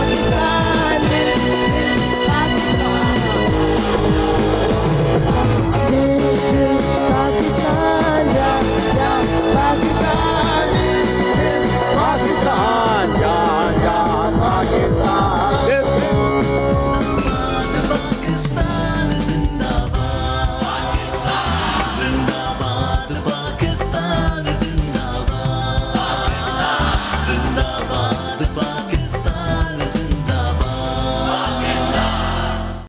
पाकिस्तान पाकिस्तान जा जा पाकिस्तान, पाकिस्तान जा जा पाकिस्तान। पाकिस्तान जिंदाबाद, जिंदाबाद पाकिस्तान जिंदाबाद, जिंदाबाद।